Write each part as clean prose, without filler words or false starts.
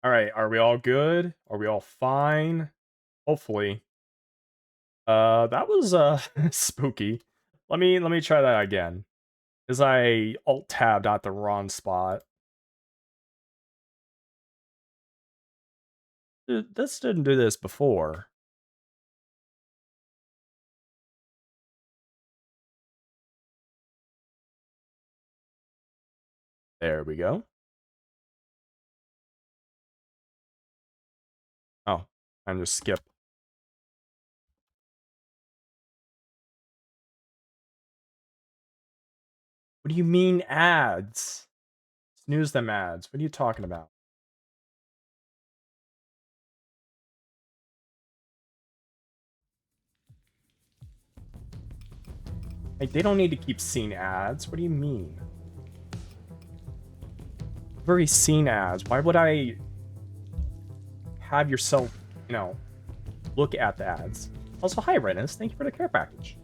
Alright, are we all good? Are we all fine? Hopefully. That was, spooky. Let me try that again. Cause I alt-tabbed at the wrong spot. Dude, this didn't do this before. There we go. Oh, and just skip. What do you mean ads? Snooze them ads. What are you talking about? Like, they don't need to keep seeing ads. What do you mean? I've already seen ads. Why would I have yourself, look at the ads? Also, hi, Renus. Thank you for the care package.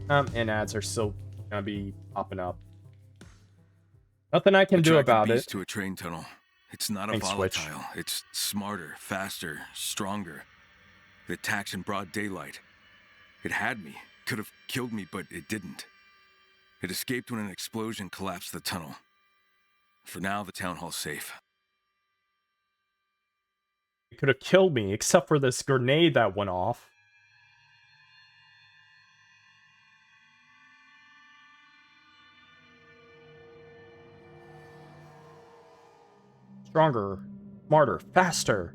And ads are still gonna be popping up. Nothing I can do about it. To a train tunnel. It's not a Thanks, Switch. volatile. It's smarter, faster, stronger. It attacks in broad daylight. It had me. Could have killed me, but it didn't. It escaped when an explosion collapsed the tunnel. For now, the town hall's safe. It could have killed me, except for this grenade that went off. Stronger, smarter, faster.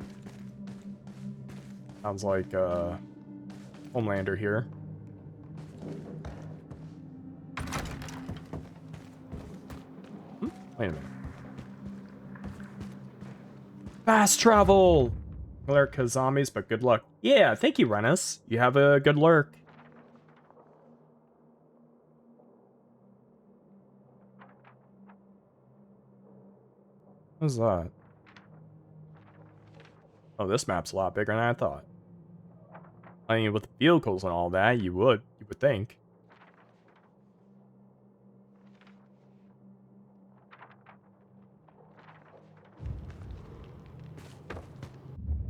Sounds like, Homelander here. Wait a minute. Fast travel! Lurk cause zombies, but good luck. Yeah, thank you, Renus. You have a good lurk. What's that? Oh, this map's a lot bigger than I thought. I mean, with vehicles and all that, you would think.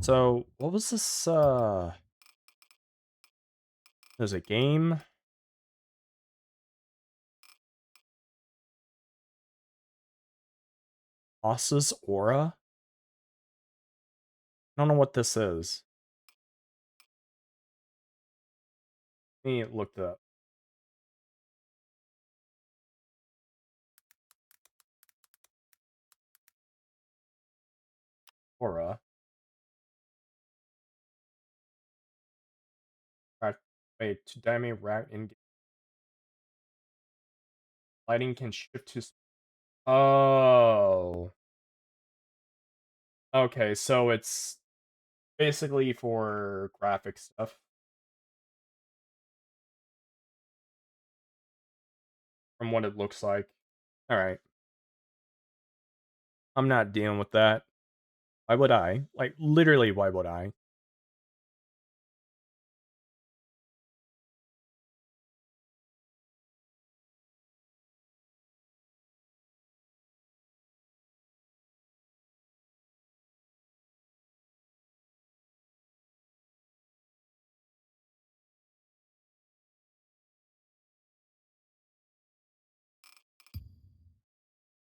So, what was this, there's a game? Boss's Aura? I don't know what this is. Let me look that up. Aura. Right. Wait, to dynamic rack in lighting can shift to. Oh. Okay, so it's basically for graphic stuff. From what it looks like. Alright. I'm not dealing with that. Why would I? Like, literally, why would I?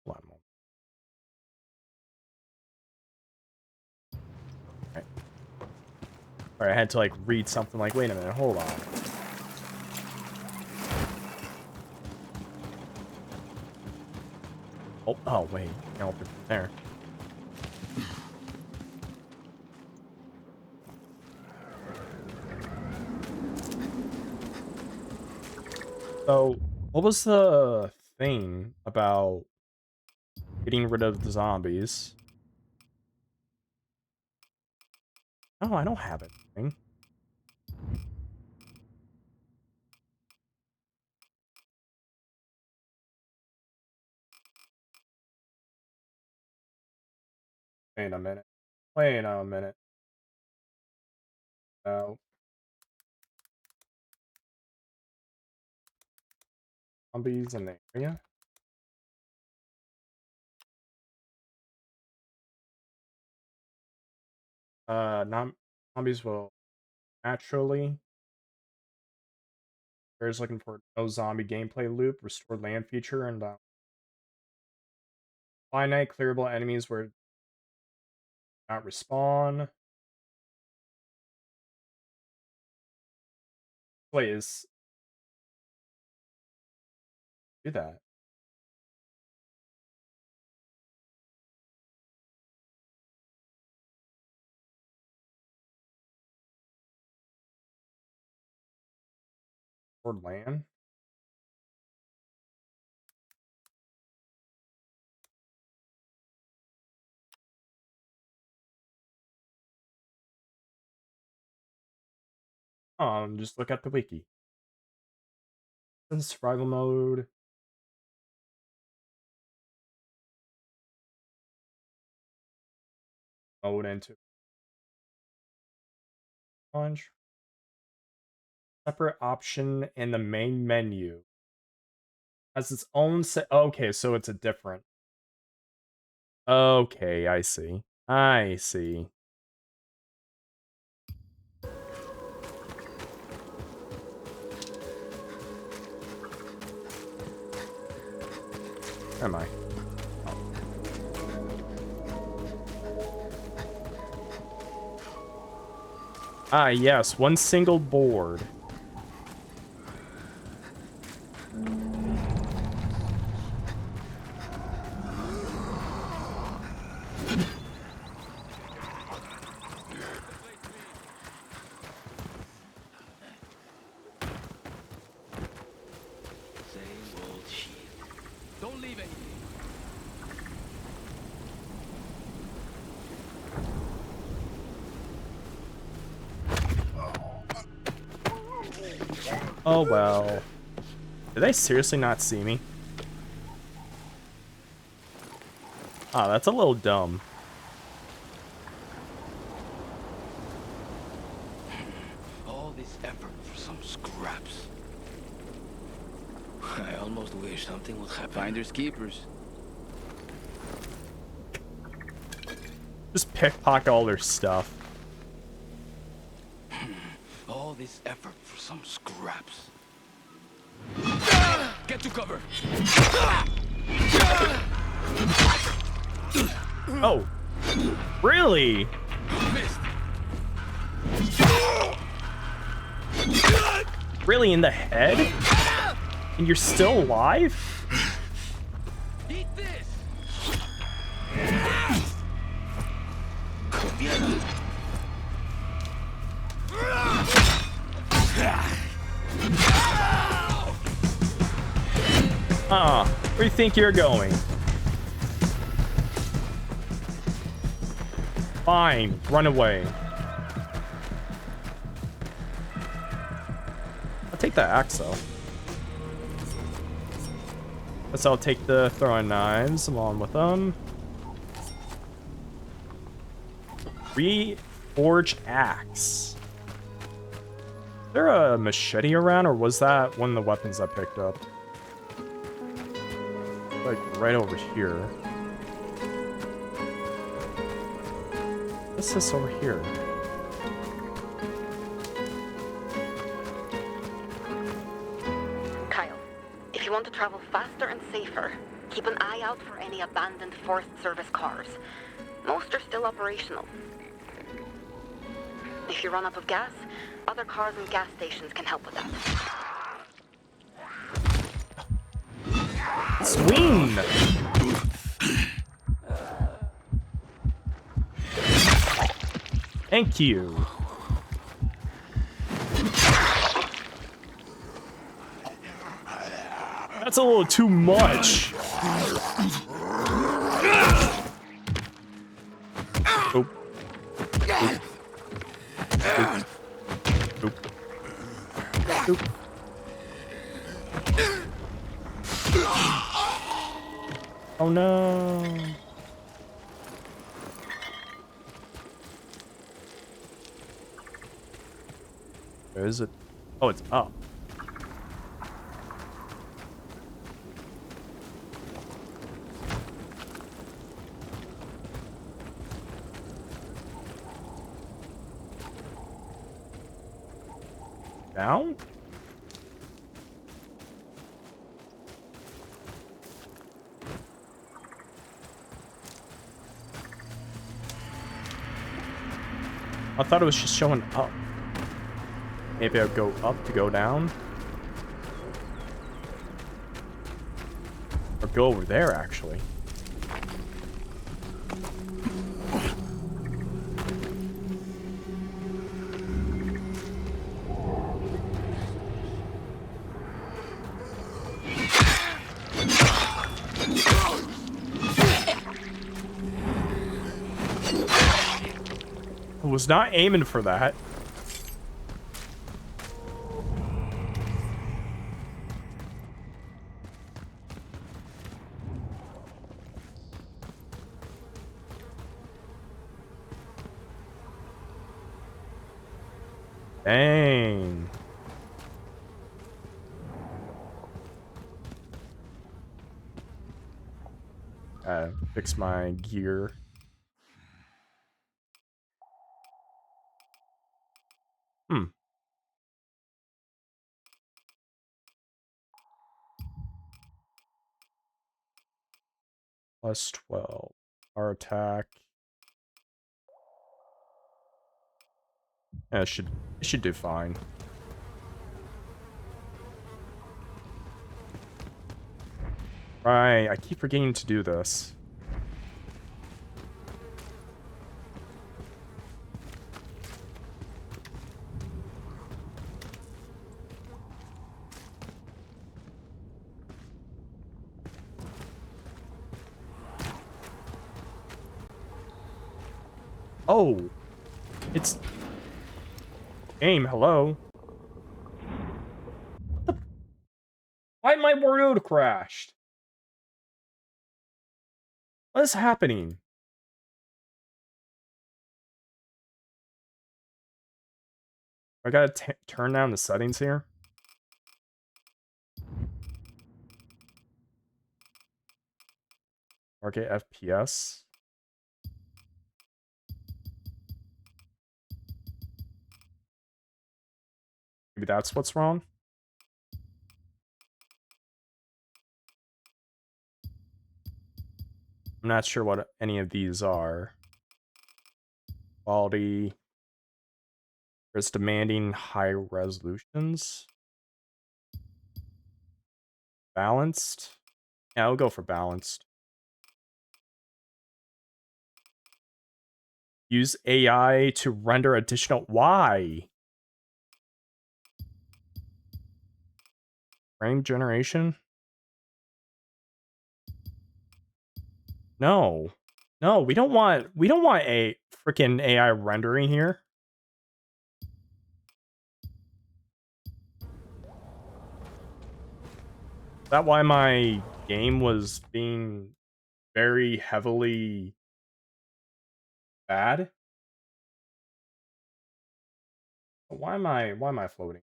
Hold on a moment. Alright. Alright, I had to, like, read something like, wait a minute, hold on. Oh, wait. Can't open from there. So, what was the thing about getting rid of the zombies? Oh, I don't have anything. Wait a minute. Wait a minute. No. zombies in the area. Not zombies will naturally. Players looking for no zombie gameplay loop, restored land feature, and finite clearable enemies where not respawn. Wait, is do that? Restored land. Just look at the wiki. In survival mode. Mode into launch. Separate option in the main menu. Has its own set. Okay, so it's a different. Okay, I see. I see. Where am I? Ah, yes, one single board. Same old shit. Don't leave anything. Oh well. Did they seriously not see me? Ah, that's a little dumb. All this effort for some scraps. I almost wish something would happen. Finders keepers. Just pickpocket all their stuff. All this effort for some scraps. Get to cover. Oh, really? Missed. Really in the head? And you're still alive? Eat this. Where do you think you're going? Fine, run away. I'll take that axe though. Guess I'll take the throwing knives along with them. Reforge axe. Is there a machete around, or was that one of the weapons I picked up? Like right over here. What's this over here? Kyle, if you want to travel faster and safer, keep an eye out for any abandoned Forest Service cars. Most are still operational. If you run out of gas, other cars and gas stations can help with that. Swing! Thank you. That's a little too much. Oop. Oop. Oop. Oop. Oh no. Where is it? Oh, it's up. Down? I thought it was just showing up. Maybe I'll go up to go down. Or go over there, actually. I was not aiming for that. Dang. Fix my gear. Plus 12. Our attack. Yeah, it should do fine. Right, I keep forgetting to do this. Oh, it's game. Hello. Why my world crashed? What is happening? I gotta turn down the settings here. Okay, FPS. Maybe that's what's wrong. I'm not sure what any of these are. Quality. It's demanding high resolutions. Balanced. Yeah, I'll go for balanced. Use AI to render additional. Why? Frame generation? No. No, we don't want a freaking AI rendering here. Is that why my game was being very heavily bad? Why am I floating?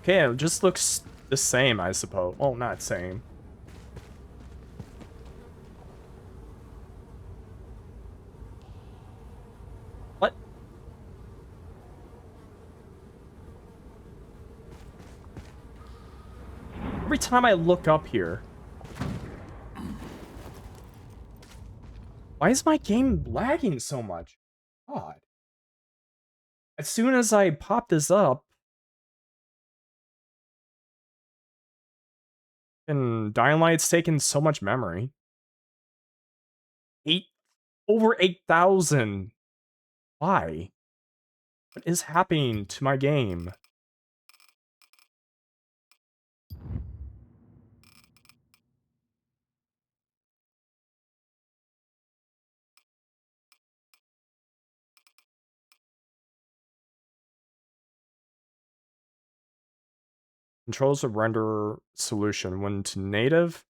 Okay, it just looks the same, I suppose. Well, not same. What? Every time I look up here. Why is my game lagging so much? God. As soon as I pop this up, and Dying Light's taken so much memory. Over 8,000. Why? What is happening to my game? Controls of render solution when to native.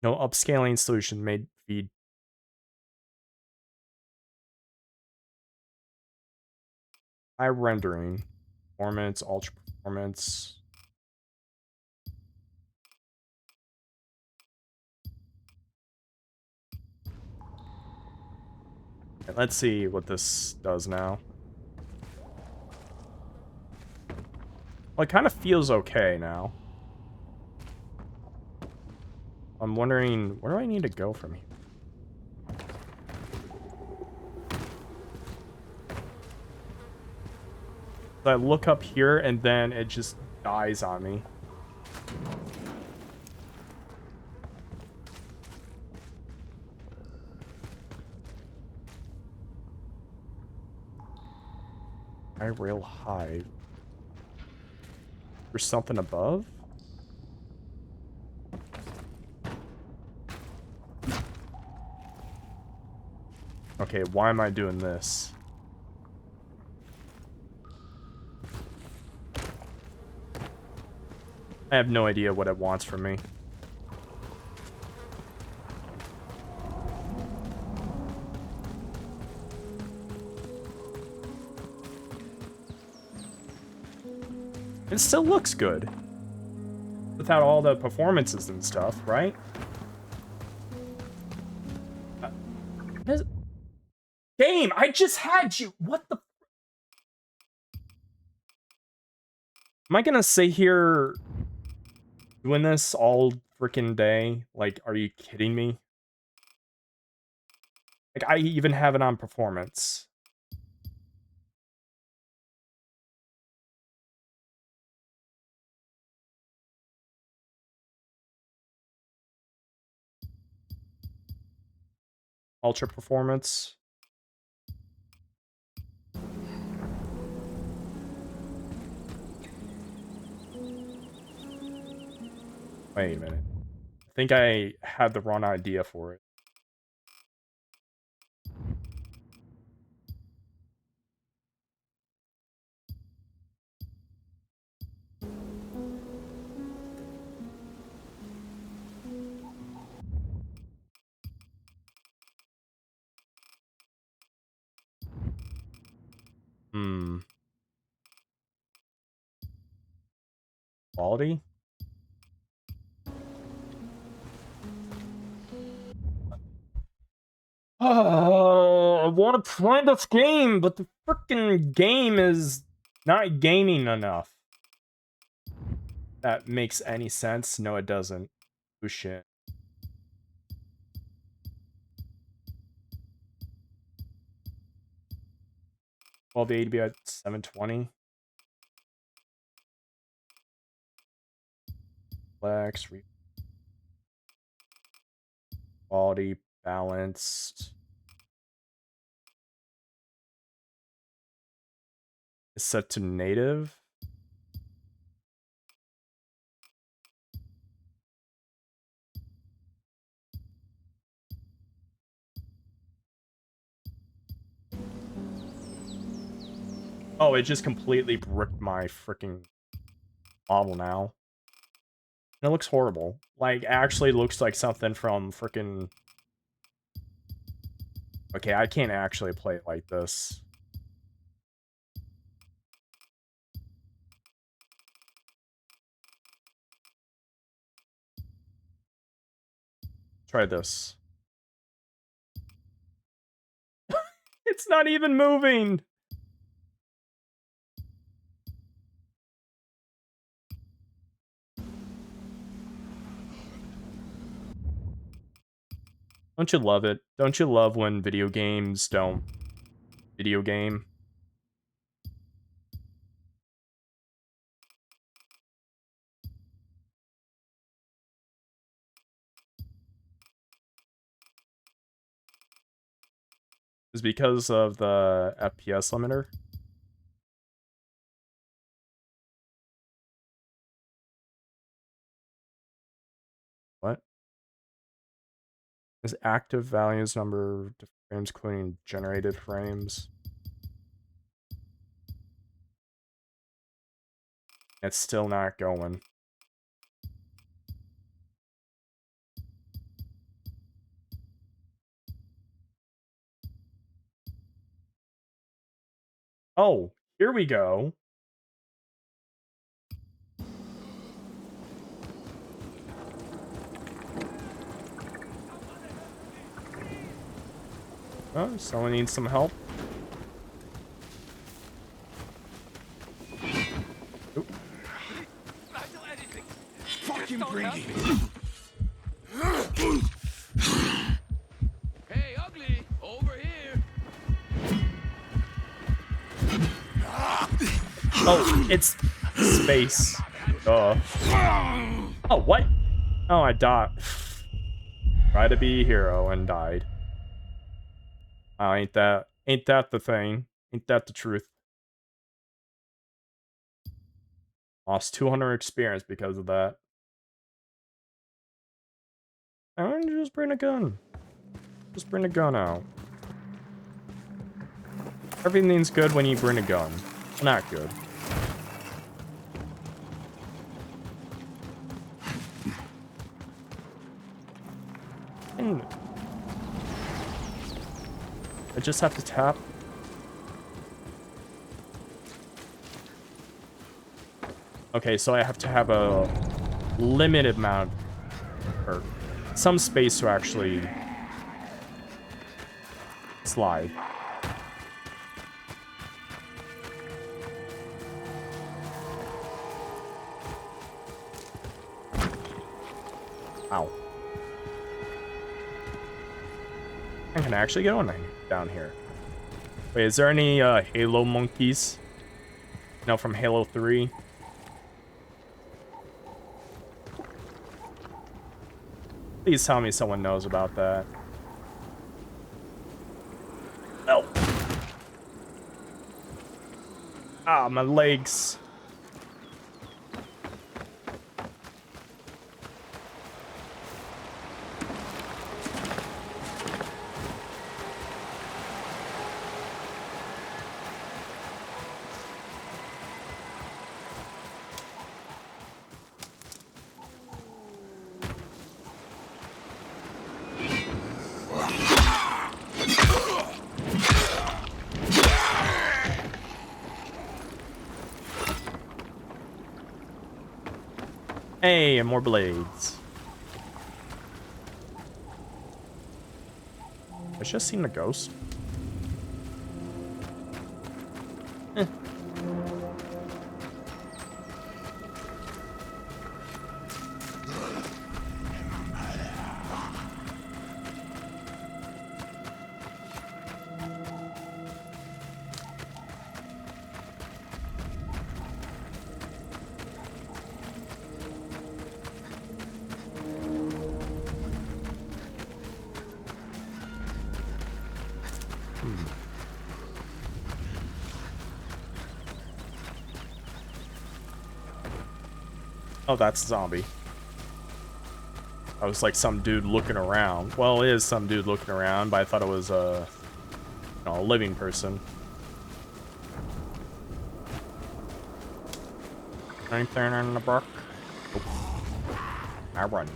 No upscaling solution may feed High rendering. Performance, ultra performance. Okay, let's see what this does now. Well, it kind of feels okay now. I'm wondering, where do I need to go from here? I look up here and then it just dies on me. I rail high. There's something above? Okay, why am I doing this? I have no idea what it wants from me. It still looks good. Without all the performances and stuff, right? Game, I just had you. What the? Am I gonna sit here doing this all freaking day? Like, are you kidding me? Like, I even have it on performance. Ultra performance. Wait a minute. I think I had the wrong idea for it. Hmm. Quality? Oh, I want to play this game, but the freaking game is not gaming enough. That makes any sense? No, it doesn't. Oh shit. Well, the 80 at 720. Flex, quality, balanced. Is set to native. Oh, it just completely bricked my freaking model now. And it looks horrible. Like, actually looks like something from freaking... Okay, I can't actually play it like this. Try this. It's not even moving! Don't you love it? Don't you love when video games don't video game? Is because of the FPS limiter? What? Is active values number of frames including generated frames? It's still not going. Oh, Here we go. Oh, someone needs some help. Oop. Fucking Brady. Hey, ugly, over here. Oh, it's space. Oh, what? Oh, I died. Try to be a hero and died. Oh, ain't that the thing? Ain't that the truth? Lost 200 experience because of that. And just bring a gun. Just bring a gun out. Everything's good when you bring a gun. Not good. And I just have to tap. Okay, so I have to have a limited amount, or some space to actually slide. Ow. I can actually get on down here. Wait, is there any Halo monkeys? You know, from Halo 3? Please tell me someone knows about that. Oh. Ah, my legs. Hey, and more blades. I just seen a ghost. Eh. Oh, that's a zombie. I was like some dude looking around. Well, it is some dude looking around, but I thought it was a living person. Anything in the brook? Nope. I run.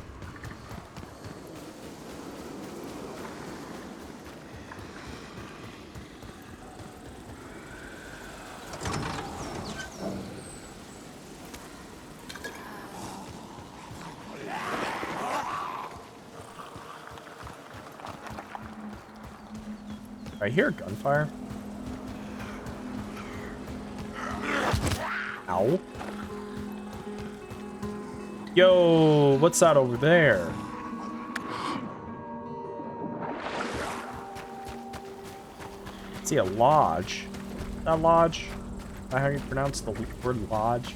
I hear gunfire. Ow. Yo, what's that over there? I see a lodge. Is that lodge? Is that how you pronounce the word lodge?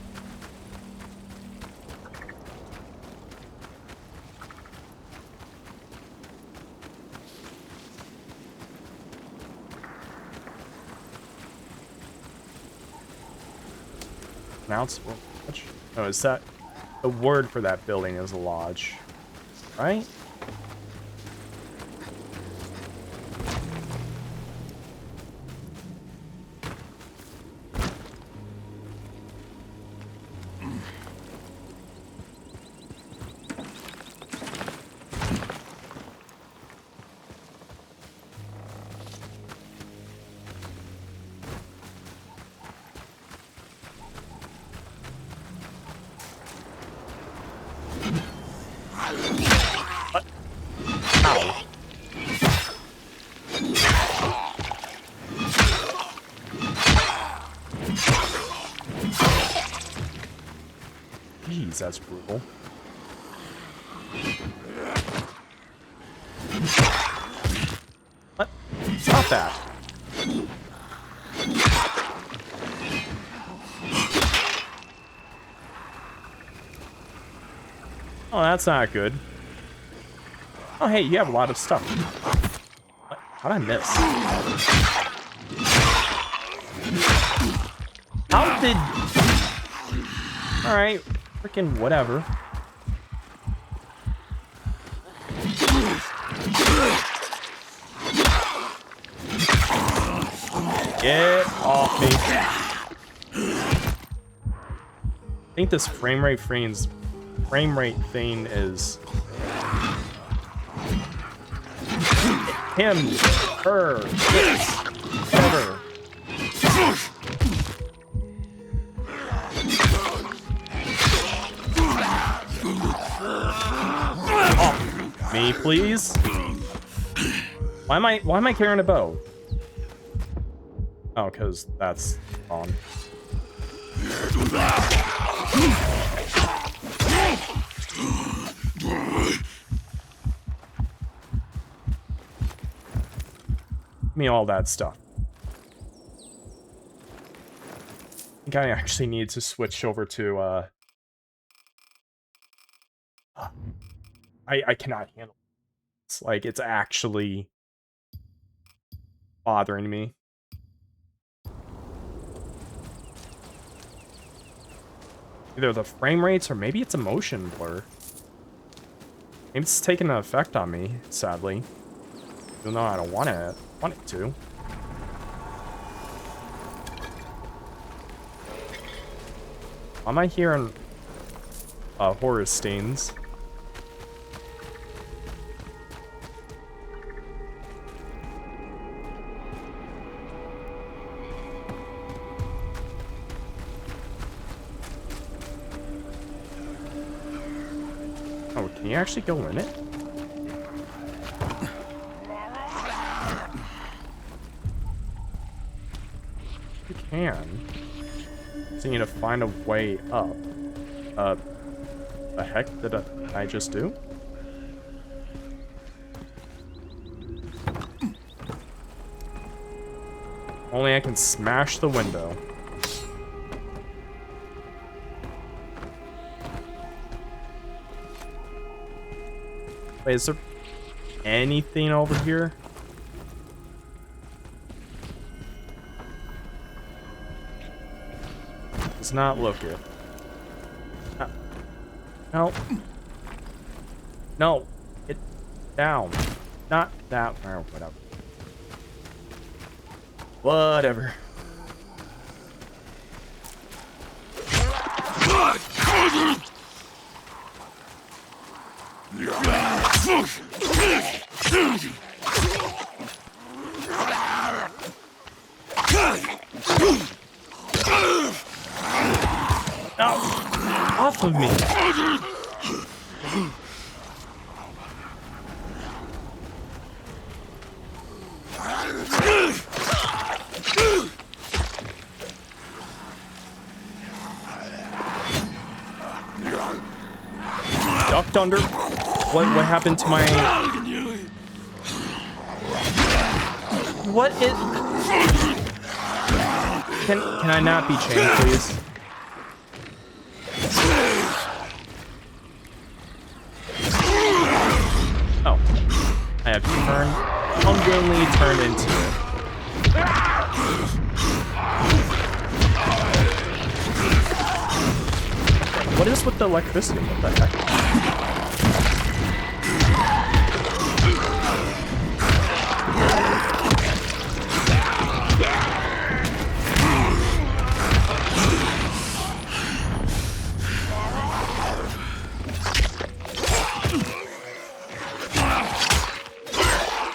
Pronounce? Which? No, is that the word for that building is a lodge, right? Jeez, that's brutal. What? Stop that. Oh, that's not good. Oh, hey, you have a lot of stuff. What? How'd I miss? How did... Alright, freaking whatever. Get off me. I think this frame rate thing is him, her, it, whatever. Oh, me, please. Why am I carrying a bow? Oh, because that's on. Give me all that stuff. I think I actually need to switch over to, I cannot handle it. It's like, it's actually bothering me. Either the frame rates or maybe it's a motion blur. Maybe it's taking an effect on me, sadly. Even though I don't want it to. Why am I hearing horror stains? Oh, can you actually go in it? You can. So you need to find a way up. The heck did I just do? Only I can smash the window. Wait, is there anything over here? Does not look it. No. No. Get down. Not that. Oh, whatever. Whatever. Off of me. Ducked under. What happened to my... What is... Can I not be chained, please? Oh. I have unwillingly turned into it. What is with the electricity? What the heck?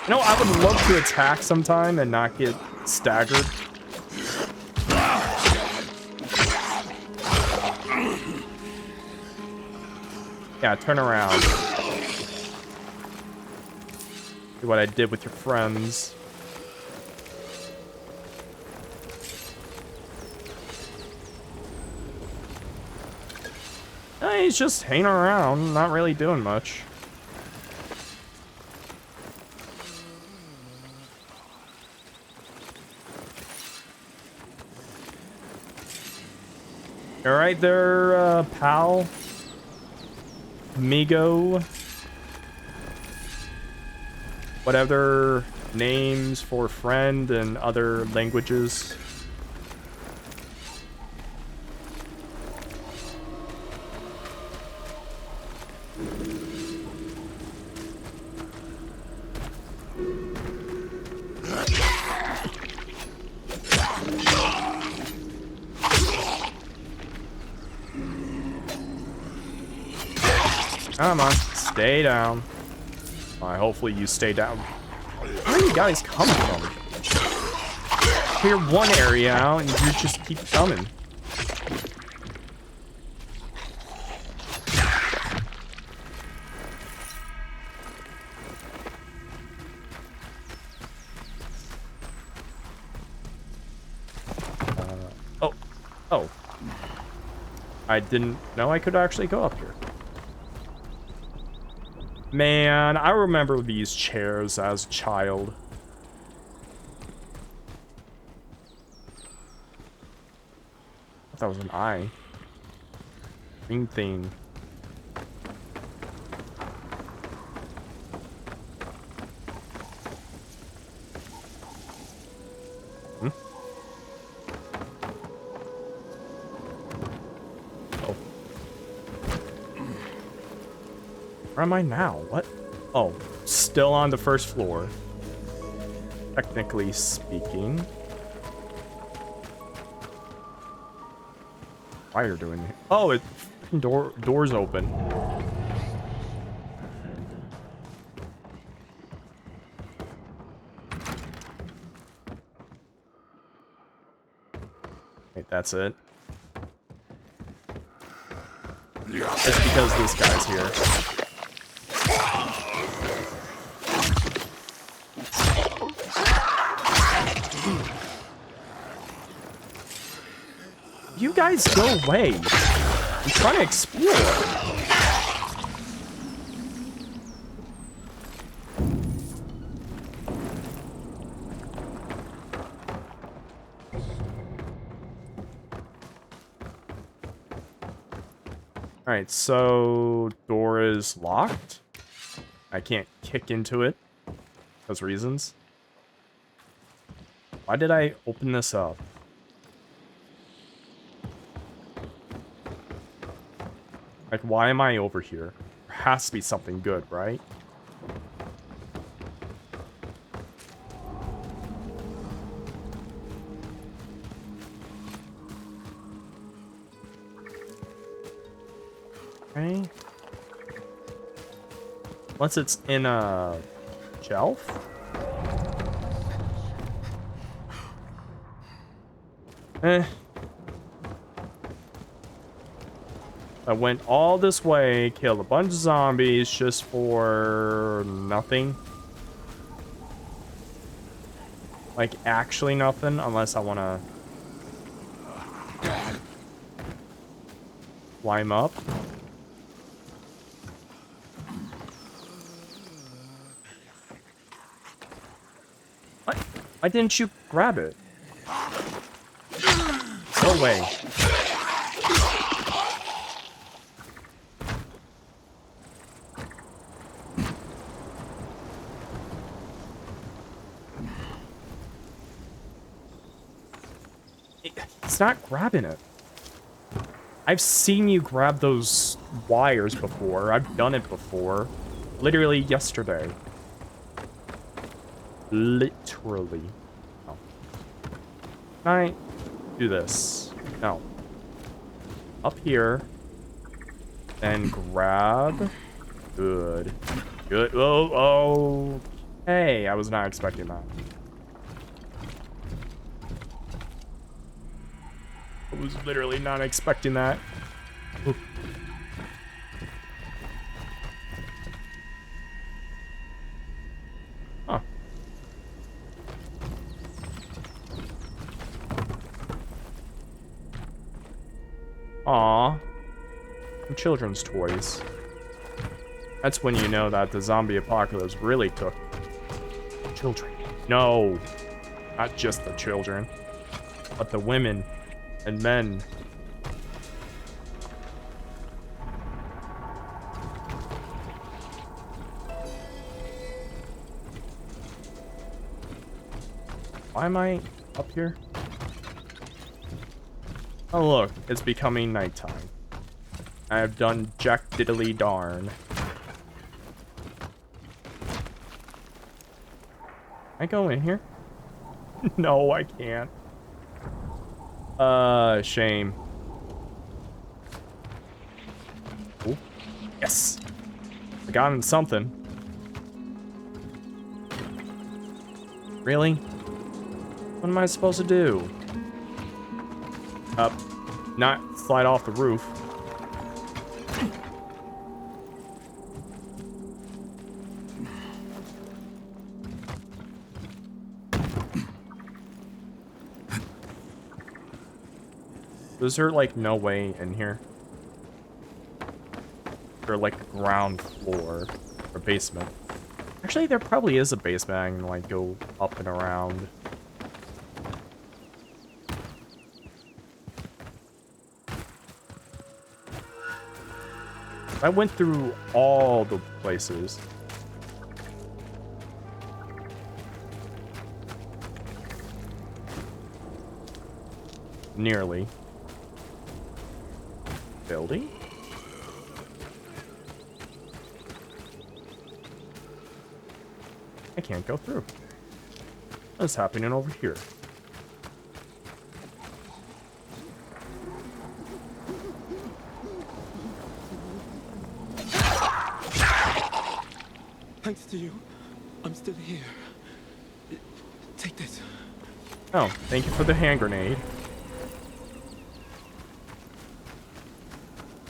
You know, I would love to attack sometime and not get staggered. Yeah, turn around. Do what I did with your friends. he's just hanging around, not really doing much. Alright there, pal. Amigo. What other names for friend in other languages? Come on, stay down. Alright, hopefully you stay down. Where are you guys coming from? Clear one area out and you just keep coming. Oh. I didn't know I could actually go up here. Man, I remember these chairs as a child. I thought that was an eye. Green thing. Hmm? Oh. Where am I now? What? Oh, still on the first floor. Technically speaking. Why are you doing it? Oh, it door's open. Wait, that's it. It's because this guy's here. You guys go away. I'm trying to explore. Alright, so door is locked. I can't kick into it. Those reasons. Why did I open this up? Like, why am I over here? There has to be something good, right? Okay. Unless it's in a shelf? I went all this way, killed a bunch of zombies just for nothing. Like, actually nothing, unless I want to climb up. What? Why didn't you grab it? Go away. It's not grabbing it. I've seen you grab those wires before. I've done it before. Literally yesterday. Literally. Oh. Can I do this? No. Up here. Then grab. Good. Good. Oh, hey, I was not expecting that. I was literally not expecting that. Ooh. Huh. Aw. children's toys. That's when you know that the zombie apocalypse really took children. No, not just the children, but the women and men. Why am I up here? Oh look, it's becoming nighttime. I have done jack diddly darn. Can I go in here? No, I can't. Shame. Ooh. Yes! I got into something. Really? What am I supposed to do? Not slide off the roof. Is there, like, no way in here? Or, like, ground floor or basement? Actually, there probably is a basement I can, like, go up and around. I went through all the places. Nearly. Building? I can't go through. What's happening over here? Thanks to you, I'm still here. Take this. Oh, thank you for the hand grenade.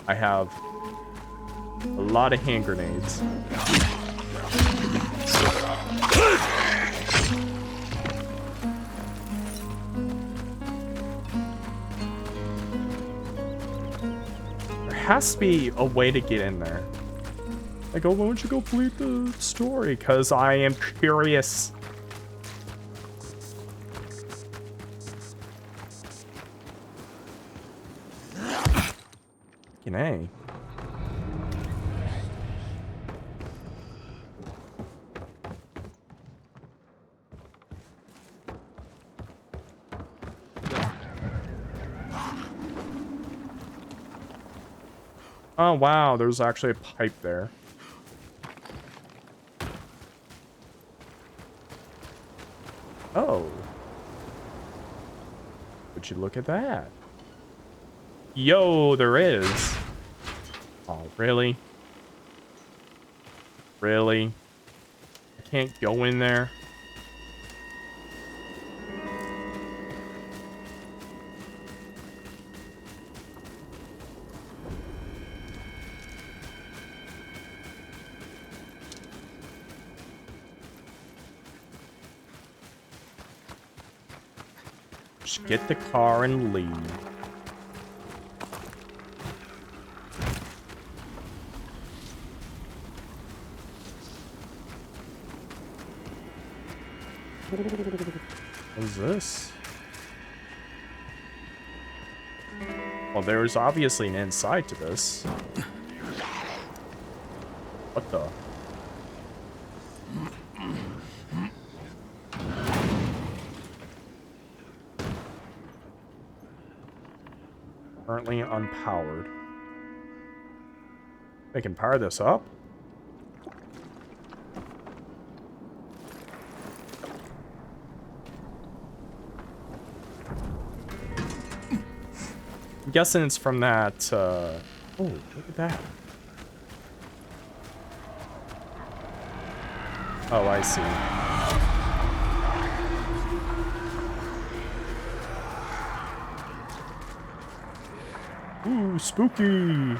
I have a lot of hand grenades. There has to be a way to get in there. Like, oh, why don't you go complete the story? Because I am curious. Fucking A. Oh, wow, there's actually a pipe there. Oh. Would you look at that? Yo, there is. Oh, really? Really? I can't go in there? Just get the car and leave. What is this? Well, there's obviously an inside to this. What the? Currently unpowered. They can power this up? I'm guessing it's from that, oh, look at that. Oh, I see. Ooh, spooky!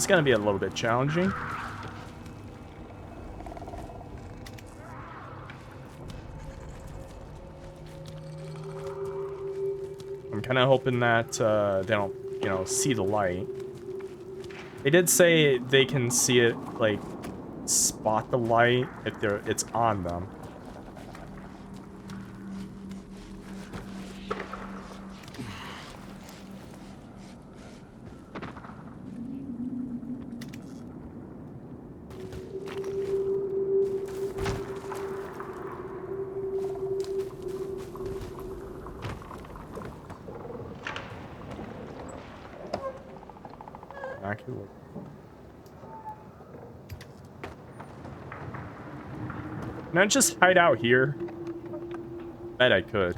is gonna be a little bit challenging. I'm kind of hoping that they don't, you know, see the light. They did say they can see it, like, spot the light if it's on them. Accurate. Can I just hide out here? Bet I could.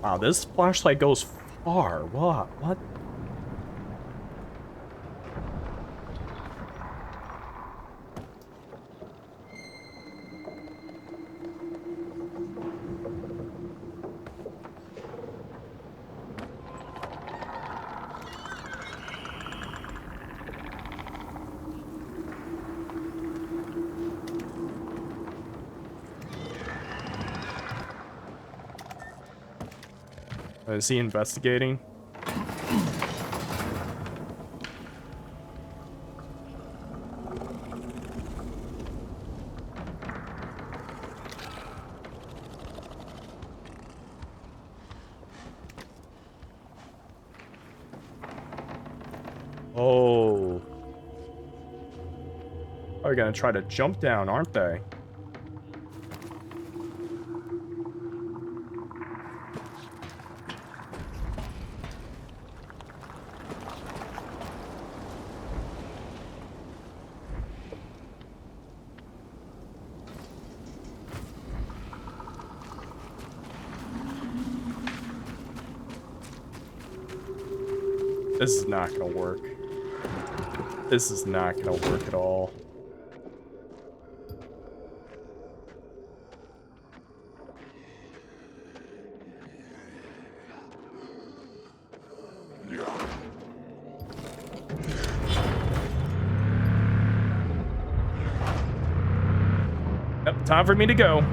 Wow, this flashlight goes far. What? What? Is he investigating? Oh. Are we gonna try to jump down, aren't they? This is not gonna work. This is not gonna work at all. Yep, time for me to go.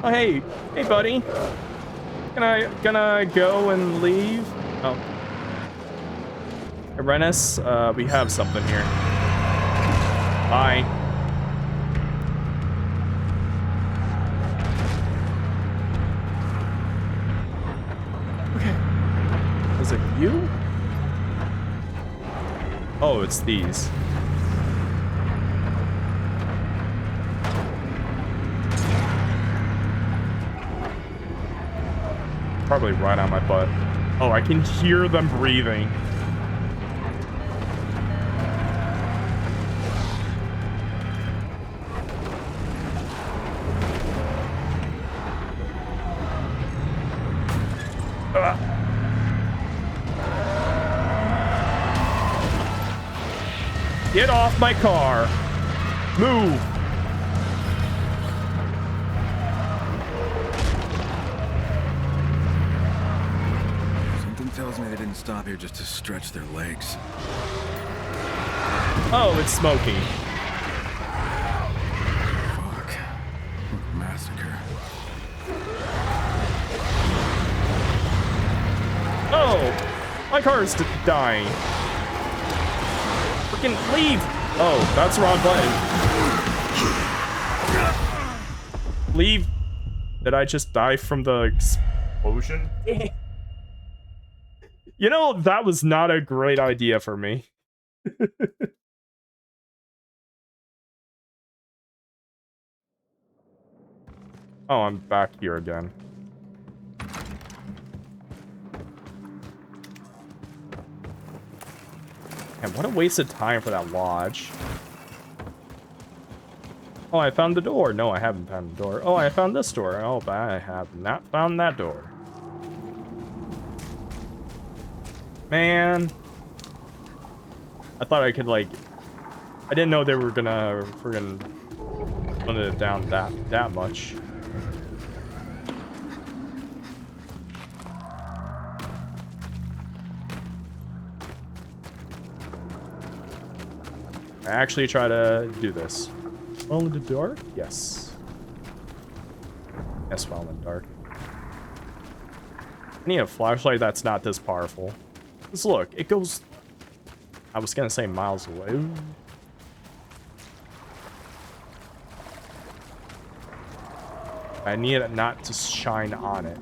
Oh, hey, buddy. Can I go and leave? Oh. Hey, Rennis, we have something here. Bye. Okay. Is it you? Oh, it's these. Probably right on my butt. Oh, I can hear them breathing. Get off my car. Move. Tells me they didn't stop here just to stretch their legs. Oh, it's Smokey. Fuck. What a massacre. Oh, my car's dying. Freaking leave. Oh, that's the wrong button. Leave. Did I just die from the explosion? You know, that was not a great idea for me. Oh, I'm back here again. And what a waste of time for that lodge. Oh, I found the door. No, I haven't found the door. Oh, I found this door. Oh, but I have not found that door. Man. I thought I could, like, I didn't know they were gonna friggin' run it down that much. I actually try to do this. Well in the dark? Yes. Yes, well in the dark. I need a flashlight that's not this powerful. Just look, it goes... I was gonna say miles away. Ooh. I need it not to shine on it.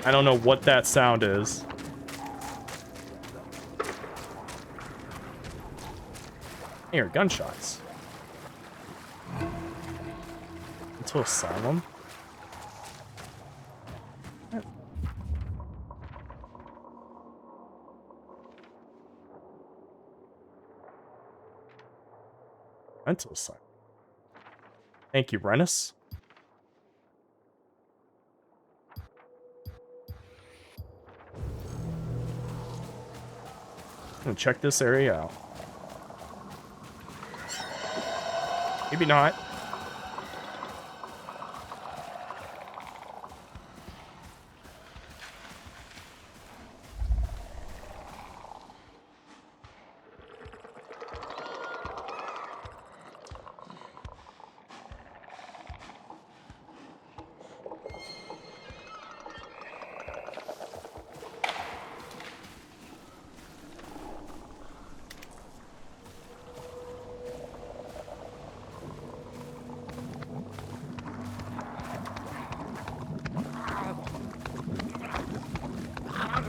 I don't know what that sound is. I hear gunshots. Into asylum? Mental asylum. Thank you, Renus. I'm gonna check this area out. Maybe not.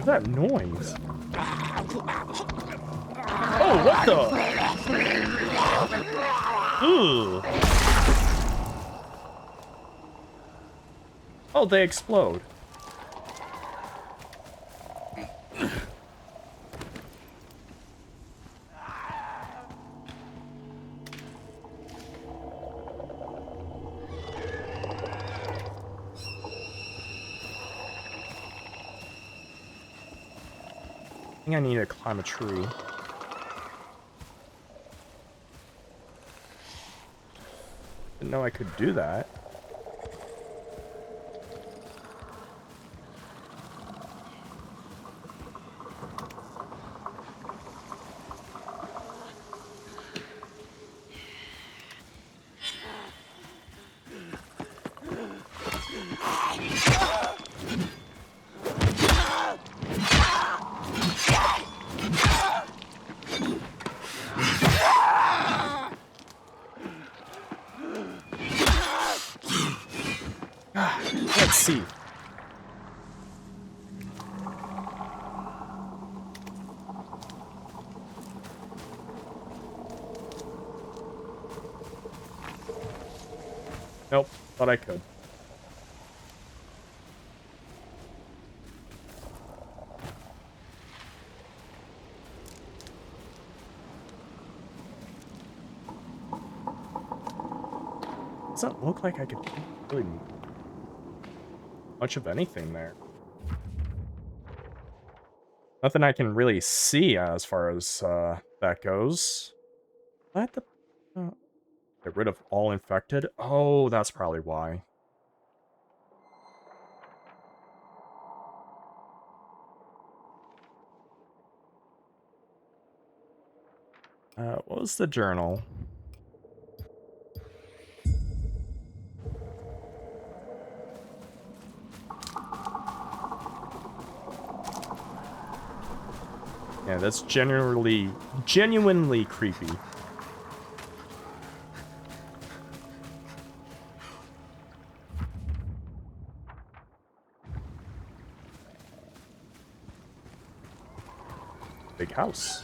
What's that noise? Oh, what the? Ooh. Oh, they explode. I think I need to climb a tree. Didn't know I could do that. Let's see. Nope, thought I could. Doesn't look like I could really much of anything there. Nothing I can really see as far as that goes. What the? Get rid of all infected? Oh, that's probably why. What was the journal? that's genuinely creepy. Big house.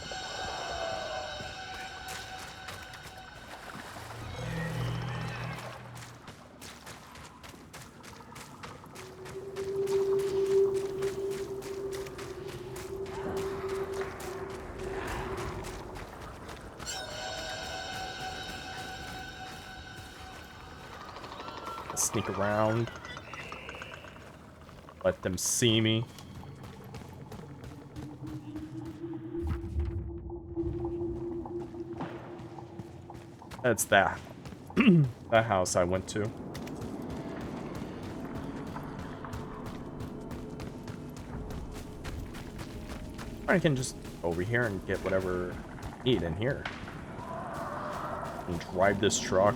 Sneak around. Let them see me. That's that. That house I went to. I can just go over here and get whatever I need in here. And drive this truck.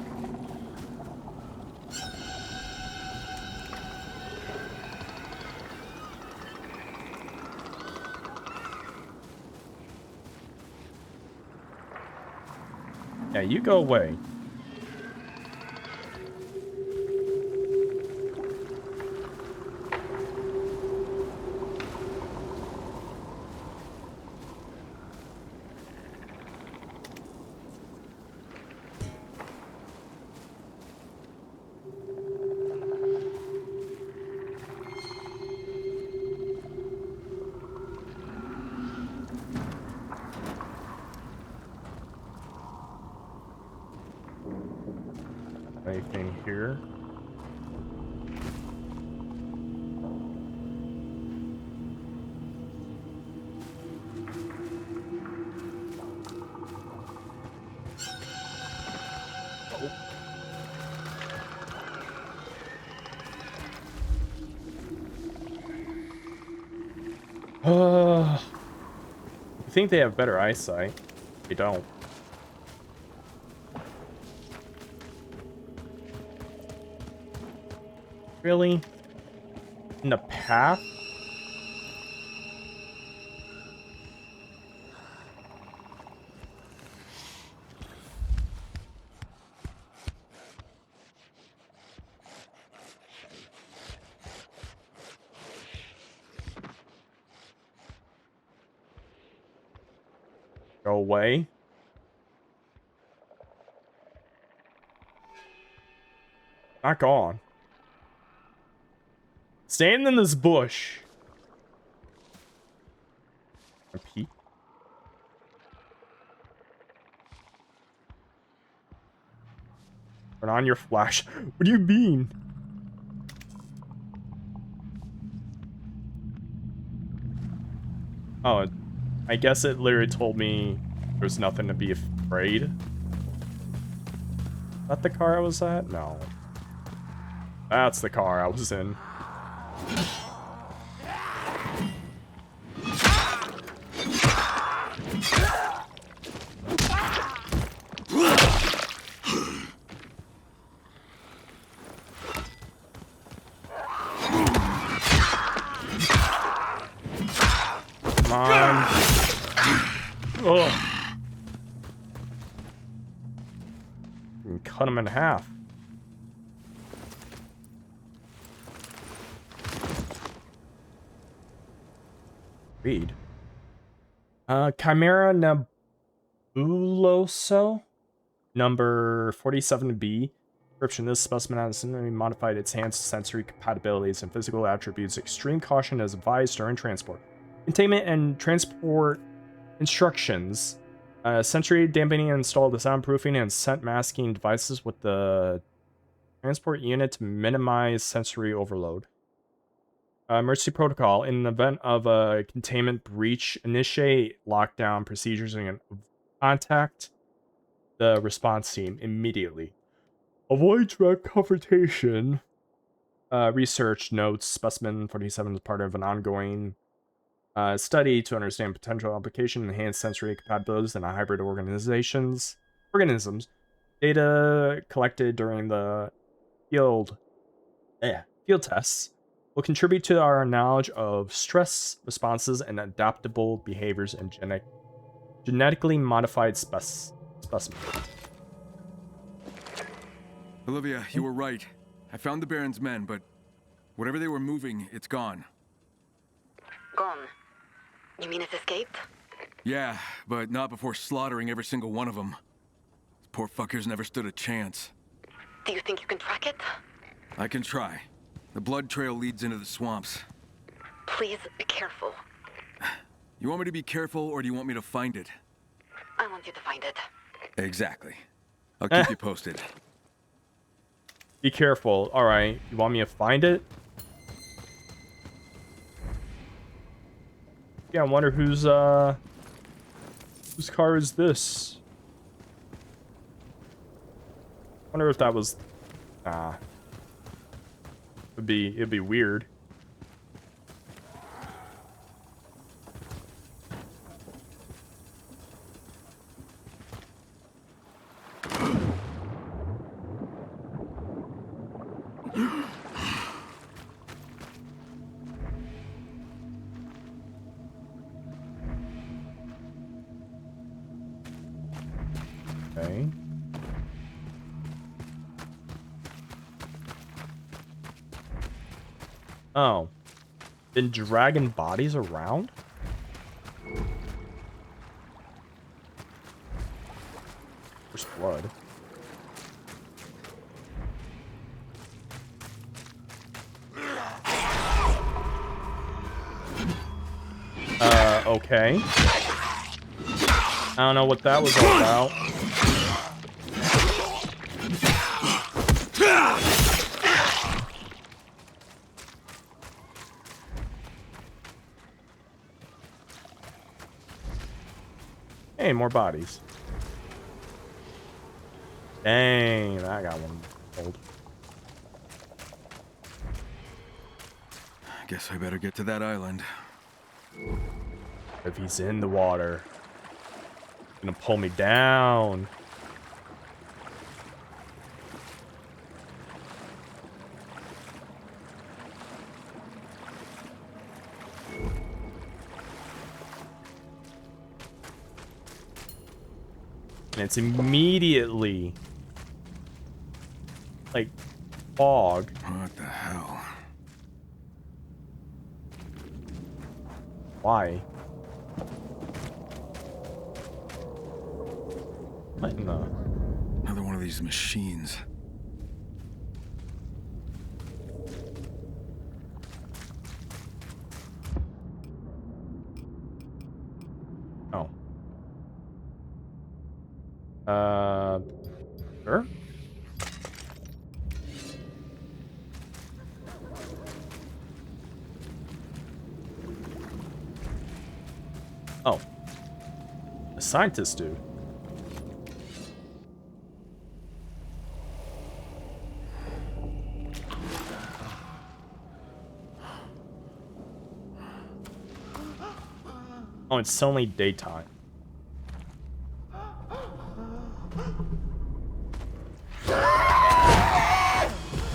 Yeah, you go away. Anything here? I think they have better eyesight. They don't. Really? In the path? Go away. Not gone. Staying in this bush. Repeat. Turn on your flash. What do you mean? Oh, I guess it literally told me there's nothing to be afraid. Is that the car I was at? No. That's the car I was in. Come on. Ugh. And cut him in half. Read. Chimera nebuloso, number 47B. Description: this specimen has significantly modified its enhanced sensory compatibilities and physical attributes. Extreme caution is advised during transport. Containment and transport instructions. Sensory dampening installed the soundproofing and scent masking devices with the transport unit to minimize sensory overload. Emergency protocol: in the event of a containment breach, initiate lockdown procedures and contact the response team immediately. Avoid direct confrontation. Research notes specimen 47 is part of an ongoing study to understand potential application, enhanced sensory compatibilities in a hybrid organisms. Data collected during the field tests will contribute to our knowledge of stress responses and adaptable behaviors in genetically modified specimens. Olivia, you were right. I found the Baron's men, but whatever they were moving, it's gone. Gone. You mean it's escaped? Yeah, but not before slaughtering every single one of them. Poor fuckers never stood a chance. Do you think you can track it? I can try. The blood trail leads into the swamps. Please be careful. You want me to be careful, or do you want me to find it? I want you to find it. Exactly. I'll keep you posted. Be careful. Alright, you want me to find it? Yeah, I wonder whose car is this? Wonder if that was... Nah. It'd be weird. Okay. Oh. Been dragging bodies around? There's blood. Okay. I don't know what that was all about. Hey, more bodies. Dang, that got one old. Guess I better get to that island. If he's in the water, he's gonna pull me down. And it's immediately like fog. What the hell? Why? What in the... Another one of these machines. Oh. Sure. Oh. A scientist dude. Oh, it's only daytime.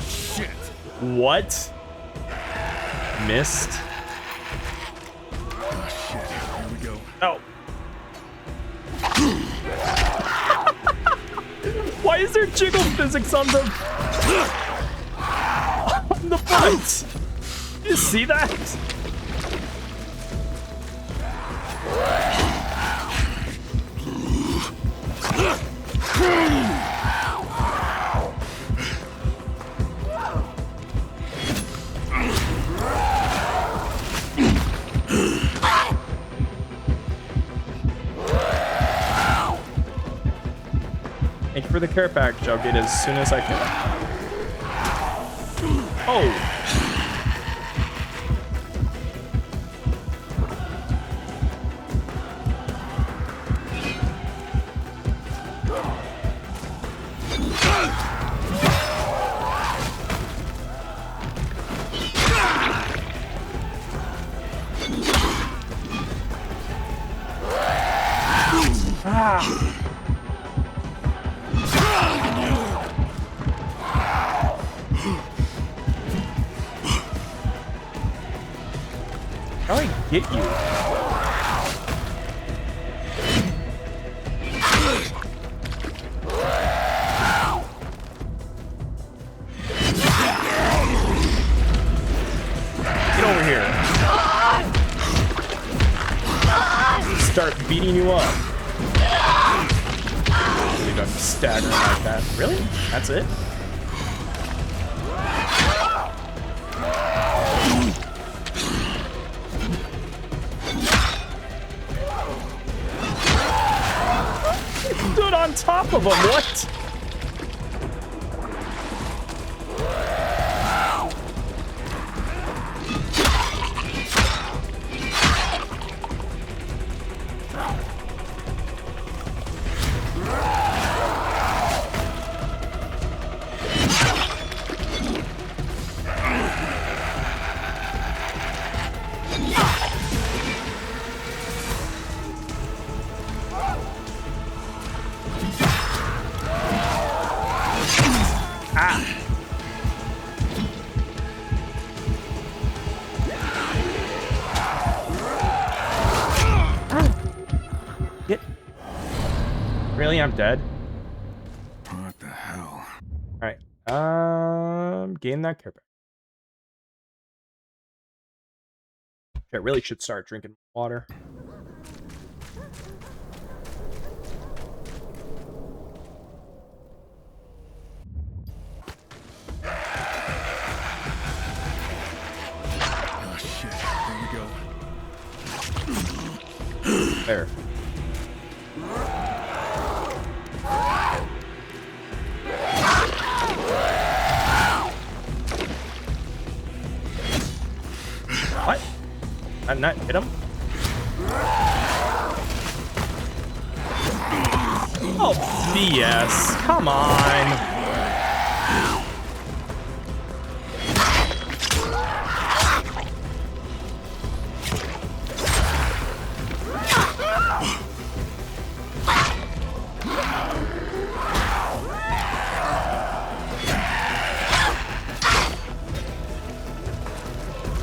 Shit! What? Missed? Oh shit, here we go. Oh. Why is there jiggle physics on the... on the front? You see that? Thank you for the care package. I'll get it as soon as I can. Oh! Ah! get you. Get over here. Start beating you up. I believe I'm staggering like that. Really? That's it? Stood on top of him. What? Really? I'm dead? What the hell? Alright. Gain that care pack. I really should start drinking water. Oh shit, here we go. There. What? I not hit him? Oh, BS. Come on.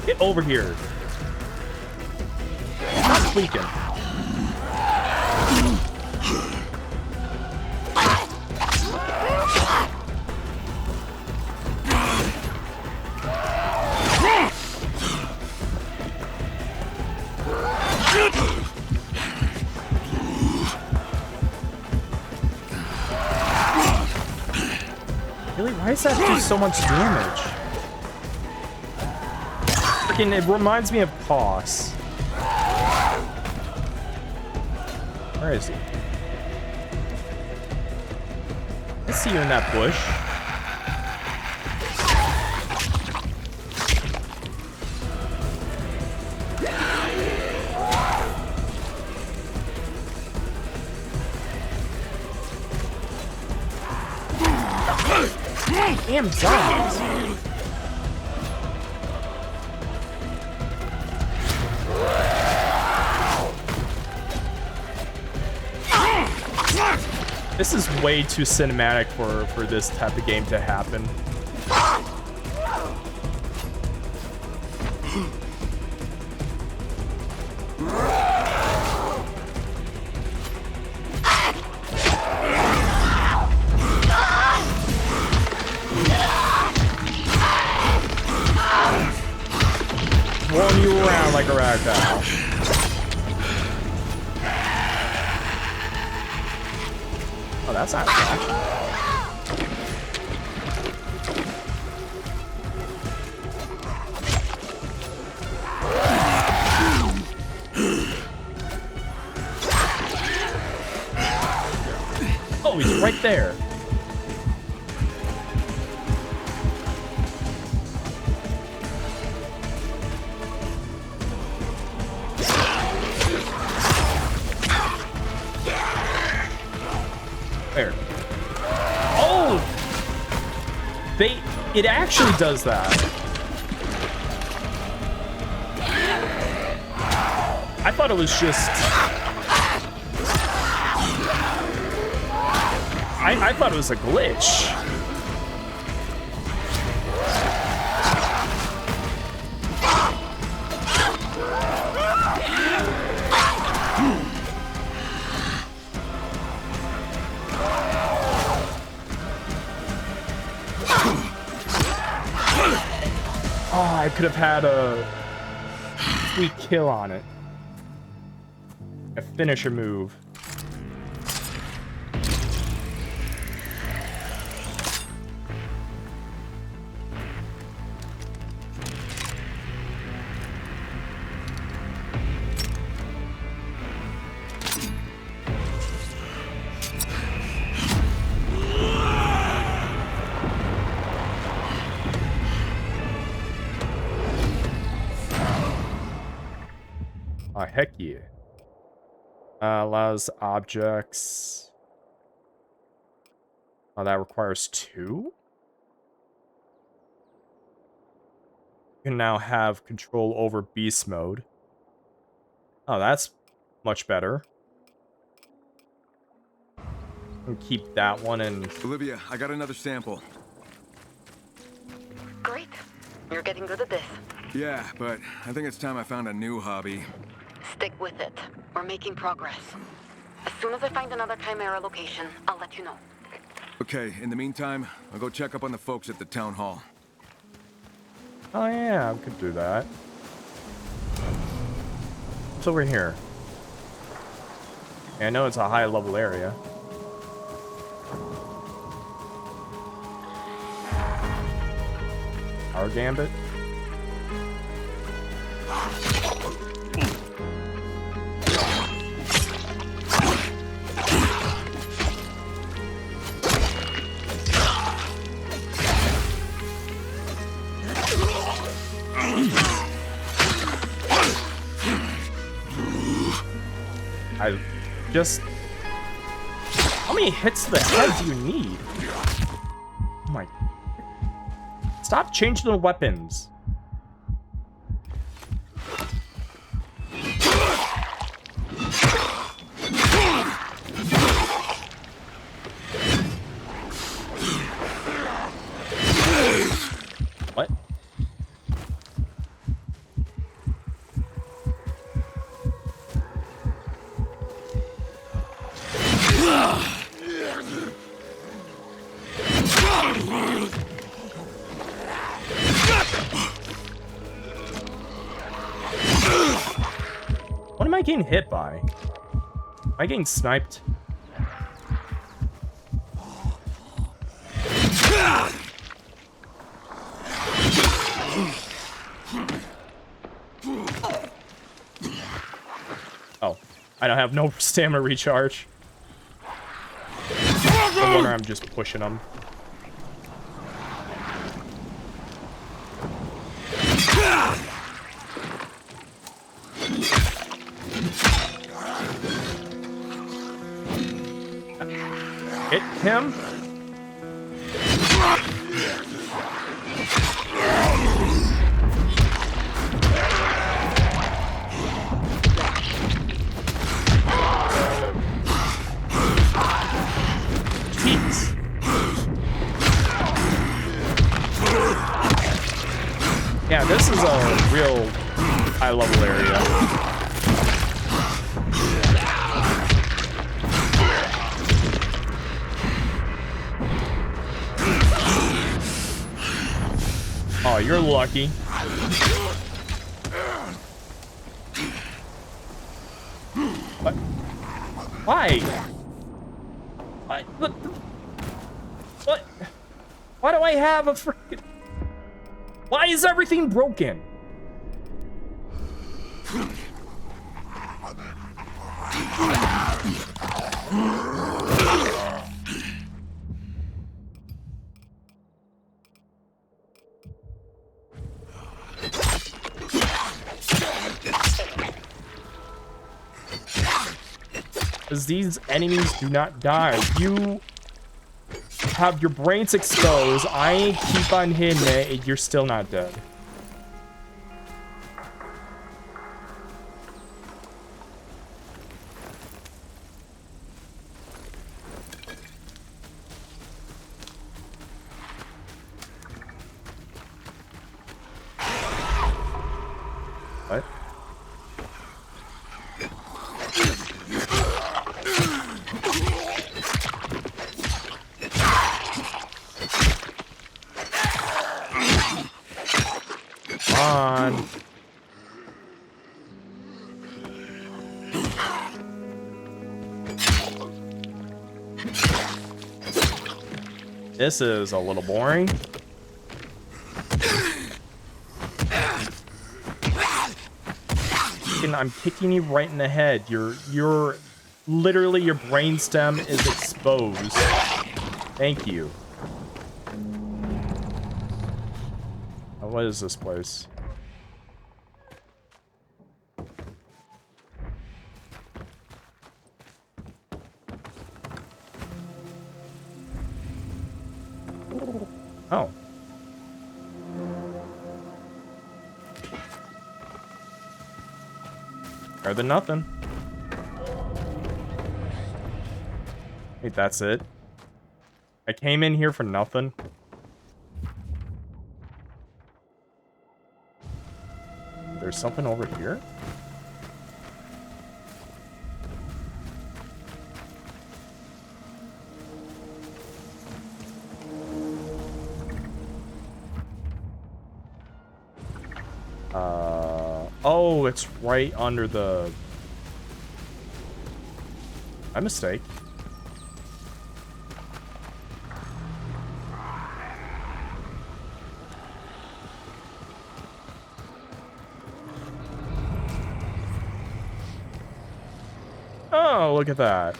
Get over here. Stop tweaking. Really? Why does that do so much damage? Freaking, it reminds me of Toss. Where is he? I see you in that bush. Damn zombies. This is way too cinematic for this type of game to happen. Throwing you around like a ragdoll. Oh, that's not bad. Oh, he's right there. There. Oh! It actually does that. I thought it was just... I thought it was a glitch. I could have had a sweet kill on it. A finisher move. Oh, heck yeah. Allows objects. Oh, that requires 2? You can now have control over beast mode. Oh, that's much better. And keep that one and... Olivia, I got another sample. Great. You're getting good at this. Yeah, but I think it's time I found a new hobby. Stick with it. We're making progress. As soon as I find another Chimera location, I'll let you know. Okay, in the meantime, I'll go check up on the folks at the town hall. Oh yeah, I could do that. What's over here? Yeah, I know it's a high level area. Our gambit. I just... How many hits to the head do you need? Oh my... Stop changing the weapons. What? What am I getting hit by? Am I getting sniped? Oh, I don't have no stamina recharge. No wonder I'm just pushing them. Hit him. Jeez. Yeah, this is a real high-level area. Oh, you're lucky. What? Why? What? Why do I have a freaking... Why is everything broken? Because these enemies do not die. You have your brains exposed. I keep on hitting it, and you're still not dead. What? This is a little boring. I'm kicking you right in the head. You're literally, your brainstem is exposed. Thank you. Oh, what is this place? Oh. Better than nothing. Wait, that's it? I came in here for nothing? There's something over here? Oh, it's right under the... My mistake. Oh, look at that.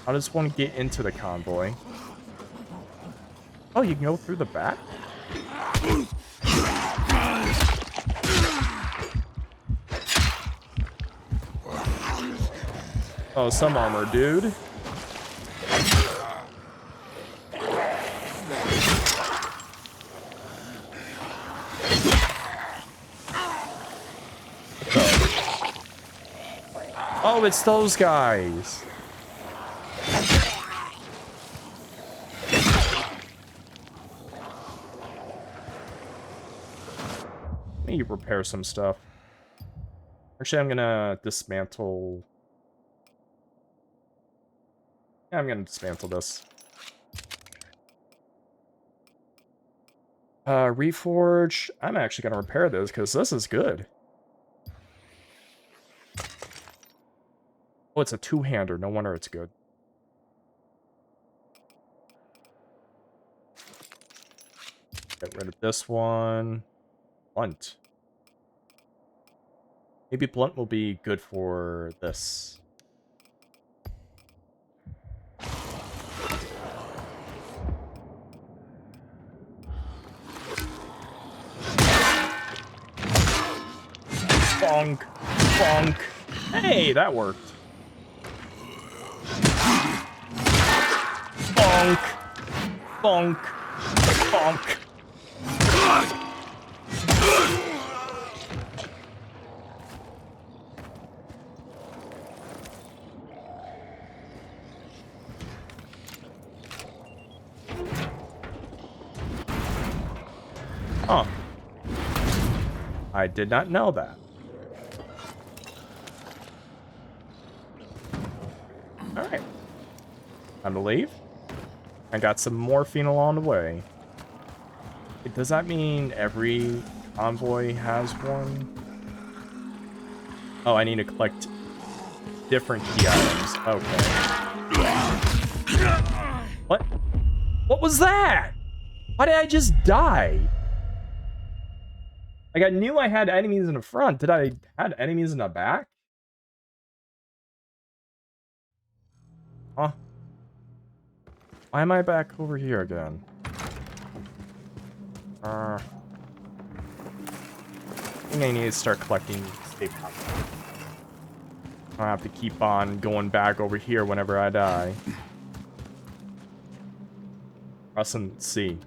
I just want to get into the convoy. Oh, you can go through the back? Oh, some armor, dude. Oh, it's those guys. Let me repair some stuff. Actually, I'm gonna dismantle... Yeah, I'm gonna dismantle this. Reforge. I'm actually gonna repair this because this is good. Oh, it's a two-hander. No wonder it's good. Get rid of this one. Blunt. Maybe blunt will be good for this. Bonk. Bonk. Hey, that worked. Bonk. Bonk. Bonk. Huh. I did not know that. Alright. Time to leave. I got some morphine along the way. Wait, does that mean every convoy has one? Oh, I need to collect different key items. Okay. What? What was that? Why did I just die? Like, I knew I had enemies in the front. Did I have enemies in the back? Huh? Why am I back over here again? I think I need to start collecting save points. I don't have to keep on going back over here whenever I die. Press and C.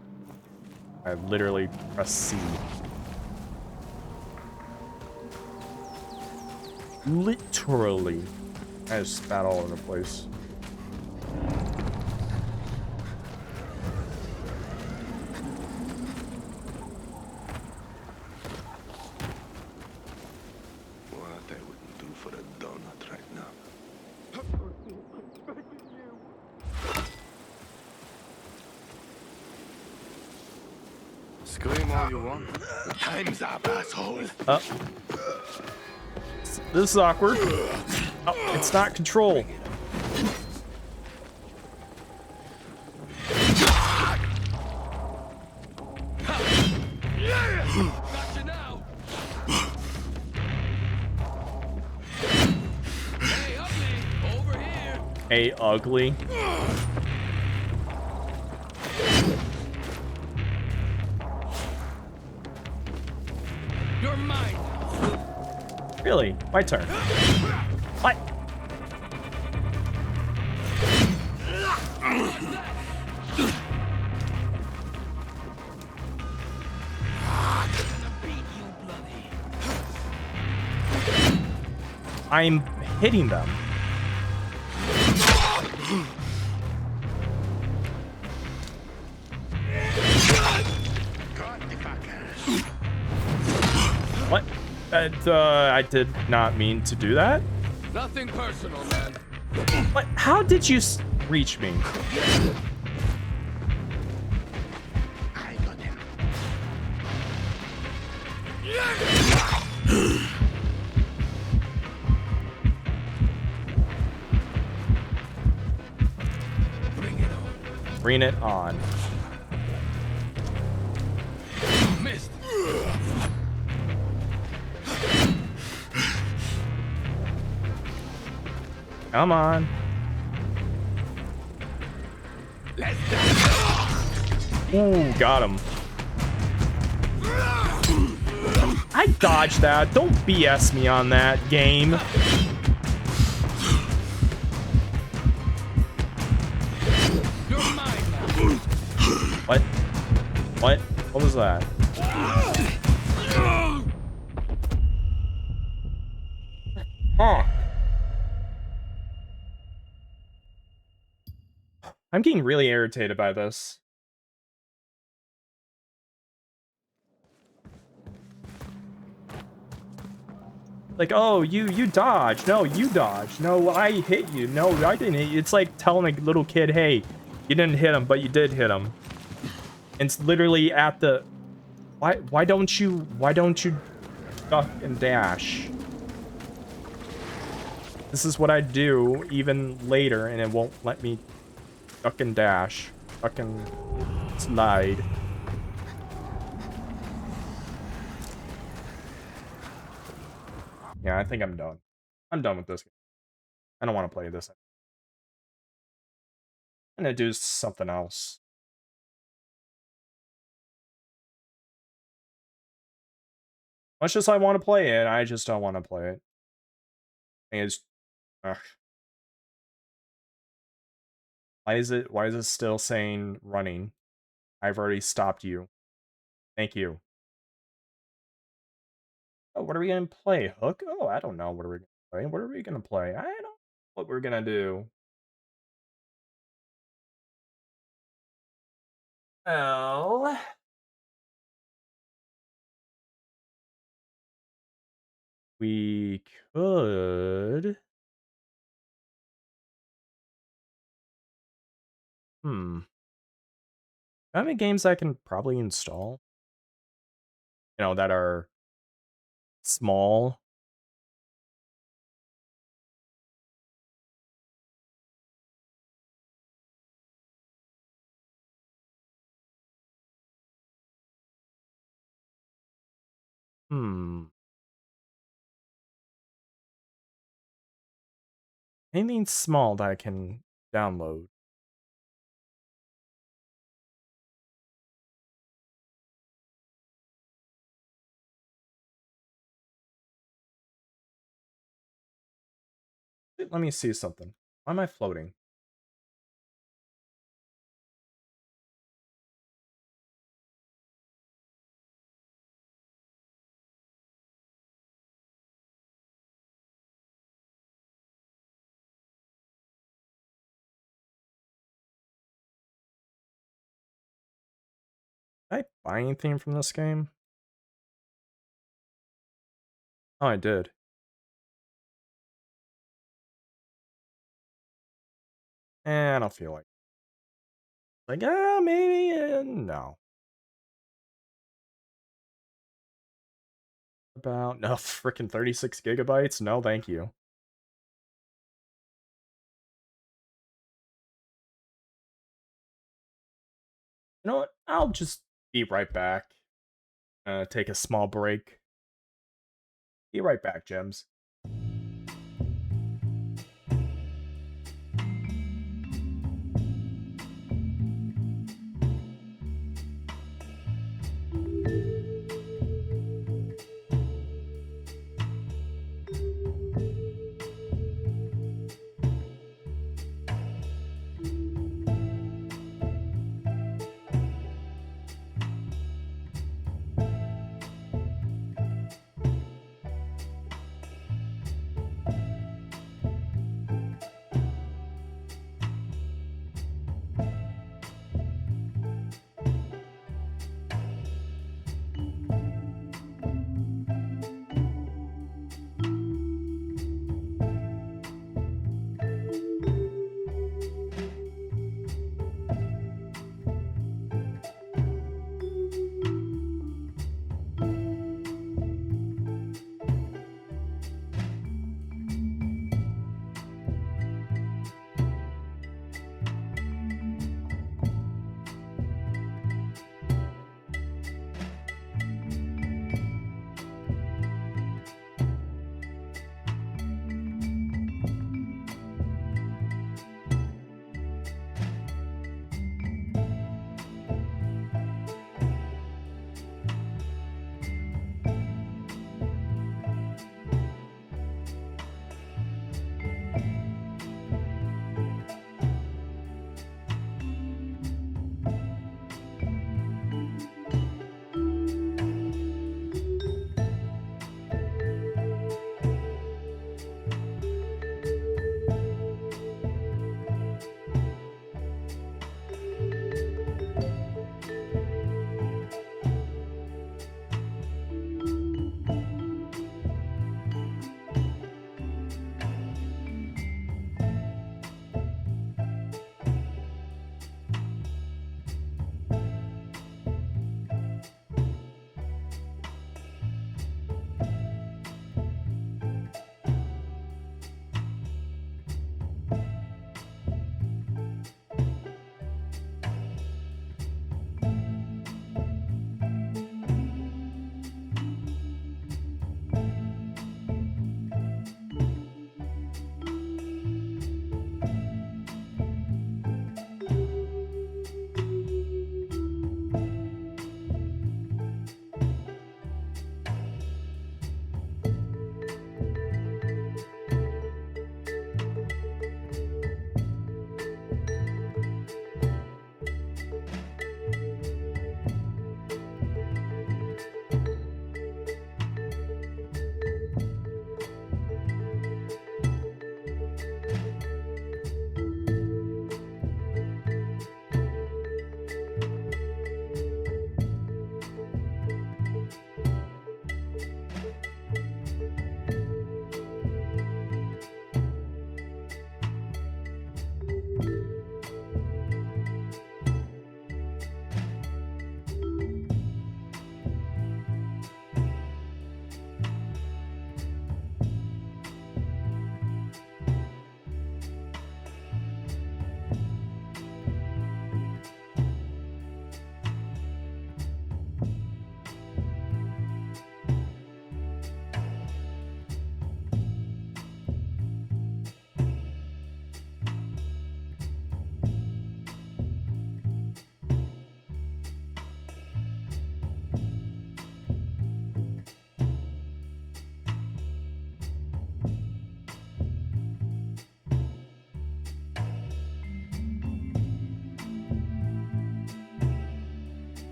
I literally press C. Literally. I just spat all over the place. What I wouldn't do for a donut right now. Scream all you want. Time's up, asshole. This is awkward. Oh, it's not control. Hey, ugly. You're mine. Really? My turn. What? I'm hitting them. What? I did not mean to do that. Nothing personal, man. What? How did you reach me? I got him. Bring it on. Missed. Come on. Let's die. Ooh, got him. I dodged that. Don't BS me on that game. You're mine now. What? What? What was that? Oh. I'm getting really irritated by this. Like, oh, you dodge. No, you dodge. No, I hit you. No, I didn't hit you. It's like telling a little kid, hey, you didn't hit him, but you did hit him. And it's literally at the... Why don't you duck and dash? This is what I do even later, and it won't let me duck and dash. Fucking slide. Yeah, I think I'm done. I'm done with this game. I don't want to play this. I'm gonna do something else. Much as I want to play it, I just don't want to play it. It's... Ugh. Why is it still saying running? I've already stopped you. Thank you. Oh, what are we gonna play? Hook? Oh, I don't know. What are we gonna play? What are we gonna play? I don't know what we're gonna do. Well, we could. How many games I can probably install? You know, that are small. Anything small that I can download. Let me see something. Why am I floating? Did I buy anything from this game? Oh, I did. I don't feel like. Like, maybe, no. About, no, freaking 36 gigabytes? No, thank you. You know what? I'll just be right back. Take a small break. Be right back, Gems.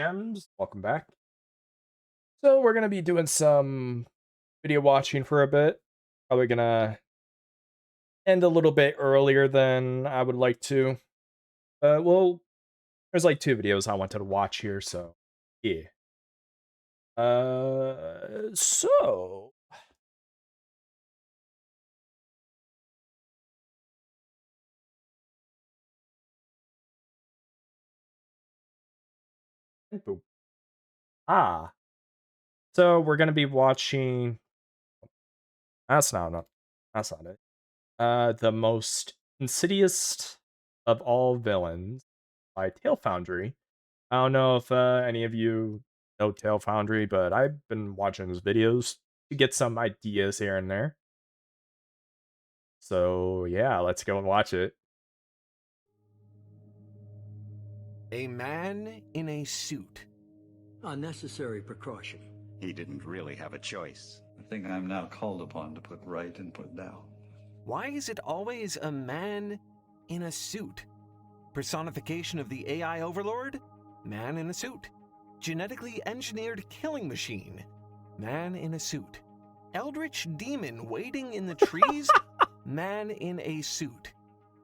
Gems, welcome back. So we're gonna be doing some video watching for a bit. Probably gonna end a little bit earlier than I would like to. Well, there's like 2 videos I wanted to watch here, so yeah. So boom. Ah, so we're gonna be watching. That's not it. The most insidious of all villains by Tail Foundry. I don't know if any of you know Tail Foundry, but I've been watching his videos to get some ideas here and there. So yeah, let's go and watch it. A man in a suit. A necessary precaution. He didn't really have a choice. I think I'm now called upon to put right and put down. Why is it always a man in a suit? Personification of the AI overlord? Man in a suit. Genetically engineered killing machine? Man in a suit. Eldritch demon waiting in the trees? Man in a suit.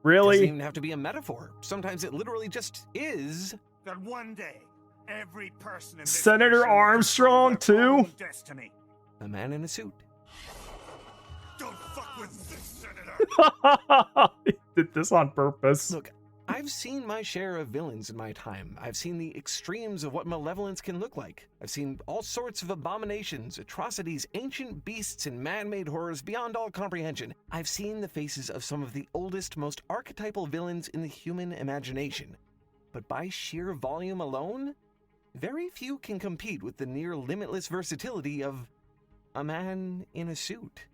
Really? Doesn't even have to be a metaphor. Sometimes it literally just is. That one day, every person in this Senator nation will Armstrong, control their own too? destiny. A man in a suit. Don't fuck with this, Senator. He did this on purpose. Look, I've seen my share of villains in my time. I've seen the extremes of what malevolence can look like. I've seen all sorts of abominations, atrocities, ancient beasts, and man-made horrors beyond all comprehension. I've seen the faces of some of the oldest, most archetypal villains in the human imagination. But by sheer volume alone, very few can compete with the near limitless versatility of a man in a suit.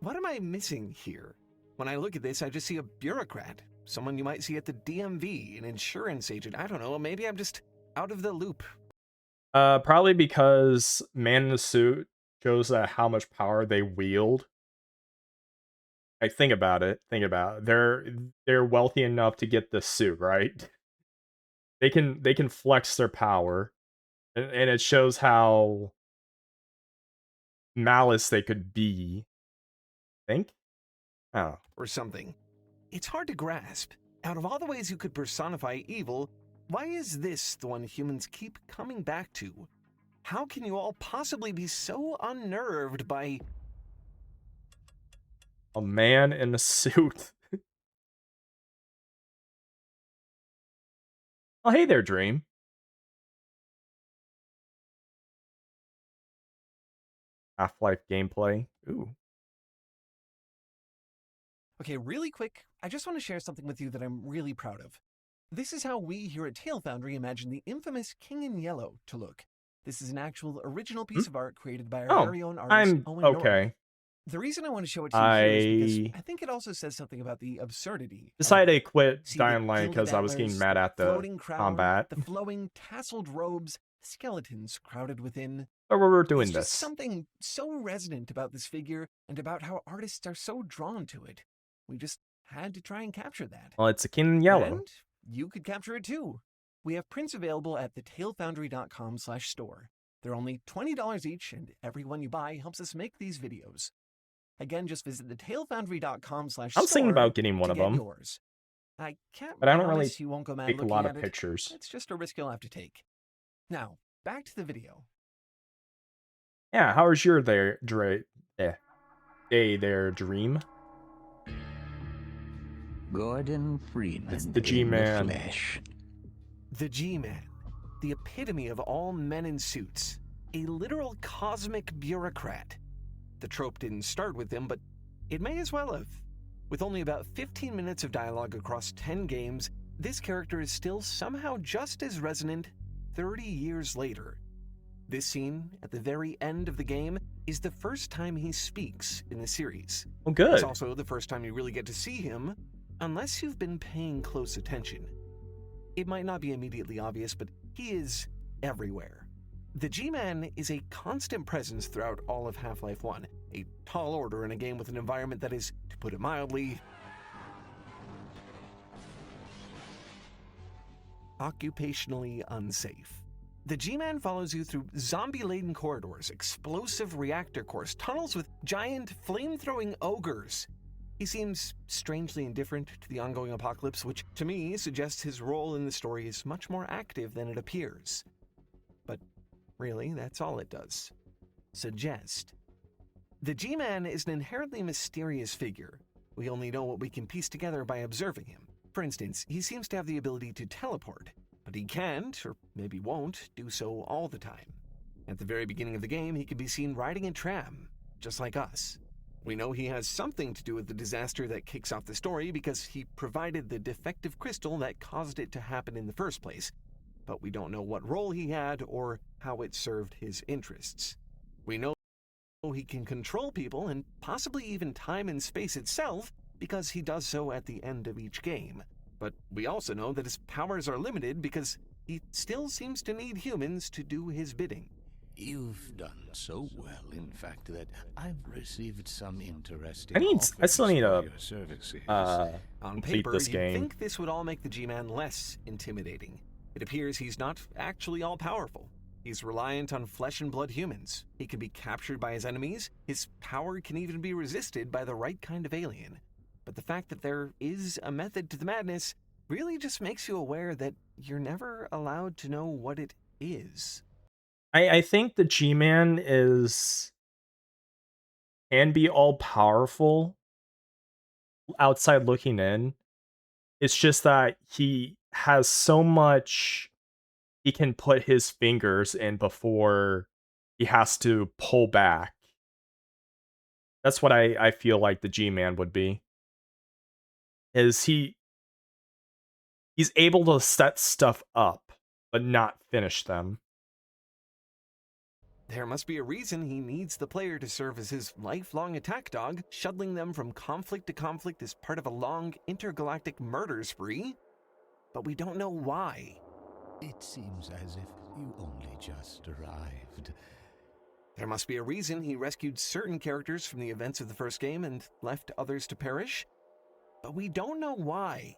What am I missing here? When I look at this, I just see a bureaucrat, someone you might see at the DMV, an insurance agent. I don't know, maybe I'm just out of the loop. Probably because Man in the Suit shows how much power they wield. Like, think about it. They're wealthy enough to get the suit, right? They can flex their power, and it shows how malice they could be. Think? Oh. Or something. It's hard to grasp. Out of all the ways you could personify evil, why is this the one humans keep coming back to? How can you all possibly be so unnerved by A man in a suit? Oh, hey there, Dream. Half-Life gameplay. Ooh. Okay, really quick, I just want to share something with you that I'm really proud of. This is how we here at Tail Foundry imagine the infamous King in Yellow to look. This is an actual original piece of art created by our very own artist, Owen okay. North. The reason I want to show it to you here is because I think it also says something about the absurdity. Decided to quit See Dying the Light gilded because I was getting antlers, mad at the floating crown, combat. the flowing tasseled robes, skeletons crowded within. But we're doing There's this. just something so resonant about this figure and about how artists are so drawn to it. We just had to try and capture that. Well, it's a King in Yellow. And you could capture it too. We have prints available at thetailfoundry.com/store. They're only $20 each, and every one you buy helps us make these videos. Again, just visit thetailfoundry.com/store. I was thinking about getting one of them. Yours. I can't but I don't really promise you won't go mad take a looking lot at of it. pictures. It's just a risk you'll have to take. Now, back to the video. Yeah, how was your day there, Dream? Gordon Freeman. It's the G-Man. In the flesh. the G-Man, the epitome of all men in suits, a literal cosmic bureaucrat. The trope didn't start with him, but it may as well have. With only about 15 minutes of dialogue across 10 games, this character is still somehow just as resonant 30 years later. This scene, at the very end of the game, is the first time he speaks in the series. Oh, good. It's also the first time you really get to see him, unless you've been paying close attention. It might not be immediately obvious, but he is everywhere. The G-Man is a constant presence throughout all of Half-Life 1, a tall order in a game with an environment that is, to put it mildly, occupationally unsafe. The G-Man follows you through zombie-laden corridors, explosive reactor cores, tunnels with giant flame-throwing ogres. He seems strangely indifferent to the ongoing apocalypse, which to me suggests his role in the story is much more active than it appears. But really, that's all it does. Suggest. The G-Man is an inherently mysterious figure. We only know what we can piece together by observing him. For instance, he seems to have the ability to teleport, but he can't, or maybe won't, do so all the time. At the very beginning of the game, he can be seen riding a tram, just like us. We know he has something to do with the disaster that kicks off the story because he provided the defective crystal that caused it to happen in the first place, but we don't know what role he had or how it served his interests. We know he can control people and possibly even time and space itself because he does so at the end of each game. But we also know that his powers are limited because he still seems to need humans to do his bidding. You've done so well, in fact, that I've received some interesting I still need offers to for your services. On complete paper, this you'd game. think this would all make the G-Man less intimidating. It appears he's not actually all-powerful. He's reliant on flesh and blood humans. He can be captured by his enemies. His power can even be resisted by the right kind of alien. But the fact that there is a method to the madness really just makes you aware that you're never allowed to know what it is. I think the G-Man can be all powerful outside looking in. It's just that he has so much he can put his fingers in before he has to pull back. That's what I feel like the G-Man would be. Is he's able to set stuff up, but not finish them. There must be a reason he needs the player to serve as his lifelong attack dog, shuttling them from conflict to conflict as part of a long intergalactic murder spree. But we don't know why. It seems as if you only just arrived. There must be a reason he rescued certain characters from the events of the first game and left others to perish. But we don't know why.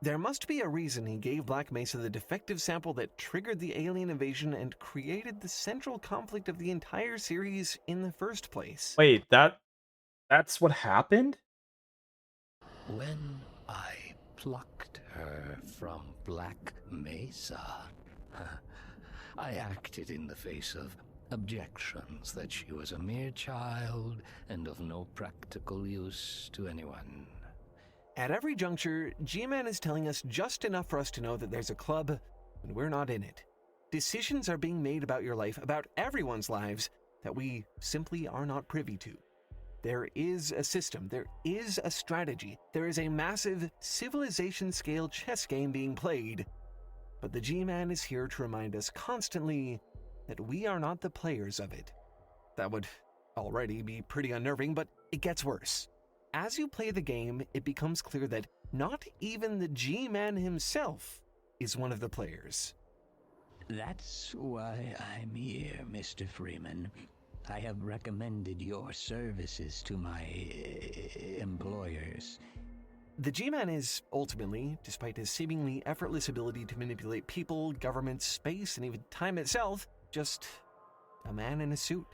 There must be a reason he gave Black Mesa the defective sample that triggered the alien invasion and created the central conflict of the entire series in the first place. Wait, that's what happened? When I plucked her from Black Mesa, I acted in the face of objections that she was a mere child and of no practical use to anyone. At every juncture, G-Man is telling us just enough for us to know that there's a club, and we're not in it. Decisions are being made about your life, about everyone's lives, that we simply are not privy to. There is a system, there is a strategy, there is a massive civilization-scale chess game being played, but the G-Man is here to remind us constantly that we are not the players of it. That would already be pretty unnerving, but it gets worse. As you play the game, it becomes clear that not even the G-Man himself is one of the players. That's why I'm here, Mr. Freeman. I have recommended your services to my employers. The G-Man is, ultimately, despite his seemingly effortless ability to manipulate people, governments, space, and even time itself, just a man in a suit.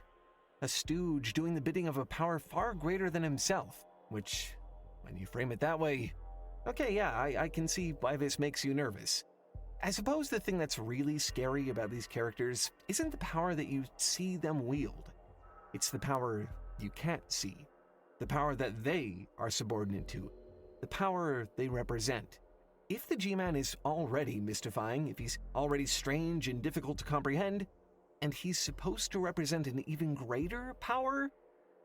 A stooge doing the bidding of a power far greater than himself. Which, when you frame it that way, okay, yeah, I can see why this makes you nervous. I suppose the thing that's really scary about these characters isn't the power that you see them wield. It's the power you can't see. The power that they are subordinate to. The power they represent. If the G-Man is already mystifying, if he's already strange and difficult to comprehend, and he's supposed to represent an even greater power,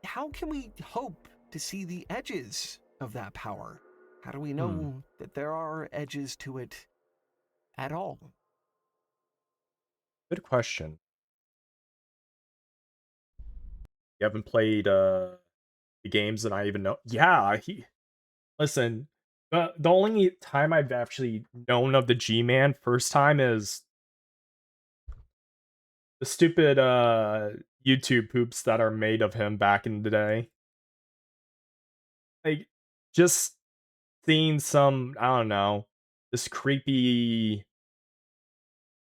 how can we hope to see the edges of that power? How do we know that there are edges to it at all? Good question. You haven't played the games that I even know. Yeah, listen. The only time I've actually known of the G-Man first time is the stupid YouTube poops that are made of him back in the day. Like, just seeing some, I don't know, this creepy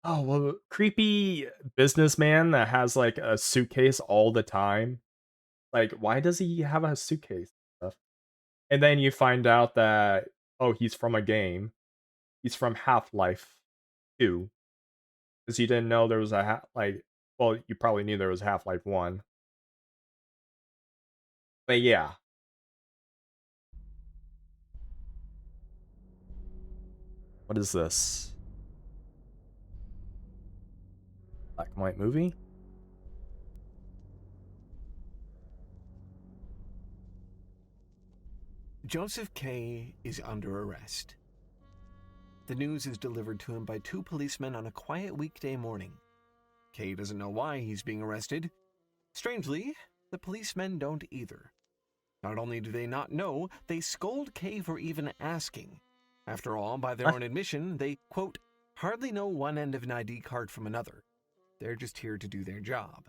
Oh, well, creepy businessman that has like a suitcase all the time. Like, why does he have a suitcase? Stuff? And then you find out that, oh, he's from a game. He's from Half-Life 2. Because you didn't know there was a well, you probably knew there was Half-Life 1. But yeah. What is this? Black and white movie? Joseph K. is under arrest. The news is delivered to him by two policemen on a quiet weekday morning. K doesn't know why he's being arrested. Strangely, the policemen don't either. Not only do they not know, they scold K for even asking. After all, by their own admission, they, quote, hardly know one end of an ID card from another. They're just here to do their job.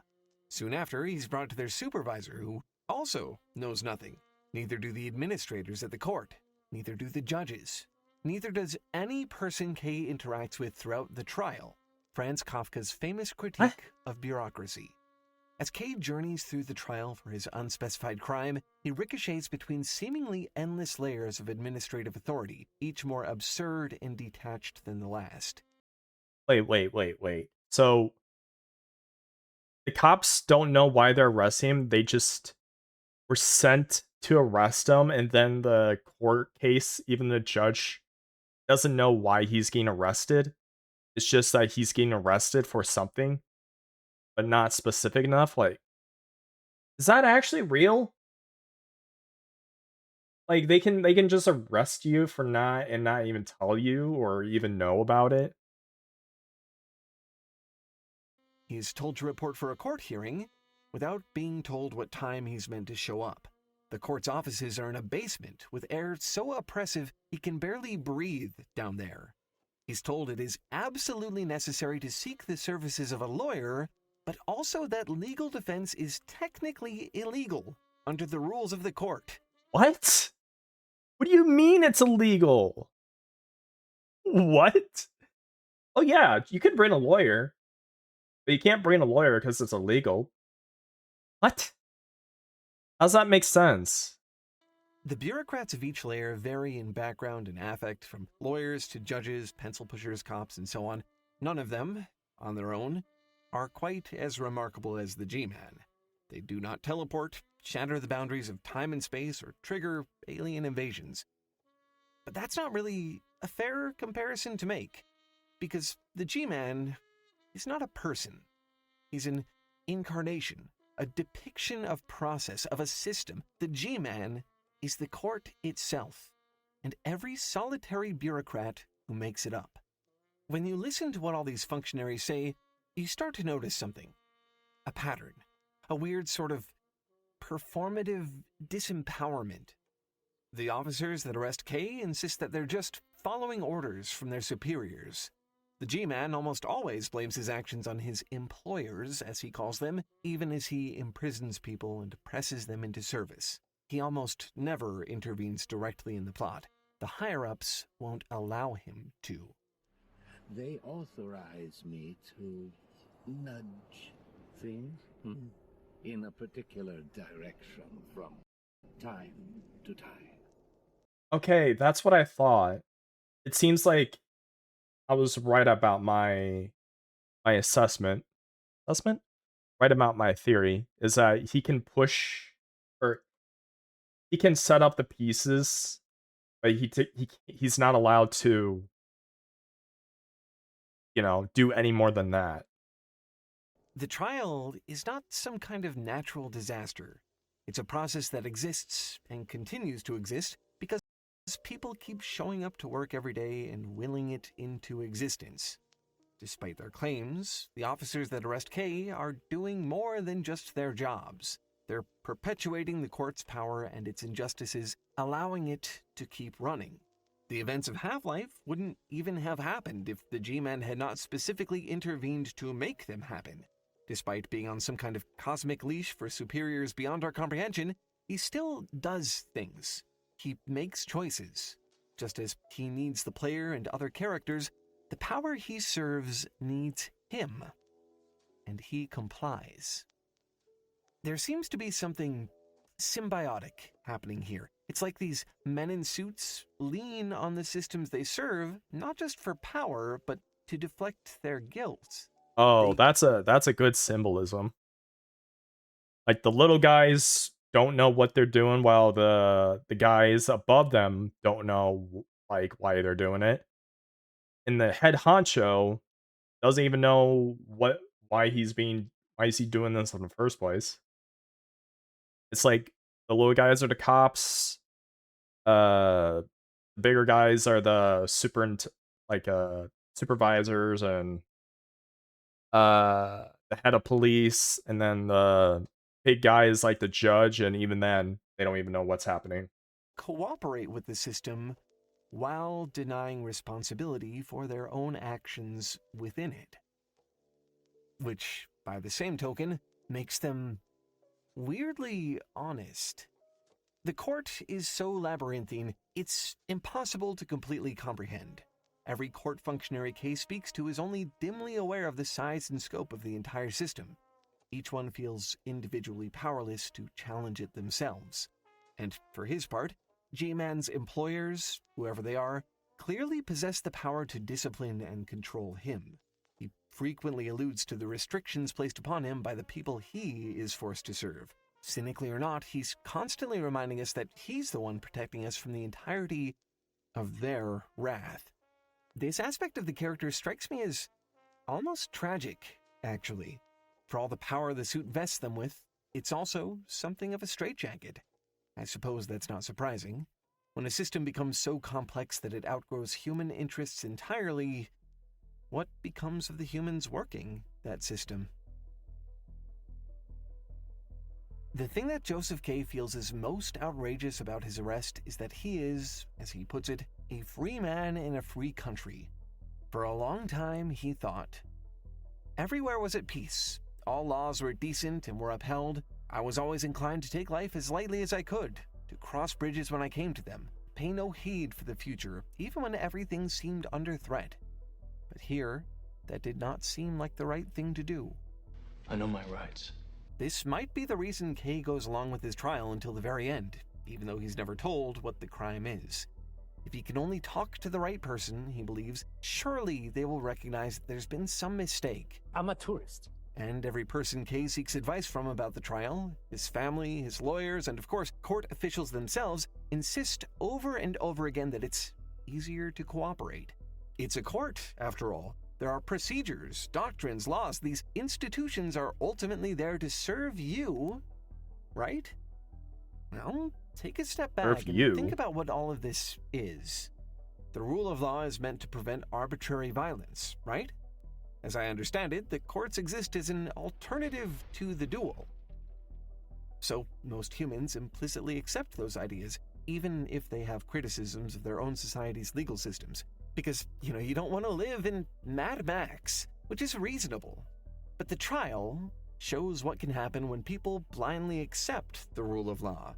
Soon after, he's brought to their supervisor, who also knows nothing. Neither do the administrators at the court. Neither do the judges. Neither does any person K interacts with throughout the trial. Franz Kafka's famous critique of bureaucracy. As K journeys through the trial for his unspecified crime, he ricochets between seemingly endless layers of administrative authority, each more absurd and detached than the last. Wait. So the cops don't know why they're arresting him. They just were sent to arrest him, and then the court case, even the judge doesn't know why he's getting arrested. It's just that he's getting arrested for something, but not specific enough. Like, is that actually real? Like they can just arrest you for not even tell you or even know about it. He's told to report for a court hearing without being told what time he's meant to show up. The court's offices are in a basement with air so oppressive he can barely breathe down there. He's told it is absolutely necessary to seek the services of a lawyer, but also that legal defense is technically illegal under the rules of the court. What? What do you mean it's illegal? What? Oh yeah, you can bring a lawyer, but you can't bring a lawyer because it's illegal. What? How's that make sense? The bureaucrats of each layer vary in background and affect, from lawyers to judges, pencil pushers, cops, and so on. None of them, on their own, are quite as remarkable as the G-Man. They do not teleport, shatter the boundaries of time and space, or trigger alien invasions. But that's not really a fair comparison to make, because the G-Man is not a person. He's an incarnation, a depiction of process, of a system. The G-Man is the court itself, and every solitary bureaucrat who makes it up. When you listen to what all these functionaries say, you start to notice something. A pattern. A weird sort of performative disempowerment. The officers that arrest K insist that they're just following orders from their superiors. The G-Man almost always blames his actions on his employers, as he calls them, even as he imprisons people and presses them into service. He almost never intervenes directly in the plot. The higher-ups won't allow him to. They authorize me to nudge things in a particular direction from time to time. Okay, that's what I thought. It seems like I was right about my assessment. Assessment? Right about my theory is that he can push, or he can set up the pieces, but he's not allowed to, do any more than that. The trial is not some kind of natural disaster. It's a process that exists and continues to exist because people keep showing up to work every day and willing it into existence. Despite their claims, the officers that arrest K are doing more than just their jobs. They're perpetuating the court's power and its injustices, allowing it to keep running. The events of Half-Life wouldn't even have happened if the G-Man had not specifically intervened to make them happen. Despite being on some kind of cosmic leash for superiors beyond our comprehension, he still does things. He makes choices. Just as he needs the player and other characters, The power he serves needs him, and he complies. There seems to be something symbiotic happening here. It's like these men in suits lean on the systems they serve, not just for power, but to deflect their guilt. Oh, that's a good symbolism. Like the little guys don't know what they're doing, while the guys above them don't know like why they're doing it. And the head honcho doesn't even know why is he doing this in the first place. It's like the little guys are the cops, the bigger guys are the supervisors, and the head of police, and then the big guy is like the judge, and even then they don't even know what's happening. Cooperate with the system while denying responsibility for their own actions within it. Which, by the same token, makes them weirdly honest. The court is so labyrinthine, it's impossible to completely comprehend. Every court functionary Case speaks to is only dimly aware of the size and scope of the entire system. Each one feels individually powerless to challenge it themselves. And for his part, G-Man's employers, whoever they are, clearly possess the power to discipline and control him. He frequently alludes to the restrictions placed upon him by the people he is forced to serve. Cynically or not, he's constantly reminding us that he's the one protecting us from the entirety of their wrath. This aspect of the character strikes me as almost tragic, actually. For all the power the suit vests them with, it's also something of a straitjacket. I suppose that's not surprising. When a system becomes so complex that it outgrows human interests entirely, what becomes of the humans working that system? The thing that Joseph K. feels is most outrageous about his arrest is that he is, as he puts it, a free man in a free country. For a long time, he thought, everywhere was at peace. All laws were decent and were upheld. I was always inclined to take life as lightly as I could, to cross bridges when I came to them, pay no heed for the future, even when everything seemed under threat. But here, that did not seem like the right thing to do. I know my rights. This might be the reason Kay goes along with his trial until the very end, even though he's never told what the crime is. If he can only talk to the right person, he believes, surely they will recognize that there's been some mistake. I'm a tourist. And every person Kay seeks advice from about the trial, his family, his lawyers, and of course, court officials themselves, insist over and over again that it's easier to cooperate. It's a court, after all. There are procedures, doctrines, laws. These institutions are ultimately there to serve you, right? Well, take a step back and think about what all of this is. The rule of law is meant to prevent arbitrary violence, right? As I understand it, the courts exist as an alternative to the duel. So most humans implicitly accept those ideas, even if they have criticisms of their own society's legal systems. Because, you don't want to live in Mad Max, which is reasonable. But the trial shows what can happen when people blindly accept the rule of law.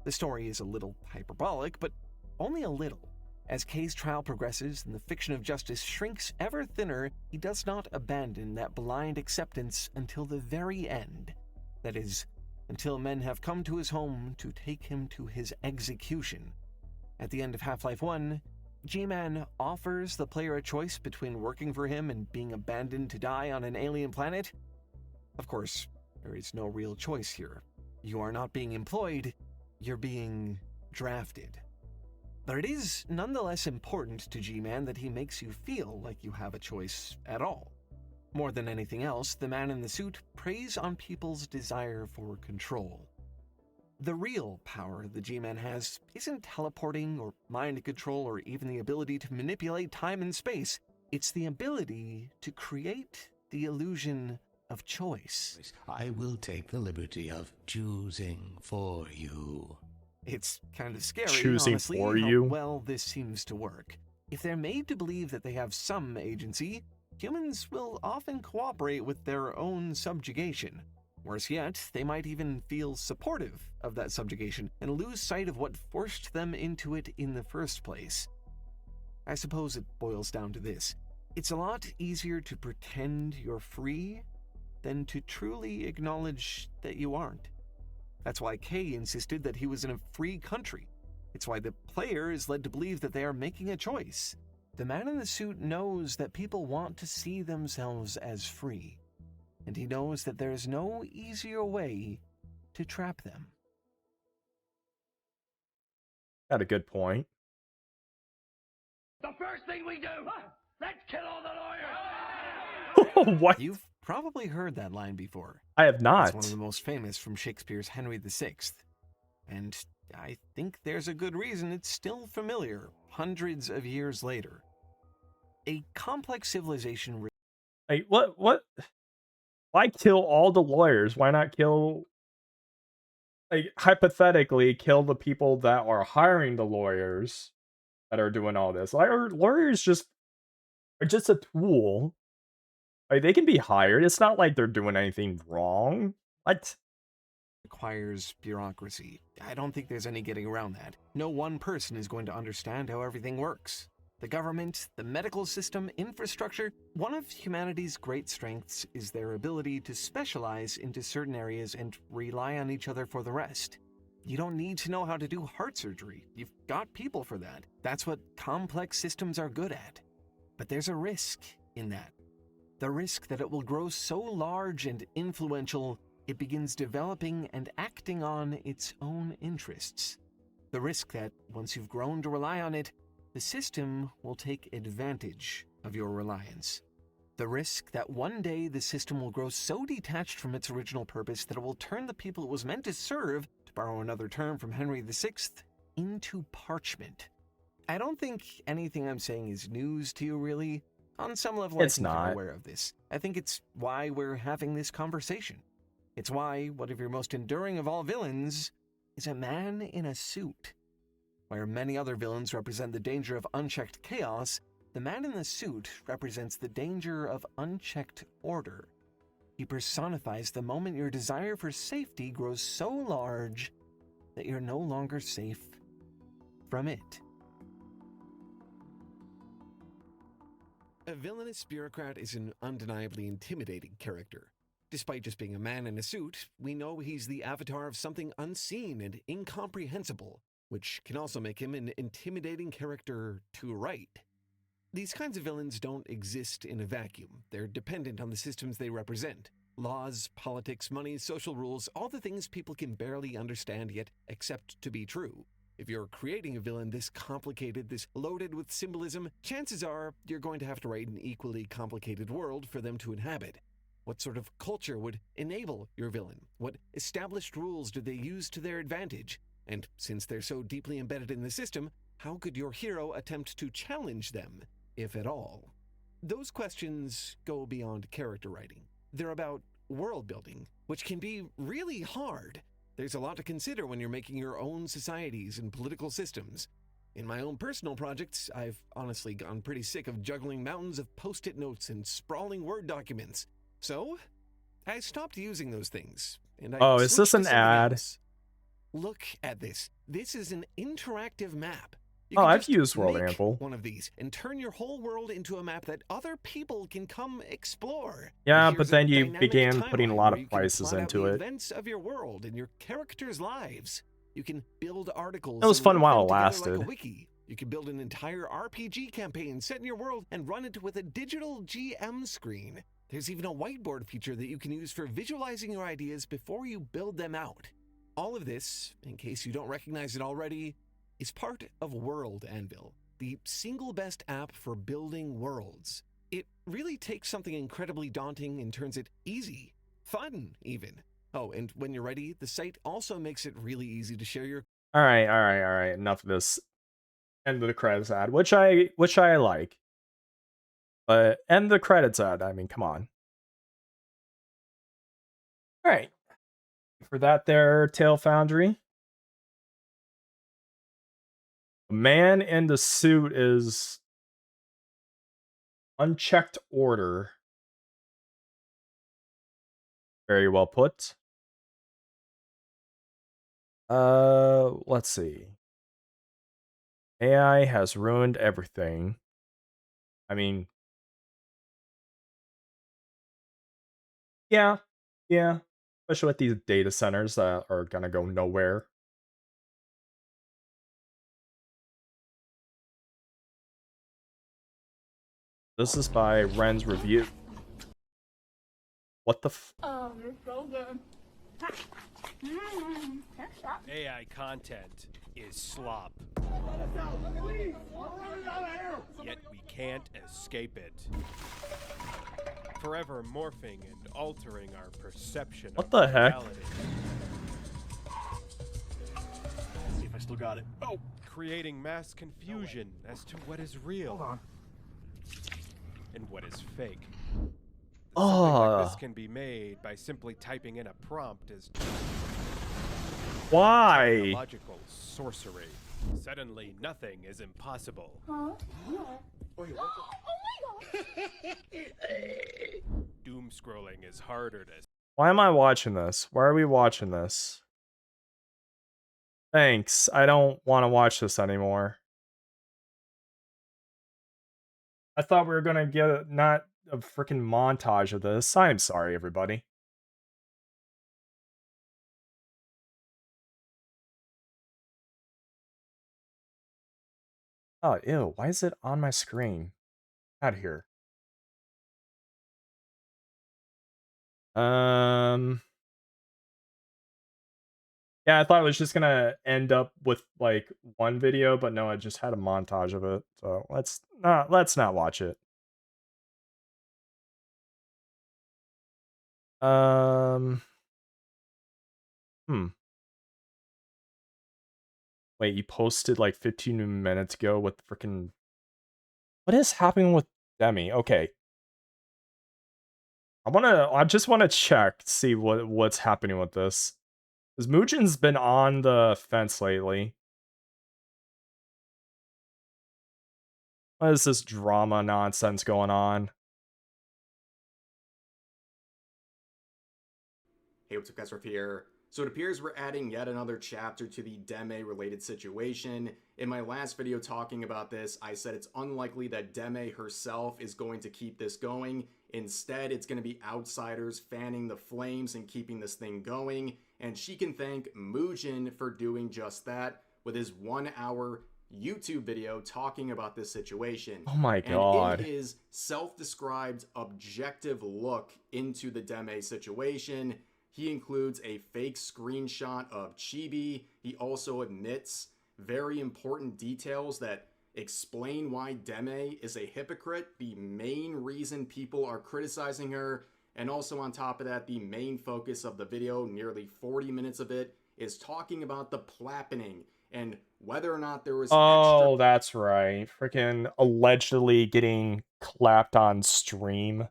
The story is a little hyperbolic, but only a little. As Kay's trial progresses and the fiction of justice shrinks ever thinner, he does not abandon that blind acceptance until the very end. That is, until men have come to his home to take him to his execution. At the end of Half-Life 1, G-Man offers the player a choice between working for him and being abandoned to die on an alien planet. Of course, there is no real choice here. You are not being employed, you're being drafted. But it is nonetheless important to G-Man that he makes you feel like you have a choice at all. More than anything else, the man in the suit preys on people's desire for control. The real power the G-Man has isn't teleporting or mind control or even the ability to manipulate time and space. It's the ability to create the illusion of choice. I will take the liberty of choosing for you. It's kind of scary, Choosing honestly, for how you? well this seems to work. If they're made to believe that they have some agency, humans will often cooperate with their own subjugation. Worse yet, they might even feel supportive of that subjugation and lose sight of what forced them into it in the first place. I suppose it boils down to this. It's a lot easier to pretend you're free than to truly acknowledge that you aren't. That's why Kay insisted that he was in a free country. It's why the player is led to believe that they are making a choice. The man in the suit knows that people want to see themselves as free, and he knows that there is no easier way to trap them. Got a good point. The first thing we do, let's kill all the lawyers! What? You've probably heard that line before. I have not. It's one of the most famous from Shakespeare's Henry VI. And I think there's a good reason it's still familiar hundreds of years later. A complex civilization... Like, what? Why kill all the lawyers? Why not kill... Like, hypothetically, kill the people that are hiring the lawyers that are doing all this. Like, lawyers are just a tool. Like, they can be hired. It's not like they're doing anything wrong. What? Requires bureaucracy. I don't think there's any getting around that. No one person is going to understand how everything works. The government, the medical system, infrastructure. One of humanity's great strengths is their ability to specialize into certain areas and rely on each other for the rest. You don't need to know how to do heart surgery. You've got people for that. That's what complex systems are good at. But there's a risk in that. The risk that it will grow so large and influential, it begins developing and acting on its own interests. The risk that, once you've grown to rely on it, the system will take advantage of your reliance. The risk that one day the system will grow so detached from its original purpose that it will turn the people it was meant to serve, to borrow another term from Henry VI, into parchment. I don't think anything I'm saying is news to you, really. On some level, It's I think not. you're aware of this. I think it's why we're having this conversation. It's why one of your most enduring of all villains is a man in a suit. Where many other villains represent the danger of unchecked chaos, the man in the suit represents the danger of unchecked order. He personifies the moment your desire for safety grows so large that you're no longer safe from it. A villainous bureaucrat is an undeniably intimidating character. Despite just being a man in a suit, we know he's the avatar of something unseen and incomprehensible, which can also make him an intimidating character to write. These kinds of villains don't exist in a vacuum. They're dependent on the systems they represent. Laws, politics, money, social rules, all the things people can barely understand yet accept to be true. If you're creating a villain this complicated, this loaded with symbolism, chances are you're going to have to write an equally complicated world for them to inhabit. What sort of culture would enable your villain? What established rules do they use to their advantage? And since they're so deeply embedded in the system, how could your hero attempt to challenge them, if at all? Those questions go beyond character writing. They're about world building, which can be really hard. There's a lot to consider when you're making your own societies and political systems. In my own personal projects, I've honestly gotten pretty sick of juggling mountains of post-it notes and sprawling Word documents. So, I stopped using those things, and I Oh, is this switched to an something ad? else. Look at this. This is an interactive map. You Oh, can I've just used World make Ample. one of these and turn your whole world into a map that other people can come explore. Yeah, And but here's a then you dynamic began putting a timeline lot where of you can prices plot out into the it. events of your world and your characters' lives. You can build articles. It was and fun link while them it together like lasted. a wiki. You can build an entire RPG campaign set in your world and run it with a digital GM screen. There's even a whiteboard feature that you can use for visualizing your ideas before you build them out. All of this, in case you don't recognize it already, is part of World Anvil, the single best app for building worlds. It really takes something incredibly daunting and turns it easy, fun even. Oh, and when you're ready, the site also makes it really easy to share your... All right. Enough of this end of the credits ad, which I like. But end the credits ad. I mean, come on. All right. For that there, Tail Foundry. The man in the suit is unchecked order. Very well put. Let's see. AI has ruined everything. I mean, Yeah, yeah. Especially with these data centers that are gonna go nowhere. This is by Ren's Review. What the f- Oh, you're so good. AI content is slop. Yet we can't escape it. Forever morphing and altering our perception What of the heck? reality. See if I still got it. Oh! Creating mass confusion as to what is real and what is fake. Something like this can be made by simply typing in a prompt as Why? technological sorcery. Suddenly, nothing is impossible. Huh? Wait, what Doom scrolling is harder to. Why am I watching this? Why are we watching this? Thanks. I don't want to watch this anymore. I thought we were gonna get not a freaking montage of this. I'm sorry, everybody. Oh, ew. Why is it on my screen? Out of here. Yeah, I thought it was just gonna end up with like one video, but no, I just had a montage of it. So let's not watch it. Um hmm. Wait, you posted like 15 minutes ago with freaking what is happening with Demi? Okay. I just wanna check to see what's happening with this. Because Mujin's been on the fence lately. What is this drama nonsense going on? Hey, what's up guys, Ruff here. So it appears we're adding yet another chapter to the Deme related situation. In my last video talking about this, I said it's unlikely that Deme herself is going to keep this going. Instead, it's going to be outsiders fanning the flames and keeping this thing going. And she can thank Mujin for doing just that with his 1 hour YouTube video talking about this situation. Oh my god. And in his self-described objective look into the Deme situation, he includes a fake screenshot of Chibi. He also admits very important details that explain why Deme is a hypocrite, the main reason people are criticizing her, and also on top of that, the main focus of the video, nearly 40 minutes of it, is talking about the plappening and whether or not there was Oh, that's right. Freaking allegedly getting clapped on stream.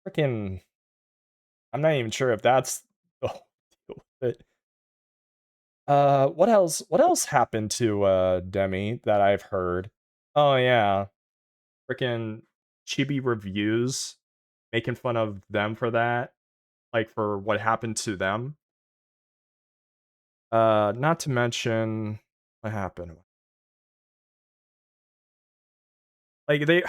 Freaking I'm not even sure if that's oh, deal with it. What else happened to Demi that I've heard? Oh yeah. Freaking Chibi reviews making fun of them for that, like for what happened to them. Not to mention what happened. Like they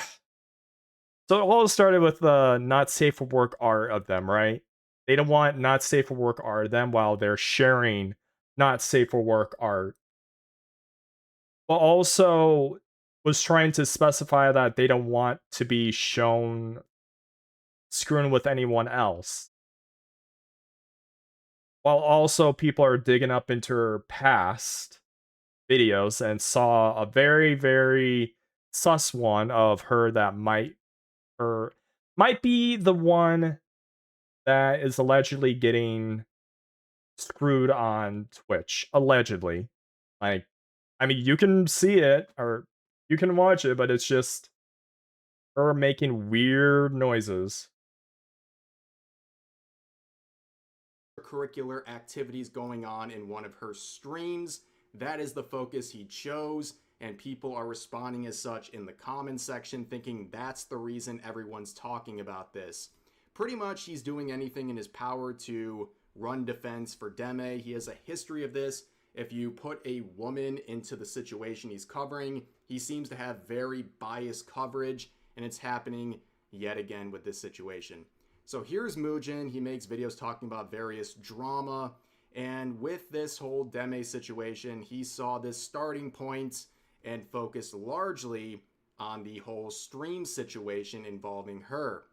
so it all started with the not safe for work art of them, right? They don't want not safe for work art of them while they're sharing not safe for work art. But also was trying to specify that they don't want to be shown screwing with anyone else. While also people are digging up into her past videos and saw a very, very sus one of her that might be the one that is allegedly getting screwed on Twitch. Allegedly. Like, I mean, you can see it or you can watch it, but it's just her making weird noises. Curricular activities going on in one of her streams. That is the focus he chose, and people are responding as such in the comments section, thinking that's the reason everyone's talking about this. Pretty much he's doing anything in his power to run defense for Deme. He has a history of this. If you put a woman into the situation he's covering, he seems to have very biased coverage, and it's happening yet again with this situation. So here's Mugen. He makes videos talking about various drama. And with this whole Deme situation, he saw this starting point and focused largely on the whole stream situation involving her.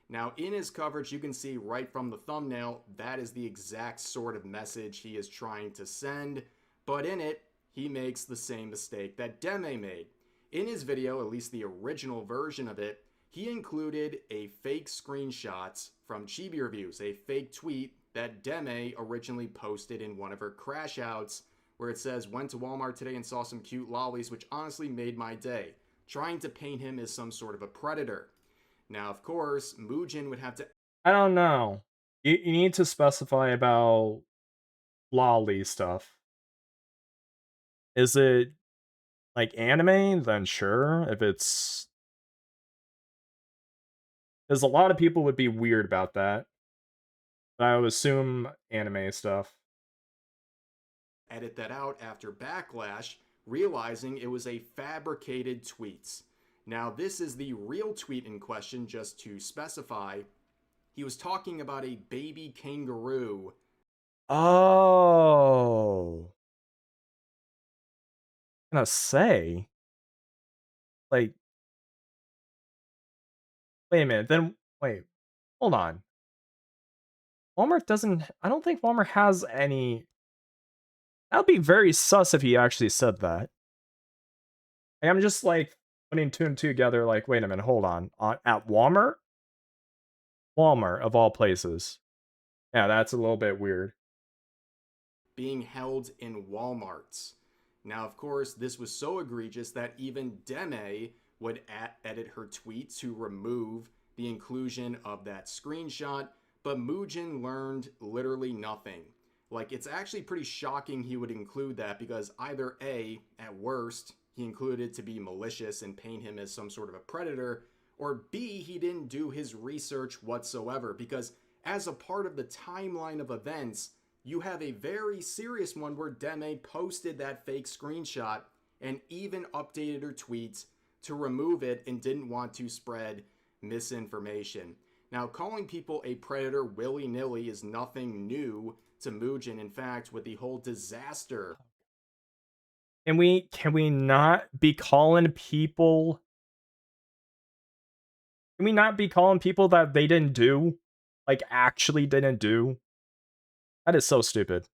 Now, in his coverage, you can see right from the thumbnail, that is the exact sort of message he is trying to send. But in it, he makes the same mistake that Deme made. In his video, at least the original version of it, he included a fake screenshot from Chibi Reviews, a fake tweet that Deme originally posted in one of her crash outs, where it says, "Went to Walmart today and saw some cute lollies, which honestly made my day," trying to paint him as some sort of a predator. Now, of course, Mugen would have to... I don't know. You need to specify about lolly stuff. Is it like anime? Then sure. If it's... Because a lot of people would be weird about that. But I would assume anime stuff. Edit that out after backlash, realizing it was a fabricated tweet. Now, this is the real tweet in question, just to specify. He was talking about a baby kangaroo. Oh. I'm gonna say. Like. Wait a minute, then wait. Hold on. Walmart doesn't... I don't think Walmart has any... That would be very sus if he actually said that. I'm just like putting two and two together, like, wait a minute, hold on. At Walmart? Walmart, of all places. Yeah, that's a little bit weird. Being held in Walmarts. Now, of course, this was so egregious that even Deme would edit her tweet to remove the inclusion of that screenshot, but Mugen learned literally nothing. Like, it's actually pretty shocking he would include that, because either A, at worst, he included it to be malicious and paint him as some sort of a predator, or B, he didn't do his research whatsoever, because as a part of the timeline of events, you have a very serious one where Deme posted that fake screenshot and even updated her tweets to remove it and didn't want to spread misinformation. Now, calling people a predator willy-nilly is nothing new to Mugen. In fact, with the whole disaster... Can we not be calling people... Can we not be calling people that they didn't do? Like, actually didn't do? That is so stupid.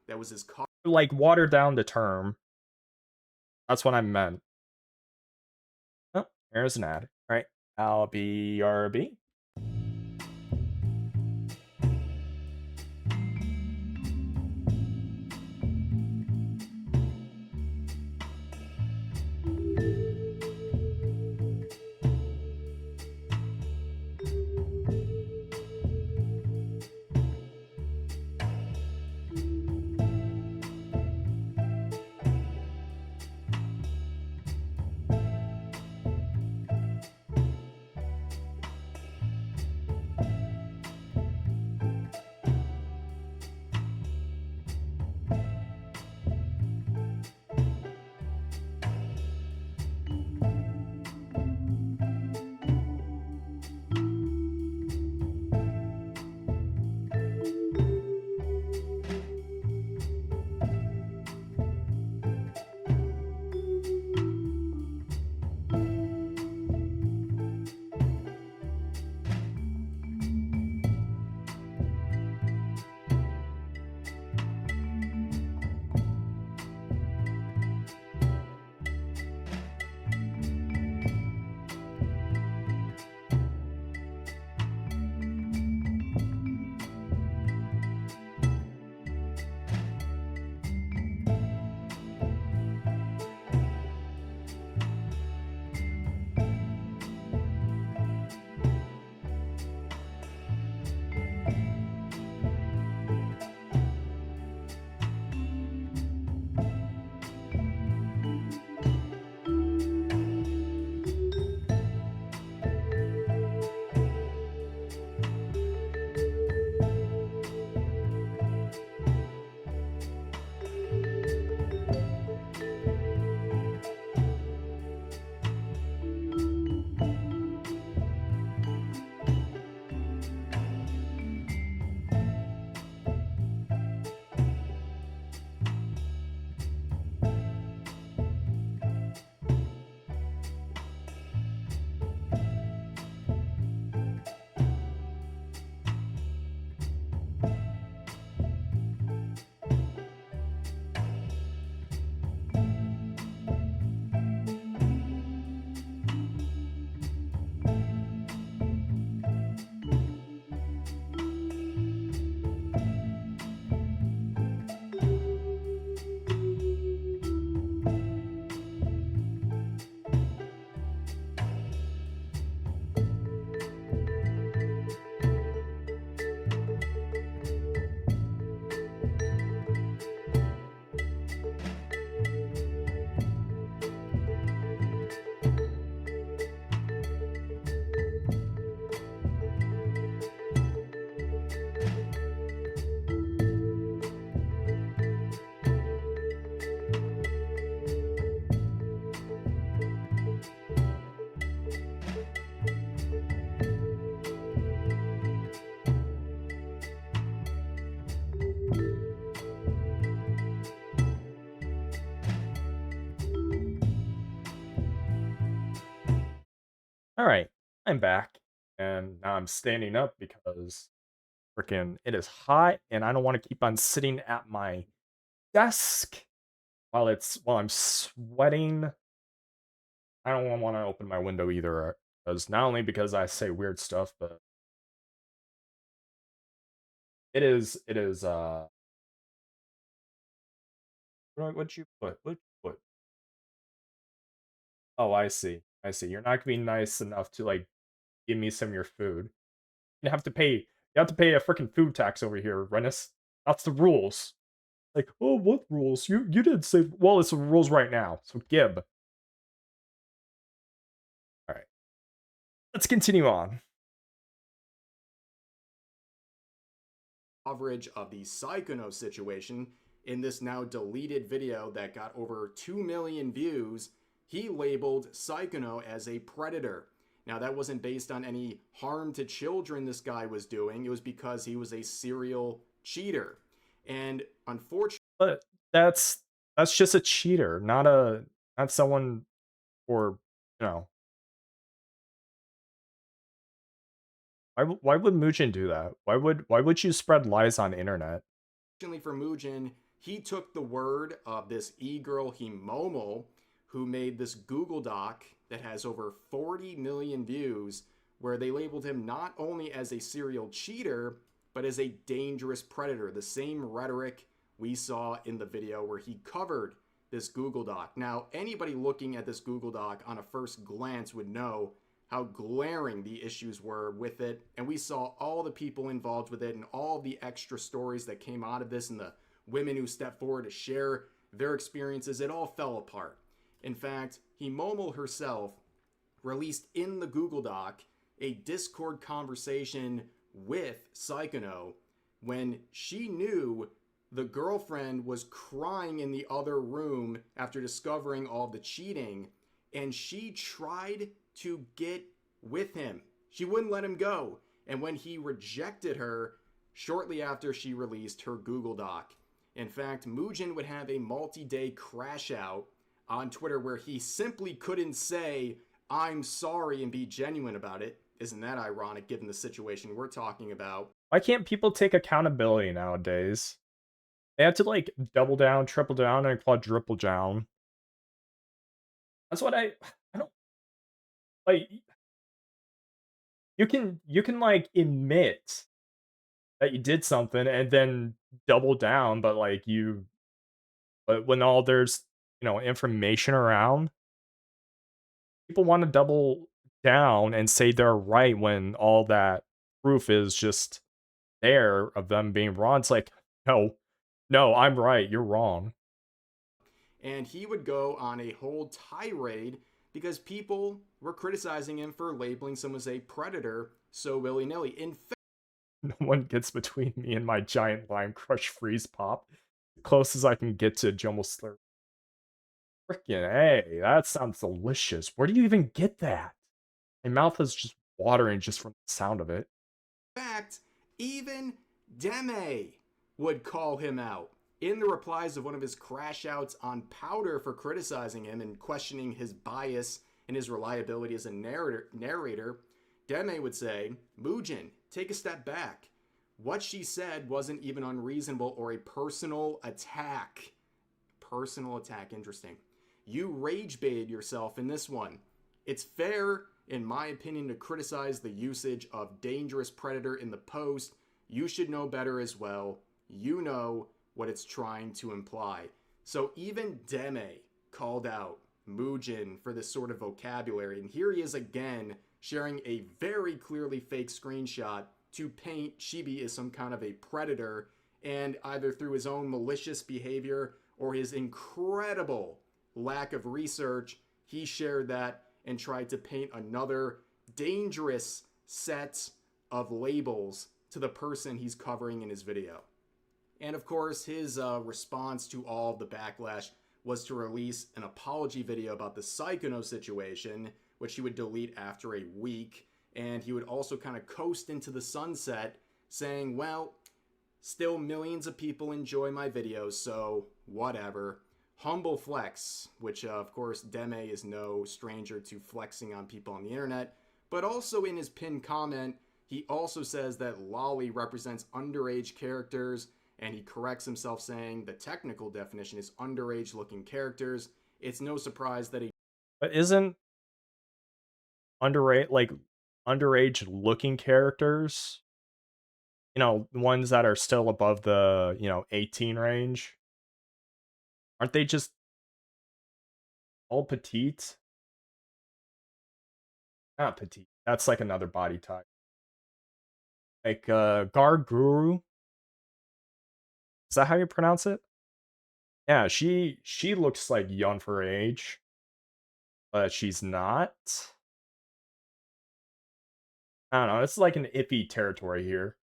That was his... Like, water down the term. That's what I meant. Oh, there's an ad. All right. LBRB. Alright, I'm back. And now I'm standing up because freaking it is hot and I don't want to keep on sitting at my desk while I'm sweating. I don't want to open my window either, because not only because I say weird stuff, but it is what'd you put? What'd you put? Oh, I see. I see. You're not gonna be nice enough to like give me some of your food. You have to pay a freaking food tax over here, Rennis. That's the rules. Like, oh, what rules? You didn't say. Well, it's the rules right now. So Gib. All right, let's continue on. Coverage of the Psychono situation in this now deleted video that got over 2 million views. He labeled Psychono as a predator. Now, that wasn't based on any harm to children this guy was doing. It was because he was a serial cheater. And unfortunately, But that's just a cheater, not someone or you know. Why would Mugen do that? Why would you spread lies on the internet? for Mugen, he took the word of this e-girl Himomo, who made this Google Doc that has over 40 million views, where they labeled him not only as a serial cheater, but as a dangerous predator. The same rhetoric we saw in the video where he covered this Google Doc. Now, anybody looking at this Google Doc on a first glance would know how glaring the issues were with it. And we saw all the people involved with it and all the extra stories that came out of this and the women who stepped forward to share their experiences. It all fell apart. In fact, Himomo herself released in the Google Doc a Discord conversation with Psychono when she knew the girlfriend was crying in the other room after discovering all the cheating, and she tried to get with him. She wouldn't let him go. And when he rejected her, shortly after she released her Google Doc. In fact, Mugen would have a multi-day crash out on Twitter where he simply couldn't say, I'm sorry, and be genuine about it. Isn't that ironic given the situation we're talking about? Why can't people take accountability nowadays? They have to like double down, triple down, and quadruple down. That's what I don't like. You can like admit that you did something and then double down, but when all there's information around, people want to double down and say they're right when all that proof is just there of them being wrong. It's like, no, I'm right, you're wrong. And he would go on a whole tirade because people were criticizing him for labeling someone as a predator so willy-nilly. In fact, no one gets between me and my giant lime crush freeze pop. Close as I can get to Jumbo Slurp. Frickin' hey, that sounds delicious. Where do you even get that? My mouth is just watering just from the sound of it. In fact, even Deme would call him out. In the replies of one of his crash outs on Powder for criticizing him and questioning his bias and his reliability as a narrator, Deme would say, Mugen, take a step back. What she said wasn't even unreasonable or a personal attack. Personal attack, interesting. You rage baited yourself in this one. It's fair, in my opinion, to criticize the usage of dangerous predator in the post. You should know better as well. You know what it's trying to imply. So even Deme called out Mugen for this sort of vocabulary, and here he is again sharing a very clearly fake screenshot to paint Chibi as some kind of a predator, and either through his own malicious behavior or his incredible lack of research, he shared that and tried to paint another dangerous set of labels to the person he's covering in his video. And of course, his response to all of the backlash was to release an apology video about the Psychono situation, which he would delete after a week. And he would also kind of coast into the sunset saying, well, still millions of people enjoy my videos, so whatever. Humble flex, which of course Deme is no stranger to flexing on people on the internet. But also in his pinned comment, he also says that lolly represents underage characters, and he corrects himself saying the technical definition is underage looking characters. It's no surprise that he... But isn't underage looking characters, ones that are still above the, 18 range? Aren't they just all petite? Not petite. That's like another body type. Like Garguru. Is that how you pronounce it? Yeah, she looks like young for her age, but she's not. I don't know. It's like an iffy territory here.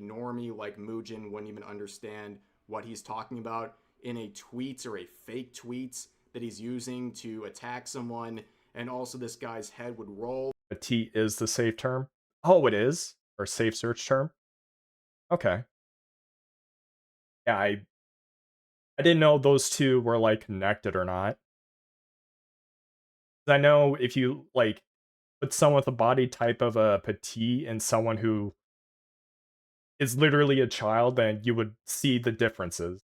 Normie like Mugen wouldn't even understand what he's talking about in a tweet or a fake tweet that he's using to attack someone, and also this guy's head would roll. Petite is the safe term. Oh, it is? Or safe search term? Okay. Yeah, I didn't know those two were like connected or not. I know if you like put someone with a body type of a petite and someone who is literally a child, then you would see the differences.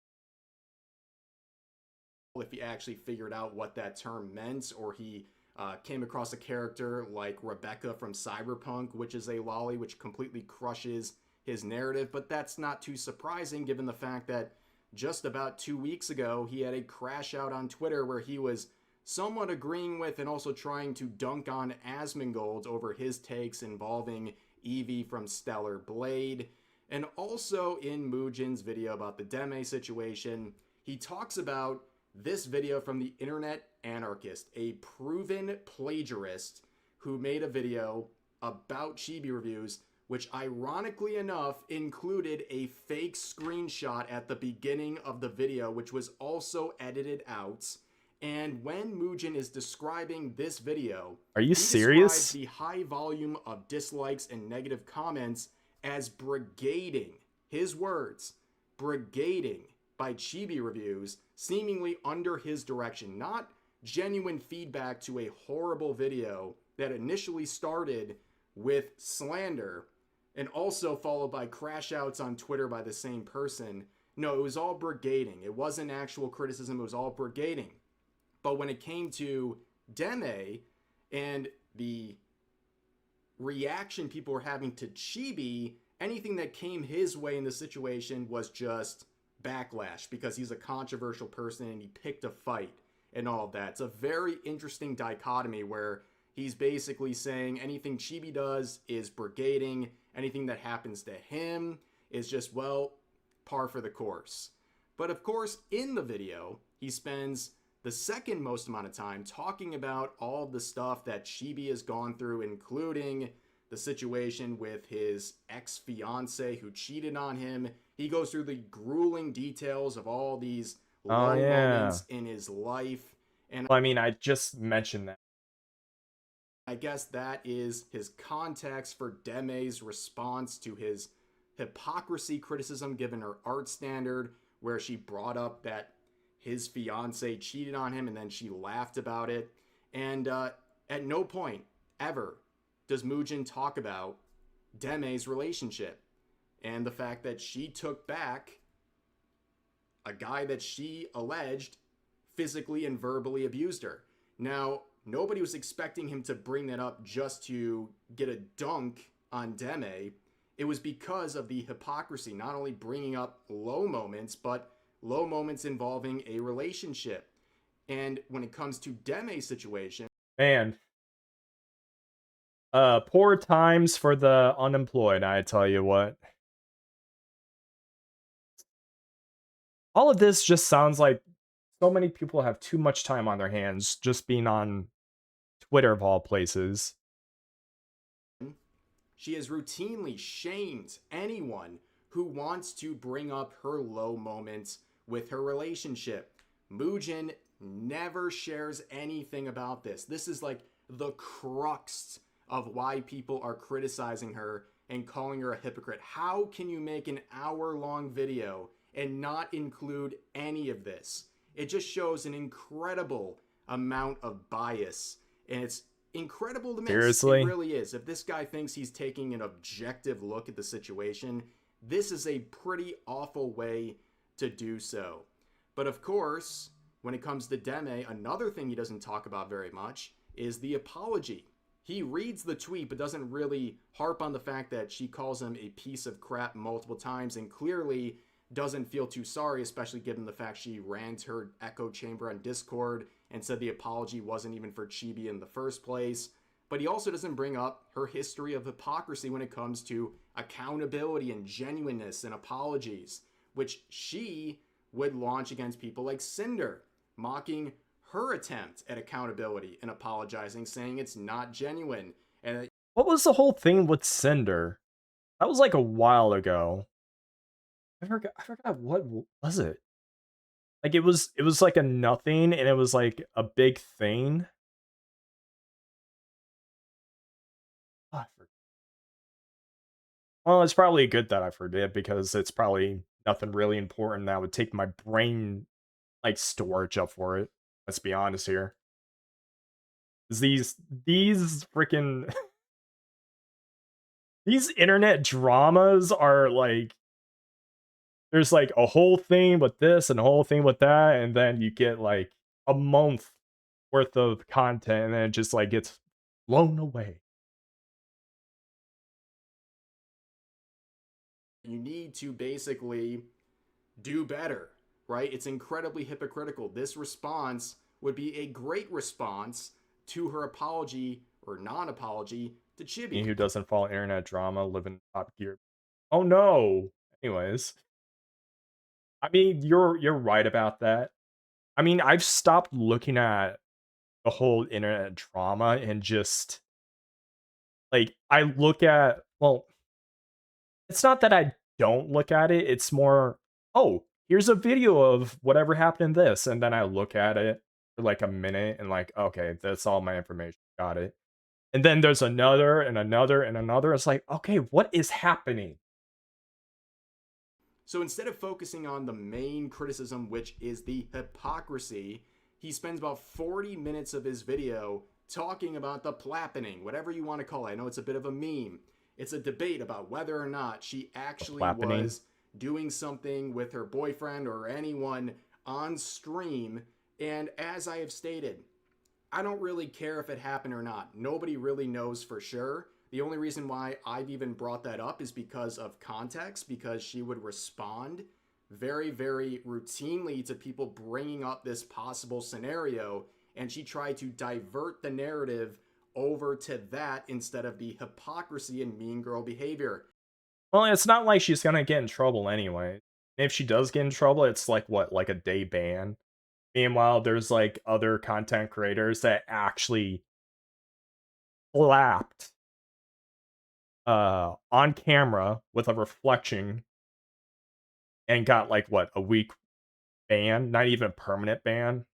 If he actually figured out what that term meant, or he came across a character like Rebecca from Cyberpunk, which is a lolly, which completely crushes his narrative. But that's not too surprising given the fact that just about 2 weeks ago, he had a crash out on Twitter where he was somewhat agreeing with and also trying to dunk on Asmongold over his takes involving Evie from Stellar Blade. And also in Mugen's video about the Deme situation, he talks about this video from the Internet Anarchist, a proven plagiarist who made a video about chibi reviews, which ironically enough included a fake screenshot at the beginning of the video, which was also edited out. And when Mugen is describing this video, are you serious? Describes the high volume of dislikes and negative comments as brigading, his words, brigading by chibi reviews, seemingly under his direction, not genuine feedback to a horrible video that initially started with slander and also followed by crash outs on Twitter by the same person. No, it was all brigading. It wasn't actual criticism, it was all brigading. But when it came to Deme and the reaction people were having to chibi, anything that came his way in the situation was just backlash because he's a controversial person and he picked a fight and all of that. It's a very interesting dichotomy where he's basically saying anything Chibi does is brigading, anything that happens to him is just, well, par for the course. But of course, in the video, he spends the second most amount of time talking about all the stuff that Chibi has gone through, including the situation with his ex-fiance who cheated on him. He goes through the grueling details of all these low moments in his life. And I mean, I just mentioned that. I guess that is his context for Deme's response to his hypocrisy criticism given her art standard, where she brought up that his fiance cheated on him and then she laughed about it. And at no point ever does Mugen talk about Deme's relationship and the fact that she took back a guy that she alleged physically and verbally abused her. Now, nobody was expecting him to bring that up just to get a dunk on Deme. It was because of the hypocrisy, not only bringing up low moments, but low moments involving a relationship. And when it comes to Deme's situation, man, poor times for the unemployed, I tell you what. All of this just sounds like so many people have too much time on their hands just being on Twitter of all places. She has routinely shamed anyone who wants to bring up her low moments with her relationship. Mugen never shares anything about this. This is like the crux of why people are criticizing her and calling her a hypocrite. How can you make an hour-long video and not include any of this? It just shows an incredible amount of bias, and it's incredible to miss. Seriously? It really is. If this guy thinks he's taking an objective look at the situation, this is a pretty awful way to do so. But of course, when it comes to Deme, another thing he doesn't talk about very much is the apology. He reads the tweet but doesn't really harp on the fact that she calls him a piece of crap multiple times and clearly doesn't feel too sorry, especially given the fact she ran to her echo chamber on Discord and said the apology wasn't even for Chibi in the first place. But he also doesn't bring up her history of hypocrisy when it comes to accountability and genuineness and apologies, which she would launch against people like Cinder, mocking her attempt at accountability and apologizing, saying it's not genuine. And what was the whole thing with Cinder? That was like a while ago. I forgot what was it? Like it was like a nothing and it was like a big thing. Oh, I forgot. Well, it's probably good that I forget because it's probably nothing really important that would take my brain like storage up for it. Let's be honest here. These freaking these internet dramas are like there's like a whole thing with this and a whole thing with that, and then you get like a month worth of content and then it just like gets blown away. you need to basically do better, right? It's incredibly hypocritical. This response would be a great response to her apology or non-apology to Chibi. Who doesn't follow internet drama, live in top gear. Oh no. Anyways, I mean, you're right about that. I mean, I've stopped looking at the whole internet drama and just like I look at well, it's not that I don't look at it, it's more, oh, here's a video of whatever happened in this, and then I look at it for like a minute and like, okay, that's all my information. Got it. And then there's another and another and another. It's like, okay, what is happening? So instead of focusing on the main criticism, which is the hypocrisy, he spends about 40 minutes of his video talking about the plappening, whatever you want to call it. I know it's a bit of a meme. It's a debate about whether or not she actually was doing something with her boyfriend or anyone on stream. And as I have stated, I don't really care if it happened or not. Nobody really knows for sure. The only reason why I've even brought that up is because of context, because she would respond very, very routinely to people bringing up this possible scenario, and she tried to divert the narrative over to that instead of the hypocrisy and mean girl behavior. Well, it's not like she's gonna get in trouble anyway. If she does get in trouble, it's like what, like a day ban? Meanwhile, there's like other content creators that actually slapped on camera with a reflection and got like what, a week ban, not even a permanent ban.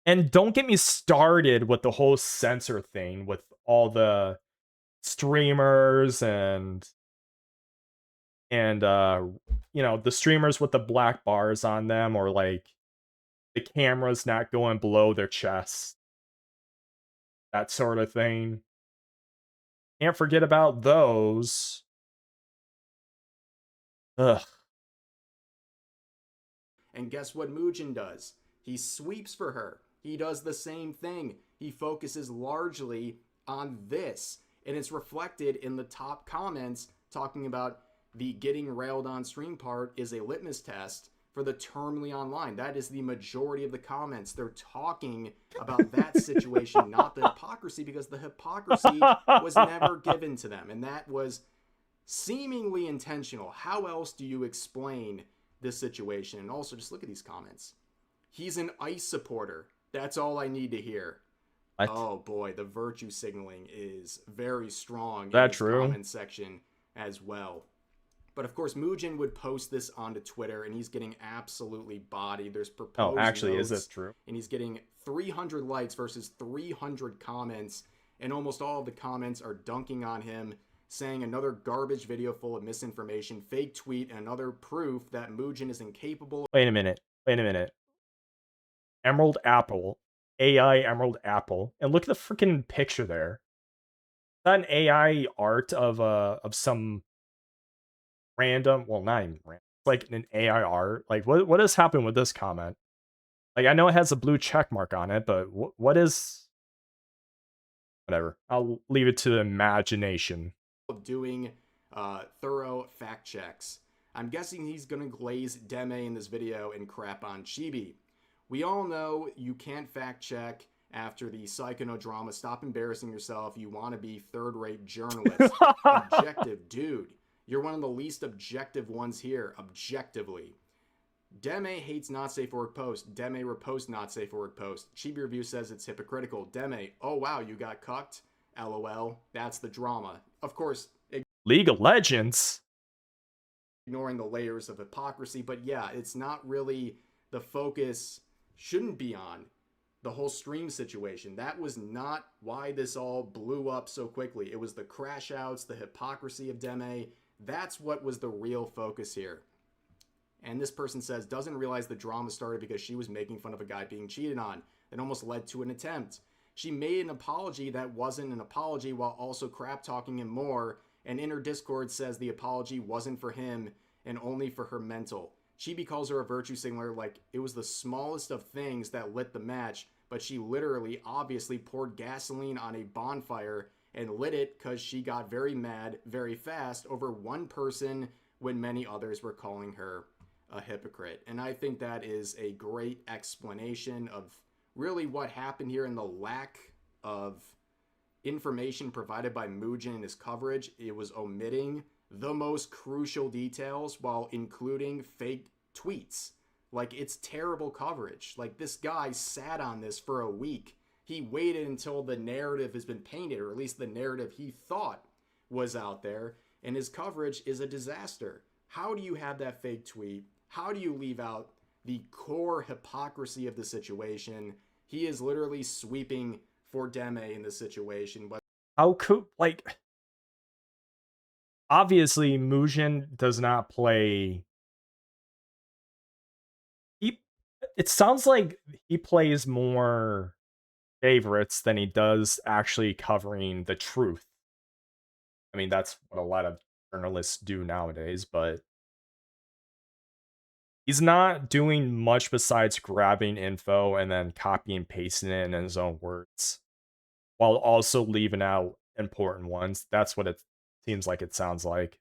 And don't get me started with the whole censor thing with all the streamers and you know, the streamers with the black bars on them, or like the cameras not going below their chests, that sort of thing. Can't forget about those. Ugh. And guess what Mugen does? He sweeps for her. He does the same thing. He focuses largely on this. And it's reflected in the top comments talking about the getting railed on stream part is a litmus test for the terminally online. That is the majority of the comments. They're talking about that situation, not the hypocrisy, because the hypocrisy was never given to them. And that was seemingly intentional. How else do you explain this situation? And also, just look at these comments. He's an ICE supporter. That's all I need to hear. What? Oh boy, the virtue signaling is very strong in the comment section as well. But of course, Mugen would post this onto Twitter, and he's getting absolutely bodied. There's proposed is this true? And he's getting 300 likes versus 300 comments, and almost all of the comments are dunking on him, saying another garbage video full of misinformation, fake tweet, and another proof that Mugen is incapable. Wait a minute. Emerald Apple AI Emerald Apple. And look at the freaking picture there. Is that an AI art of some random, well, not even random, like an AI art? Like, what has happened with this comment? Like, I know it has a blue check mark on it, but what is... Whatever. I'll leave it to the imagination. Of doing thorough fact checks. I'm guessing he's gonna glaze Deme in this video and crap on Chibi. We all know you can't fact check after the psychodrama. Stop embarrassing yourself. You want to be third-rate journalist. Objective, dude. You're one of the least objective ones here, objectively. Deme hates not safe for work post. Deme repost not safe for work post. Chibi Review says it's hypocritical. Deme, oh wow, you got cucked? LOL. That's the drama. Of course, League of Legends? Ignoring the layers of hypocrisy, but yeah, it's not really the focus, shouldn't be on the whole stream situation. That was not why this all blew up so quickly. It was the crash outs, the hypocrisy of Deme. That's what was the real focus here. And this person says, doesn't realize the drama started because she was making fun of a guy being cheated on. That almost led to an attempt. She made an apology that wasn't an apology while also crap talking him more. And in her Discord says the apology wasn't for him and only for her mental. Chibi calls her a virtue signaler like it was the smallest of things that lit the match, but she literally, obviously poured gasoline on a bonfire and lit it because she got very mad very fast over one person when many others were calling her a hypocrite. And I think that is a great explanation of really what happened here and the lack of information provided by Mugen in his coverage. It was omitting the most crucial details while including fake tweets. Like, it's terrible coverage. Like, this guy sat on this for a week. He waited until the narrative has been painted, or at least the narrative he thought was out there, and his coverage is a disaster. How do you have that fake tweet? How do you leave out the core hypocrisy of the situation? He is literally sweeping for Deme in this situation. But how could, like, obviously Mugen does not play. It sounds like he plays more favorites than he does actually covering the truth. I mean, that's what a lot of journalists do nowadays, but he's not doing much besides grabbing info and then copy and pasting it in his own words, while also leaving out important ones. That's what it seems like it sounds like.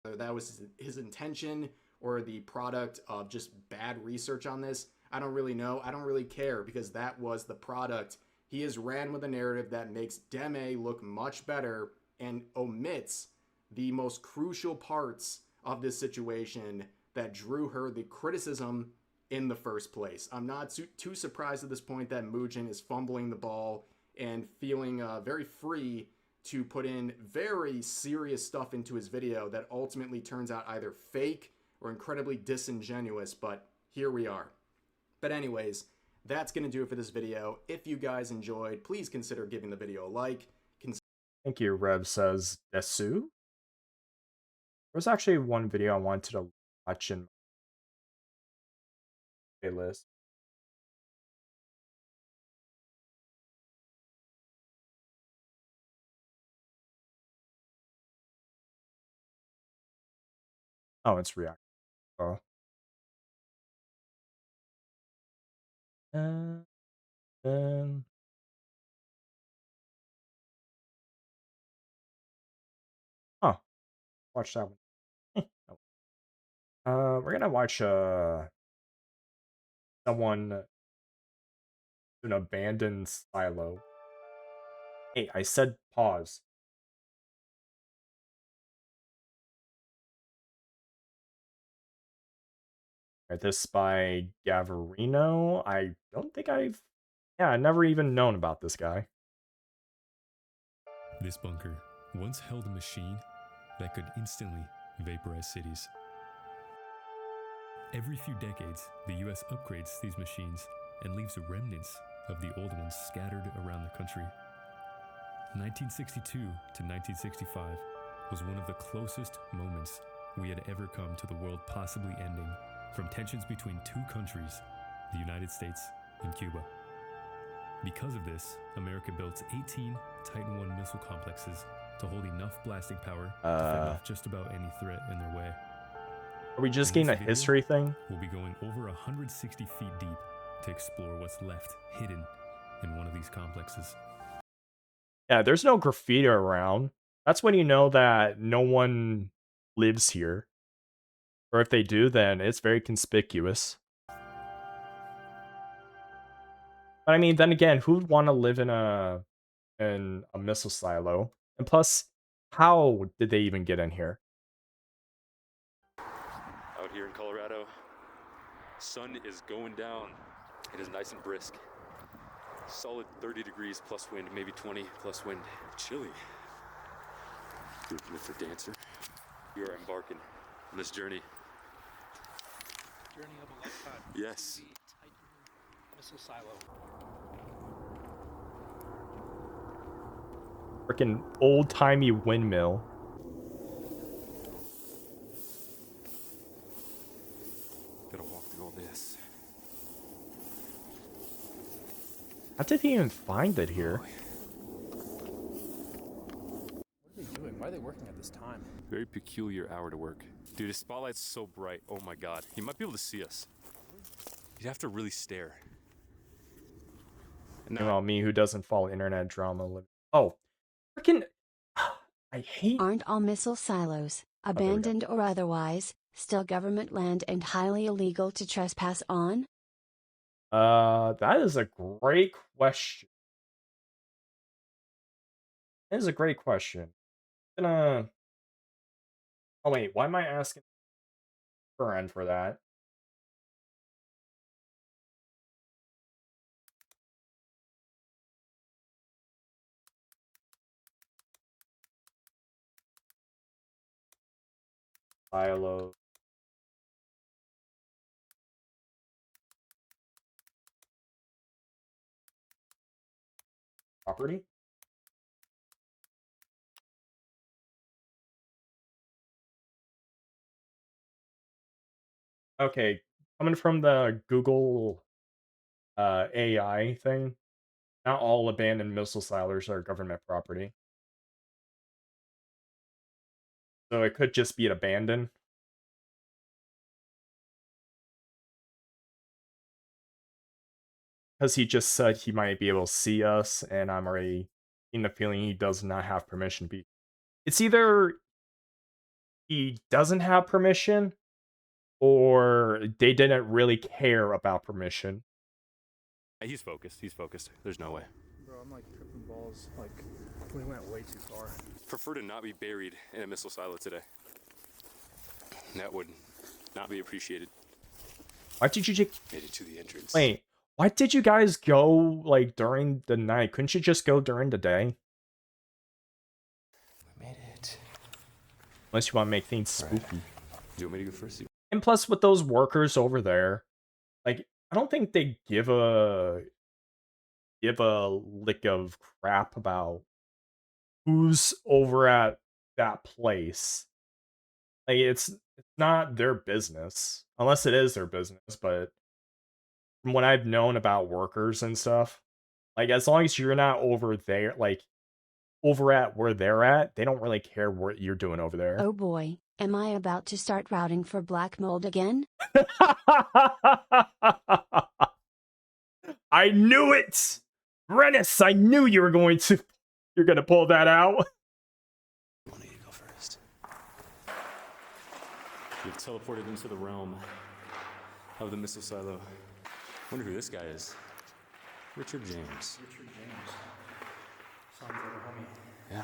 Whether that was his intention or the product of just bad research on this, I don't really know. I don't really care because that was the product. He has ran with a narrative that makes Deme look much better and omits the most crucial parts of this situation that drew her the criticism in the first place. I'm not too surprised at this point that Mugen is fumbling the ball and feeling very free to put in very serious stuff into his video that ultimately turns out either fake or incredibly disingenuous, but here we are. But anyways, that's going to do it for this video. If you guys enjoyed, please consider giving the video a like. Thank you, Rev says Desu. There's actually one video I wanted to watch in my playlist. Oh, it's React. Oh. Then oh, watch that one. We're gonna watch someone an abandoned silo. Hey, I said pause. Alright, this by Gavarino. I don't think I've never even known about this guy. This bunker once held a machine that could instantly vaporize cities. Every few decades, the US upgrades these machines and leaves remnants of the old ones scattered around the country. 1962 to 1965 was one of the closest moments we had ever come to the world possibly ending from tensions between two countries, the United States and Cuba. Because of this, America built 18 Titan I missile complexes to hold enough blasting power to fend off just about any threat in their way. Are we just In getting a this video, history thing? We'll be going over 160 feet deep to explore what's left hidden in one of these complexes. Yeah, there's no graffiti around. That's when you know that no one lives here. Or if they do, then it's very conspicuous. But I mean, then again, who would want to live in a missile silo? And plus, how did they even get in here? Out here in Colorado, sun is going down. It is nice and brisk. Solid 30 degrees plus wind, maybe 20 plus wind. Chilly. Beautiful for dancer. We are embarking on this journey. Journey of a lifetime. Yes. Missile silo. Freaking old-timey windmill. Gotta walk through all this. How did he even find it here? What are they doing? Why are they working at this time? Very peculiar hour to work. Dude, his spotlight's so bright. Oh my god. He might be able to see us. You'd have to really stare. Well, me who doesn't follow internet drama. Oh, freaking! I hate. Aren't all missile silos, abandoned or otherwise, still government land and highly illegal to trespass on? That is a great question. That is a great question. Oh wait, why am I asking friend for that? Silo. Property? Okay, coming from the Google AI thing, not all abandoned missile silos are government property. So it could just be an abandoned. Because he just said he might be able to see us, and I'm already in the feeling he does not have permission to be. It's either he doesn't have permission, or they didn't really care about permission. He's focused. He's focused. There's no way. Bro, I'm like tripping balls. Like, we went way too far. Prefer to not be buried in a missile silo today. That would not be appreciated. Why did you just made it to the entrance? Wait, why did you guys go like during the night? Couldn't you just go during the day? We made it. Unless you want to make things spooky. Do you want me to go first? And plus, with those workers over there, like I don't think they give a lick of crap about who's over at that place. Like it's not their business, unless it is their business. But from what I've known about workers and stuff, like as long as you're not over there, like over at where they're at, they don't really care what you're doing over there. Oh boy, am I about to start routing for black mold again? I knew it! Rennis, I knew you were going to... You're gonna pull that out. I want you to go first. You've teleported into the realm of the missile silo. Wonder who this guy is. Richard James. Richard James. Sounds like a homie. Yeah.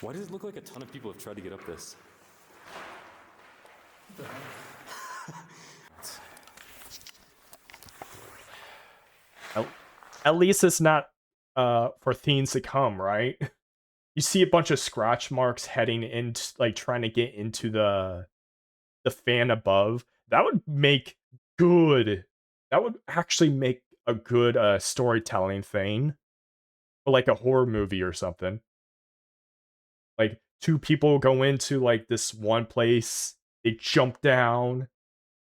Why does it look like a ton of people have tried to get up this? What the hell? At least it's not for themes to come, right? You see a bunch of scratch marks heading into, like, trying to get into the fan above. That would make good. That would actually make a good storytelling thing, or like a horror movie or something. Like two people go into like this one place, they jump down,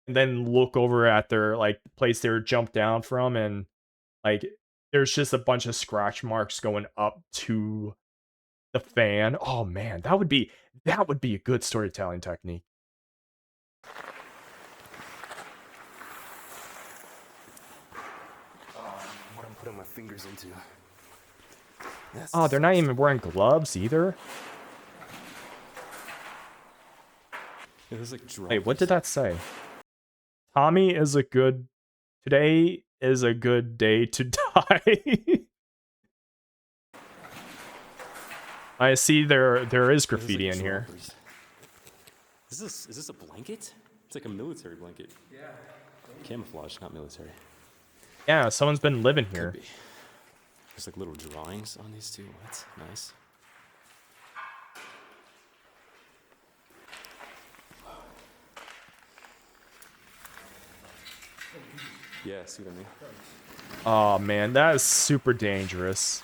and then look over at their like place they were jumped down from, and like there's just a bunch of scratch marks going up to the fan. Oh man, that would be a good storytelling technique. What I'm putting my fingers into. Oh, they're not even wearing gloves either. Yeah, there's like Wait, what did that say? Tommy is a good... Today is a good day to die. I see there is graffiti in here. Is this a blanket? It's like a military blanket. Yeah. Camouflage, not military. Yeah, someone's been living here. Could be. There's like little drawings on these two. That's nice. Yeah, see what I mean? Oh man, that is super dangerous.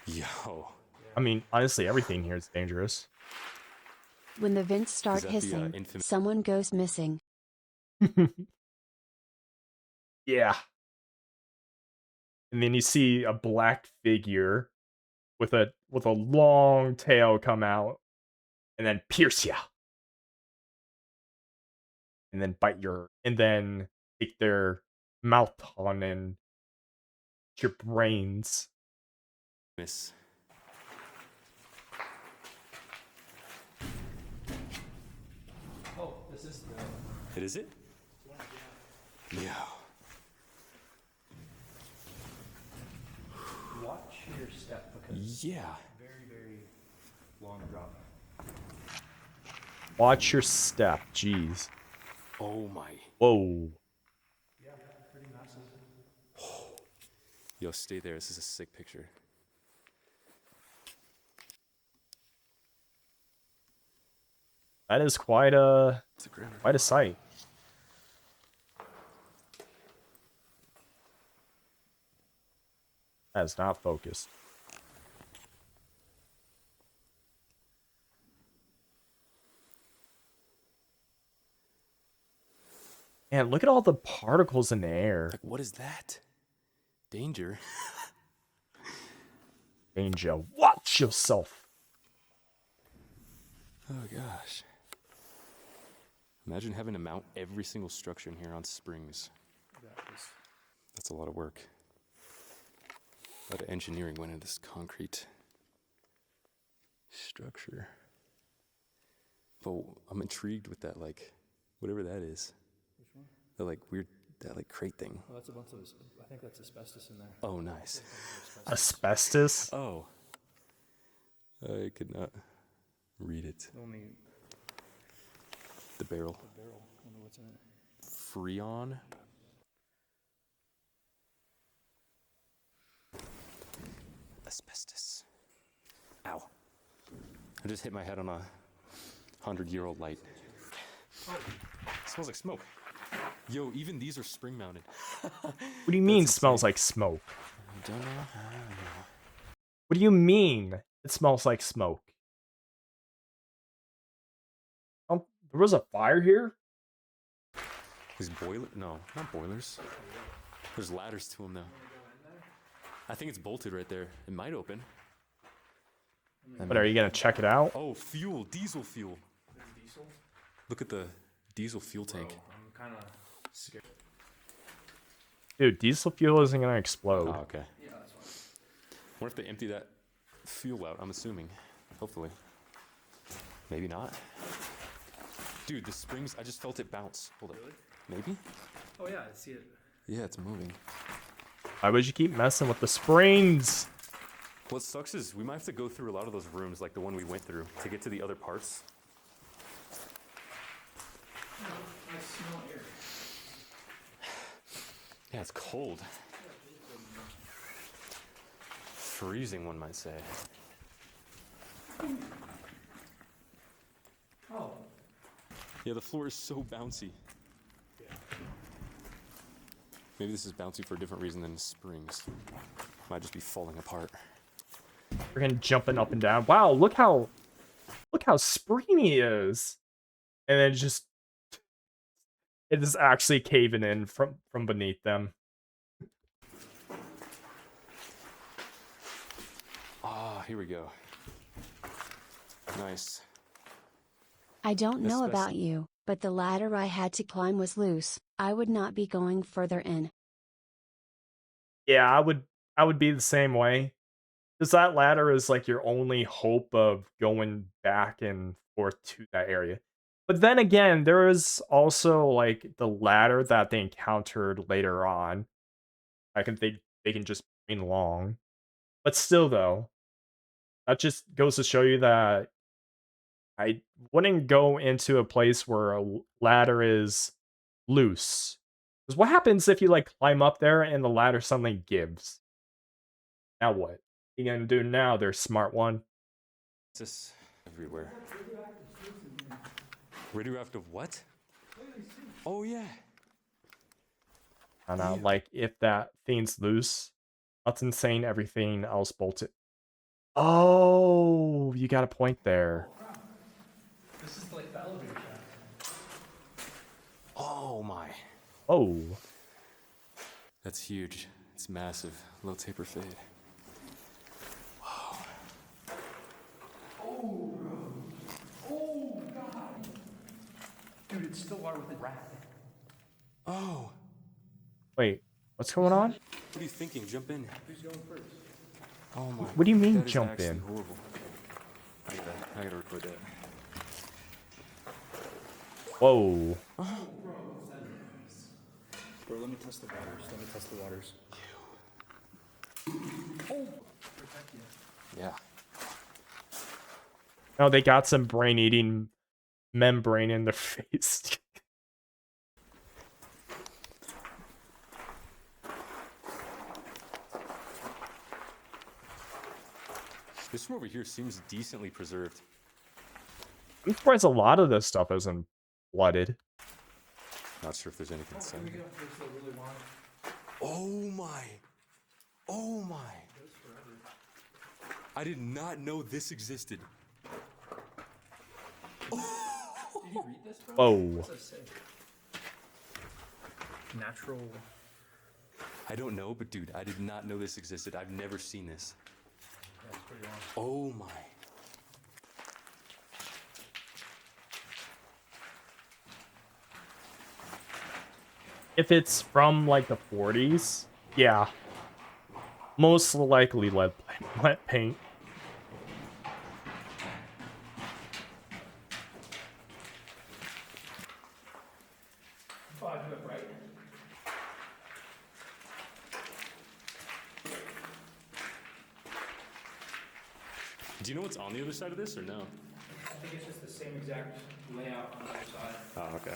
Yo. I mean, honestly, everything here is dangerous. When the vents start hissing, someone goes missing. Yeah. And then you see a black figure with a long tail come out and then pierce you. And then bite and then take their mouth on and your brains. Miss. Oh, this is the... It is it? Yeah. Watch your step because yeah. Very, very long drop. Watch your step, jeez. Oh my. Whoa. Yeah, pretty massive. Yo, stay there. This is a sick picture. That is quite a sight. That is not focused. Man, look at all the particles in the air. Like, what is that? Danger. Danger. Watch yourself. Oh gosh. Imagine having to mount every single structure in here on springs. That's a lot of work. A lot of engineering went into this concrete structure. But I'm intrigued with that, like, whatever that is. Which one? The like weird, that like crate thing. Well, that's a bunch of, I think that's asbestos in there. Oh, nice. Asbestos? Oh. I could not read it. Only the barrel. The barrel. I wonder what's in it. Freon. Asbestos. Ow. I just hit my head on a 100-year-old light. Oh. It smells like smoke. Yo, even these are spring mounted. What do you mean smells like smoke? I don't know. What do you mean it smells like smoke? Oh, there was a fire here? These boilers? No, not boilers. There's ladders to them, though. I think it's bolted right there. It might open. But are you going to check it out? Oh, fuel. Diesel fuel. Diesel? Look at the diesel fuel tank. I'm kind of scared. Dude, diesel fuel isn't going to explode. Oh, okay. Yeah, that's fine. What if they empty that fuel out? I'm assuming. Hopefully. Maybe not. Dude, the springs, I just felt it bounce. Hold Really? up. Maybe? Oh yeah, I see it. Yeah, it's moving. Why would you keep messing with the springs? What sucks is we might have to go through a lot of those rooms like the one we went through to get to the other parts. I smell air. Yeah, it's cold. Freezing, one might say. Oh. Yeah, the floor is so bouncy. Yeah. Maybe this is bouncy for a different reason than the springs. Might just be falling apart. Freaking jumping up and down. Wow, look how springy he is. and then just it is actually caving in from beneath them. Ah, here we go. Nice. I don't know Asbestos. about you, but the ladder I had to climb was loose. I would not be going further in. Yeah, I would be the same way. Because that ladder is like your only hope of going back and forth to that area. But then again, there is also like the ladder that they encountered later on. I can think they can just bring along. But still though, that just goes to show you that I wouldn't go into a place where a ladder is loose. Because what happens if you like climb up there and the ladder suddenly gives? Now what? You gonna do now? They're smart one. It's just everywhere. Radioactive what? Oh yeah. And like if that thing's loose, that's insane. Everything else bolted. Oh, you got a point there. This is like the elevator shaft. Oh my. Oh. That's huge. It's massive. Low taper fade. Wow. Oh, bro. Oh, God. Dude, it's still water with a rat. Oh. Wait, what's going on? What are you thinking? Jump in. Who's going first? Oh my. What do you mean that is jump actually in? Horrible. I gotta record that. Whoa. Bro, let me test the waters. Let me test the waters. Oh! Protect you. Yeah. No, they got some brain-eating membrane in their face. This room over here seems decently preserved. I'm surprised a lot of this stuff isn't flooded. Not sure if there's anything inside. Can we get up close? I really want it. Oh my. Oh my. I did not know this existed. Did you read this, bro? Whoa. What's that say? Natural. I don't know, but dude, I did not know this existed. I've never seen this. Yeah, it's pretty long. Oh my. If it's from like the 40s, yeah. Most likely lead paint. Oh, I do it right. Do you know what's on the other side of this or no? I think it's just the same exact layout on the other side. Oh, okay.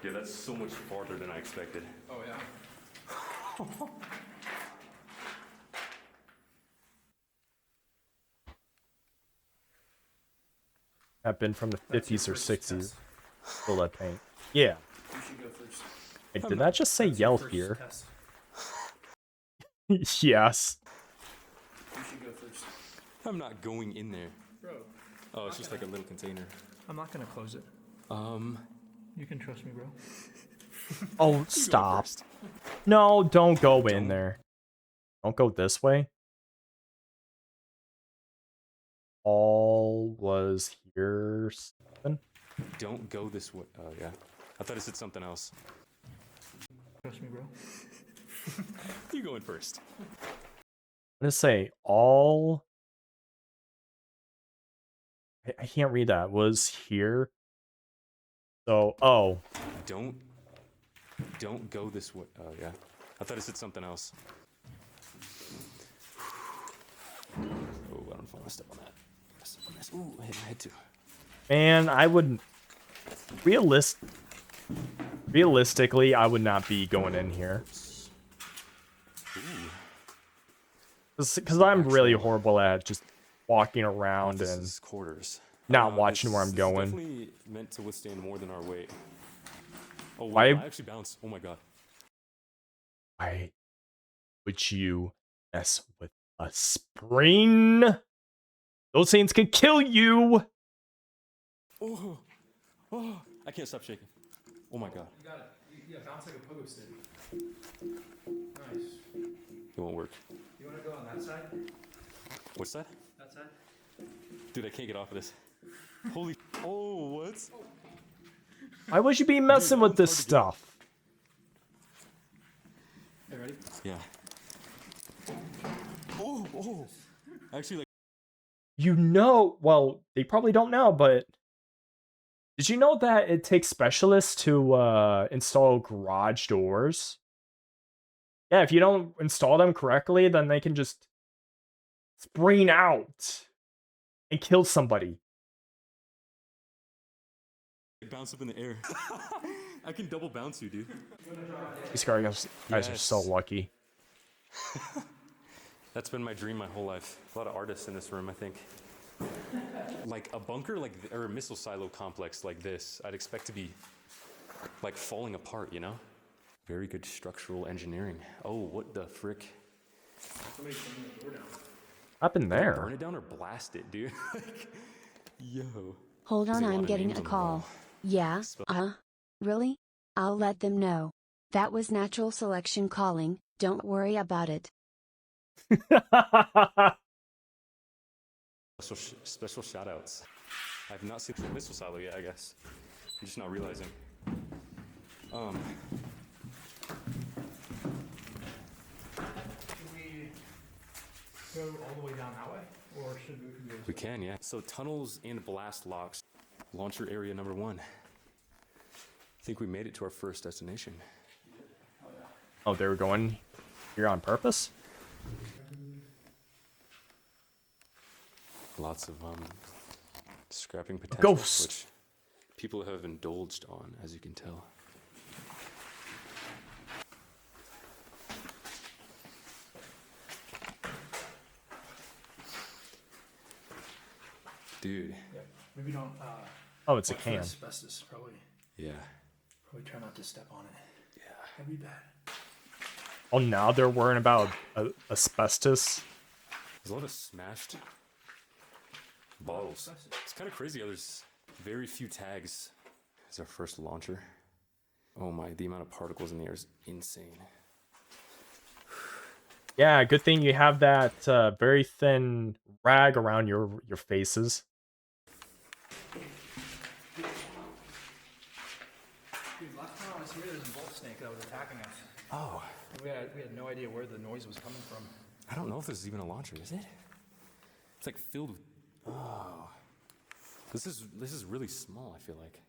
Yeah, that's so much farther than I expected. Oh, yeah. Have been from the That's your 50s or first 60s. test. Full lead paint. Yeah. You should go first. Wait, did that just say That's your yell first here? test. Yes. You should go first. I'm not going in there. Bro. Oh, it's just like a little container. I'm not gonna close it. You can trust me, bro. Oh, stop. No, don't go in there. Don't go this way. All was here. Something? Don't go this way. Oh, yeah. I thought it said something else. Trust me, bro. You go in first. I'm gonna say all. I can't read that. Was here. So, oh. Don't go this way. Oh, yeah. I thought it said something else. Oh, I don't know if I want to step on that. Ooh, I hit my head too. Man, I would. Realistically, I would not be going in here. Because I'm really horrible at just walking around and quarters. not watching where I'm This is going. definitely meant to withstand more than our weight. Oh, wow, Why- I actually bounced. Oh my god. Why would you mess with a spring? Those things could kill you. Oh, oh, I can't stop shaking. Oh my god. You got it. Yeah, bounce like a pogo stick. Nice. It won't work. You want to go on that side? What's that? That side? Dude, I can't get off of this. Holy. Oh, what? Why would you be messing with this stuff? You ready? Yeah. Oh, oh. Actually, like. You know, well, they probably don't know, but did you know that it takes specialists to install garage doors? Yeah, if you don't install them correctly, then they can just spring out and kill somebody. Bounce up in the air. I can double bounce you, dude. These guys are so lucky. That's been my dream my whole life. A lot of artists in this room, I think. Like a bunker, or a missile silo complex like this, I'd expect to be like falling apart, you know? Very good structural engineering. Oh, what the frick? Somebody's burning the door down. Up in there. Burn it down or blast it, dude. Like, yo. Hold on, There's a lot I'm of getting names a on the call. wall. Yeah, really? I'll let them know. That was natural selection calling, don't worry about it. Special shout outs. I've not seen the missile silo yet, I guess. I'm just not realizing. Should we go all the way down that way? Or should we go We can, yeah. So tunnels and blast locks. Launcher area number 1. I think we made it to our first destination. Oh, they were going here on purpose? Lots of scrapping potential, Ghost. which people have indulged on, as you can tell. Dude. Yeah, maybe don't. Oh, it's a watch for can. Asbestos, probably. Yeah. Probably try not to step on it. Yeah. That'd be bad. Oh, now they're worrying about asbestos. There's a lot of smashed bottles. It's kind of crazy how there's very few tags. It's our first launcher. Oh my, the amount of particles in the air is insane. Yeah, good thing you have that very thin rag around your faces. Dude, last time I was here, there was a bull snake that was attacking us. Oh. We had no idea where the noise was coming from. I don't know if this is even a launcher, is it? It's like filled with... Oh. This is really small, I feel like.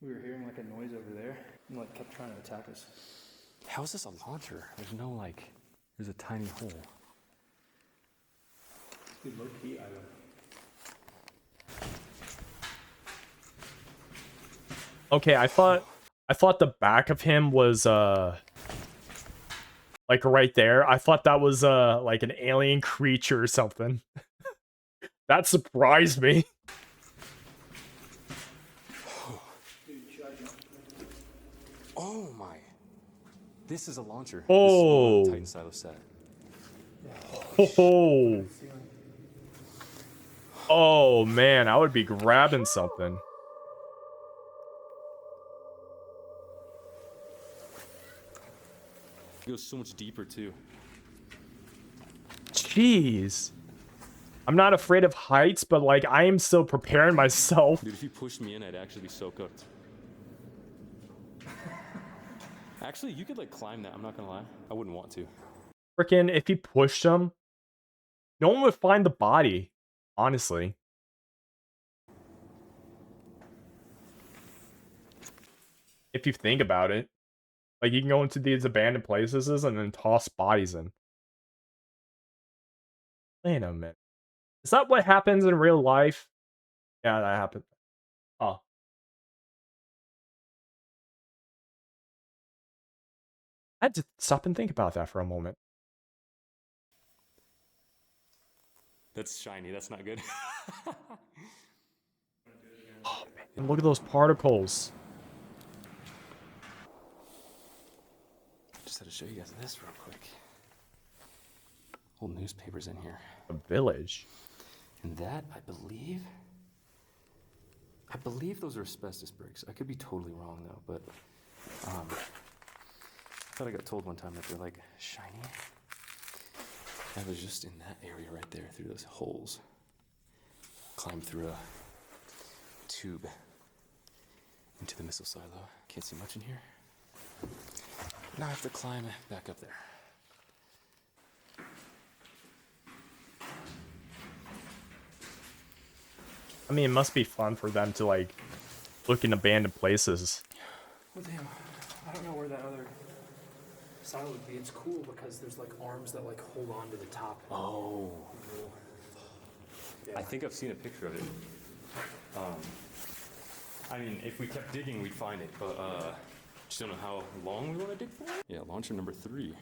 We were hearing like a noise over there and like kept trying to attack us. How is this a launcher? There's no like... There's a tiny hole. Dude, low key item. Okay, I thought the back of him was like right there. I thought that was like an alien creature or something. That surprised me. Oh my. This is a launcher. Oh. This is a Titan silo set. Oh. Oh man, I would be grabbing something. It goes so much deeper too. Jeez. I'm not afraid of heights, but like I am still preparing myself. Dude, if you pushed me in, I'd actually be so cooked. Actually, you could like climb that, I'm not gonna lie. I wouldn't want to. Frickin' if he pushed him, no one would find the body, honestly. If you think about it. Like, you can go into these abandoned places and then toss bodies in. Wait a minute. Is that what happens in real life? Yeah, that happened. Oh. I had to stop and think about that for a moment. That's shiny, that's not good. Oh, man, look at those particles. Just had to show you guys this real quick. Old newspapers in here. A village. And that, I believe... I believe those are asbestos bricks. I could be totally wrong though, but I thought I got told one time that they're like shiny. I was just in that area right there through those holes. Climbed through a tube into the missile silo. Can't see much in here. Now I have to climb back up there. I mean, it must be fun for them to, like, look in abandoned places. Well, damn. I don't know where that other silo would be. It's cool because there's, like, arms that, like, hold on to the top. Oh. Yeah. I think I've seen a picture of it. I mean, if we kept digging, we'd find it, but just don't know how long we want to dig for. Yeah, launcher number 3.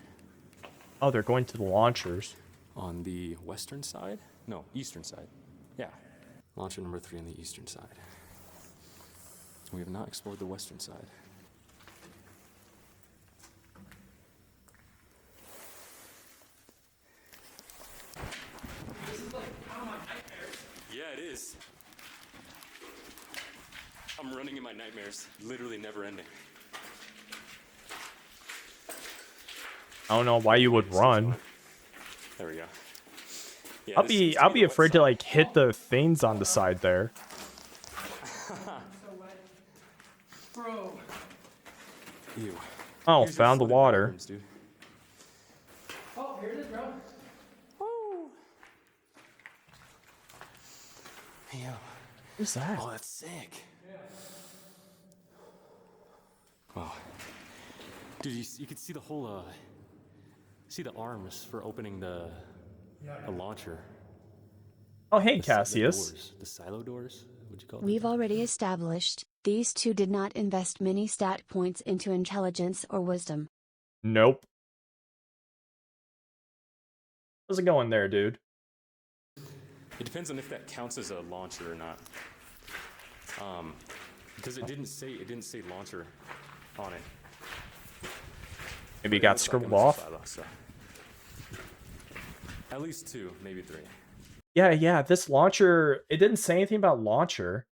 Oh, they're going to the launchers. On the western side? No, eastern side. Yeah. Launcher number 3 on the eastern side. We have not explored the western side. This is like how my nightmares. Yeah, it is. I'm running in my nightmares, literally never ending. I don't know why you would run. There we go. Yeah, I'll be afraid to like hit the things on the side there. Bro. Ew. Oh, Here's found the flooded water. bathrooms, dude. Oh, here it is, bro. Yeah. Who's that? Oh, that's sick. Yeah. Wow. Dude, you could see the whole, see the arms for opening the launcher. Oh, hey, The Cassius. doors, the silo doors, what'd you call them? We've already established, these two did not invest many stat points into intelligence or wisdom. Nope. How's it going there, dude? It depends on if that counts as a launcher or not. Because it didn't say launcher on it. Maybe it got looks like a scribbled missile off. silo, so. At least 2, maybe 3. Yeah, this launcher, it didn't say anything about launcher,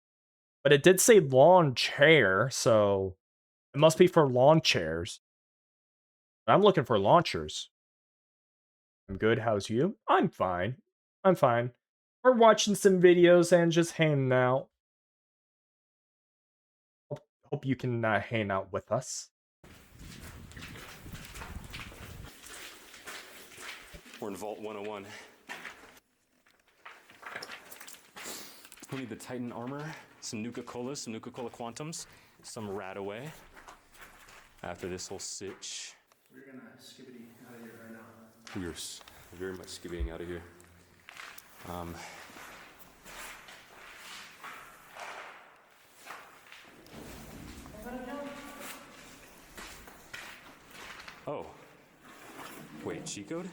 but it did say lawn chair, so it must be for lawn chairs. I'm looking for launchers. I'm good, how's you? I'm fine. I'm fine. We're watching some videos and just hanging out. Hope you can hang out with us. We're in Vault 101. We need the Titan armor, some Nuka-Colas, some Nuka-Cola Quantums, some Radaway. After this whole sitch. We're gonna skibbity out of here right now. We are very much skibbiting out of here. Oh. Wait, cheat code?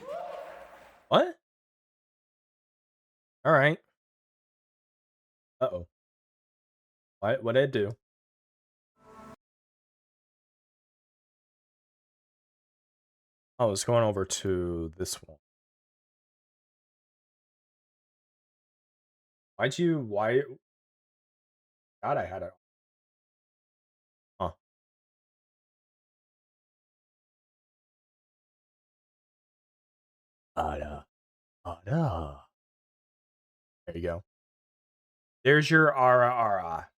What? Alright. Uh-oh. What did it do? Oh, it's going over to this one. Why? God, I had it. Huh. There you go. There's your ara.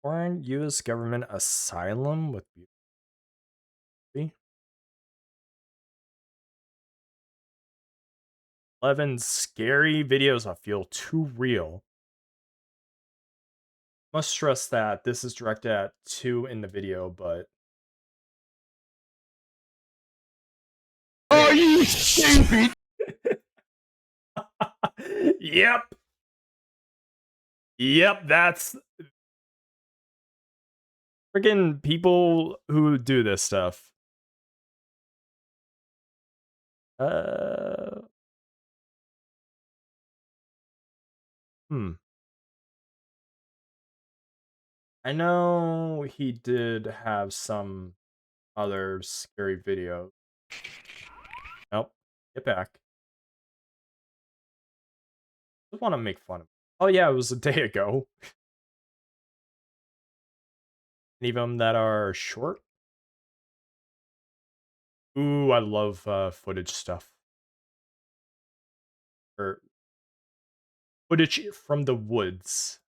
Foreign U.S. government asylum with beauty. 11 scary videos I feel too real. Must stress that this is directed at 2 in the video, but Are you stupid? Yep, that's freaking people who do this stuff. I know he did have some other scary video. Nope. Get back. I just want to make fun of him. Oh yeah, it was a day ago. Any of them that are short? Ooh, I love footage stuff. Or footage from the woods.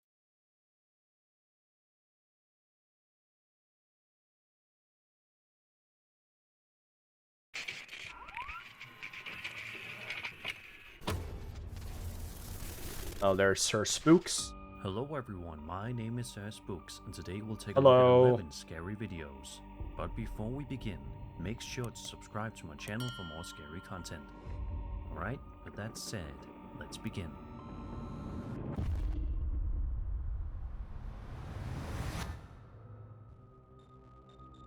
Oh, there's Sir Spooks. Hello everyone, my name is Sir Spooks, and today we'll take a look Hello. at 11 scary videos. But before we begin, make sure to subscribe to my channel for more scary content. Alright, with that said, let's begin.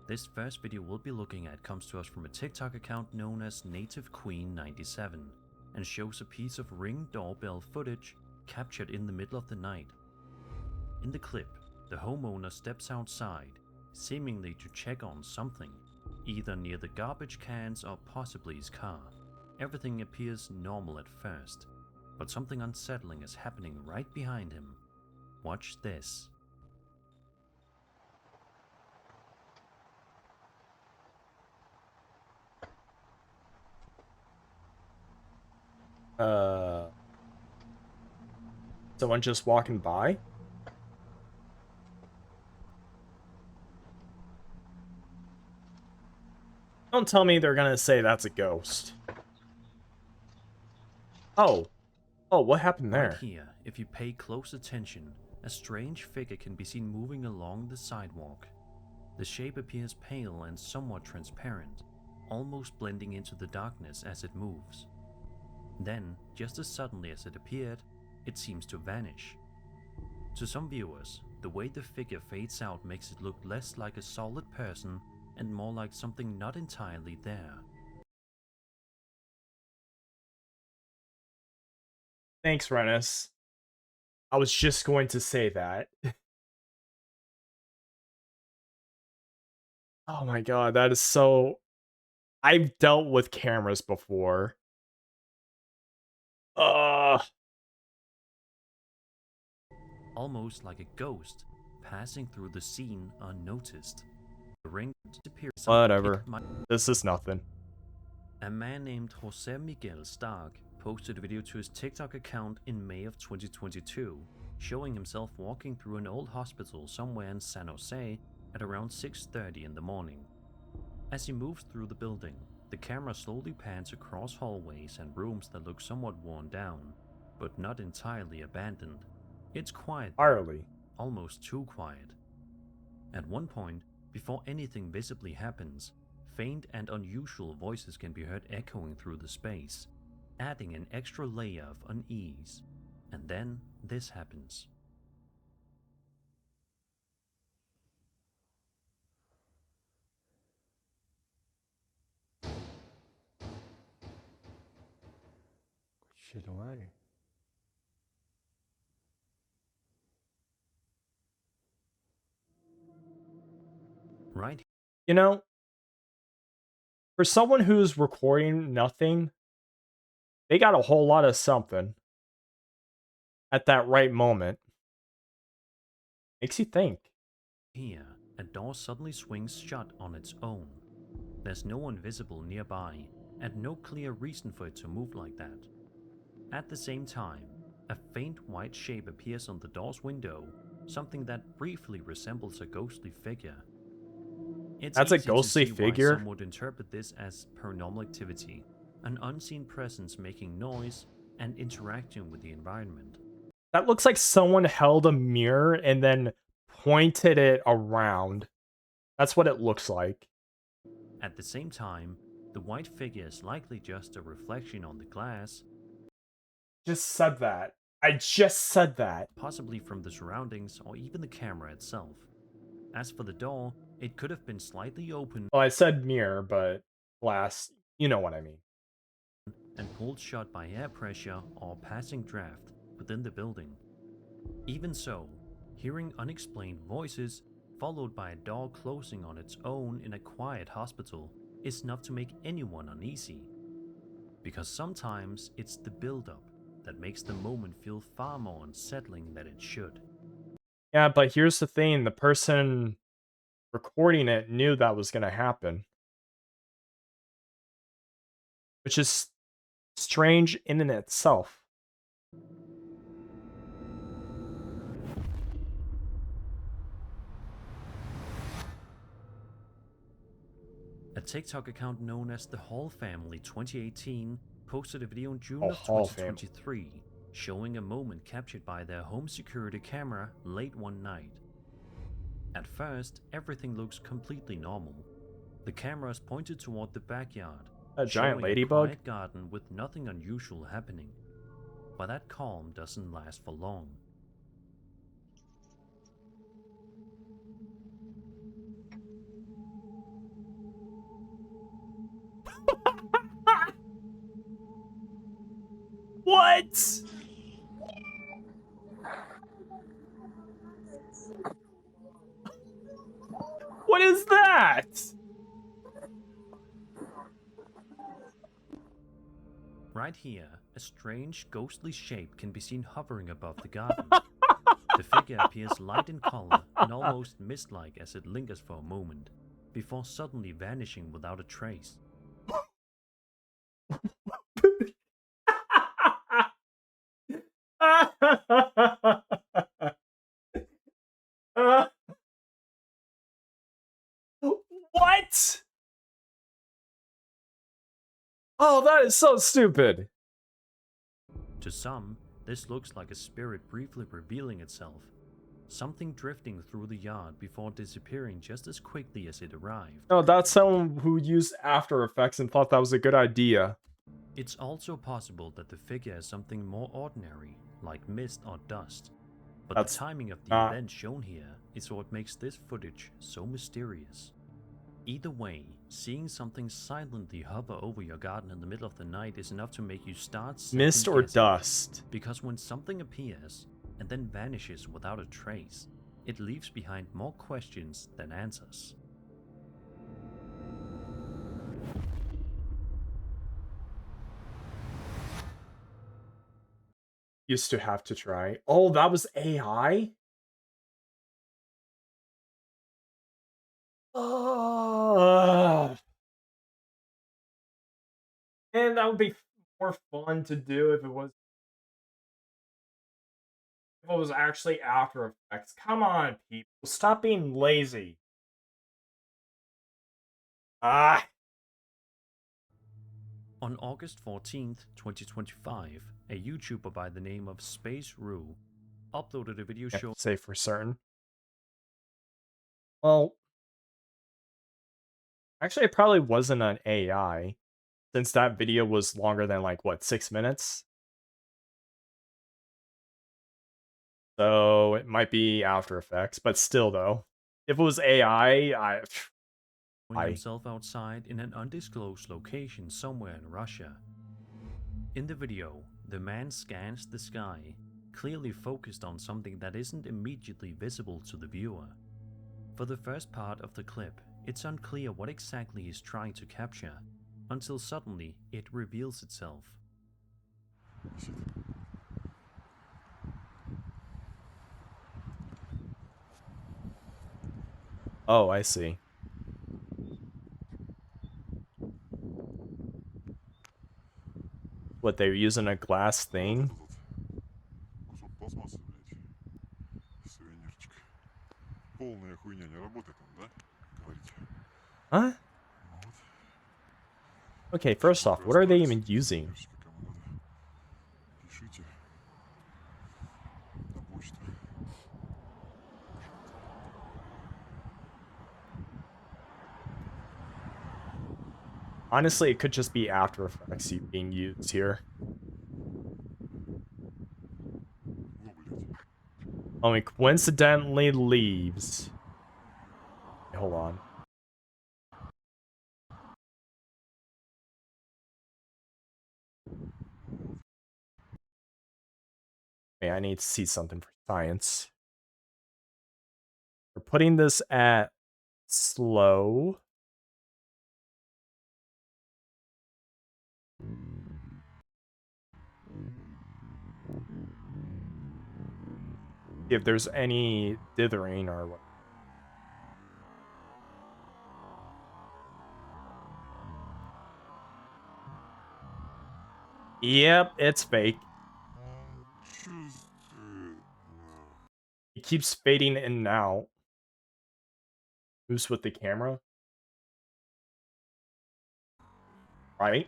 This first video we'll be looking at comes to us from a TikTok account known as Native Queen 97 and shows a piece of Ring doorbell footage captured in the middle of the night. In the clip, the homeowner steps outside, seemingly to check on something, either near the garbage cans or possibly his car. Everything appears normal at first, but something unsettling is happening right behind him. Watch this. Someone just walking by? Don't tell me they're gonna say that's a ghost. Oh. Oh, what happened there? Right here, if you pay close attention, a strange figure can be seen moving along the sidewalk. The shape appears pale and somewhat transparent, almost blending into the darkness as it moves. Then, just as suddenly as it appeared, it seems to vanish. To some viewers, the way the figure fades out makes it look less like a solid person and more like something not entirely there. Thanks, Renus. I was just going to say that. Oh my god, that is so... I've dealt with cameras before. Almost like a ghost, passing through the scene unnoticed. The ring disappears. Whatever. This is nothing. A man named Jose Miguel Stark posted a video to his TikTok account in May of 2022, showing himself walking through an old hospital somewhere in San Jose at around 6:30 in the morning. As he moves through the building, the camera slowly pans across hallways and rooms that look somewhat worn down, but not entirely abandoned. It's quiet, almost too quiet. At one point, before anything visibly happens, faint and unusual voices can be heard echoing through the space, adding an extra layer of unease. And then this happens. Cheiro ar. Right? You know, for someone who's recording nothing, they got a whole lot of something at that right moment. Makes you think. Here, a door suddenly swings shut on its own. There's no one visible nearby, and no clear reason for it to move like that. At the same time, a faint white shape appears on the door's window, something that briefly resembles a ghostly figure. That's a easy ghostly to see figure? why some would interpret this as paranormal activity, an unseen presence making noise and interacting with the environment. That looks like someone held a mirror and then pointed it around. That's what it looks like. At the same time, the white figure is likely just a reflection on the glass. Just said that. I just said that. Possibly from the surroundings or even the camera itself. As for the door, it could have been slightly open. Well, I said mirror, but glass, you know what I mean. And pulled shut by air pressure or passing draft within the building. Even so, hearing unexplained voices followed by a door closing on its own in a quiet hospital is enough to make anyone uneasy. Because sometimes it's the build-up that makes the moment feel far more unsettling than it should. Yeah, but here's the thing, the person recording it knew that was going to happen. Which is strange in and itself. A TikTok account known as the Hall Family 2018 posted a video in June Oh, of Hall 2023 showing a moment captured by their home security camera late one night. At first, everything looks completely normal. The camera is pointed toward the backyard, A giant showing ladybug? a quiet garden with nothing unusual happening. But that calm doesn't last for long. What? What is that? Right here, a strange, ghostly shape can be seen hovering above the garden. The figure appears light in color and almost mist-like as it lingers for a moment, before suddenly vanishing without a trace. What? Oh, that is so stupid. To some, this looks like a spirit briefly revealing itself, something drifting through the yard before disappearing just as quickly as it arrived. No, that's someone who used After Effects and thought that was a good idea. It's also possible that the figure is something more ordinary, like mist or dust. But That's the timing of the not- event shown here is what makes this footage so mysterious. Either way, seeing something silently hover over your garden in the middle of the night is enough to make you start Mist or second-guessing. dust? Because when something appears and then vanishes without a trace, it leaves behind more questions than answers. Used to have to try. Oh, that was AI? And that would be more fun to do if it was actually After Effects. Come on, people. Stop being lazy. Ah. On August 14th, 2025, a YouTuber by the name of Space Rue uploaded a video showing Say for certain. Well, actually, it probably wasn't an AI, since that video was longer than, like, what, 6 minutes? So, it might be After Effects, but still, though. If it was AI, himself outside in an undisclosed location somewhere in Russia. In the video, the man scans the sky, clearly focused on something that isn't immediately visible to the viewer. For the first part of the clip, it's unclear what exactly he's trying to capture, until suddenly it reveals itself. Oh, I see. What, they were using a glass thing? Huh? Okay, first off, what are they even using? Honestly, it could just be After Effects being used here. Oh, he coincidentally leaves. Hold on. Okay, I need to see something for science. We're putting this at slow. if there's any dithering or what. Yep, it's fake. It keeps fading in and out. Who's with the camera? Right?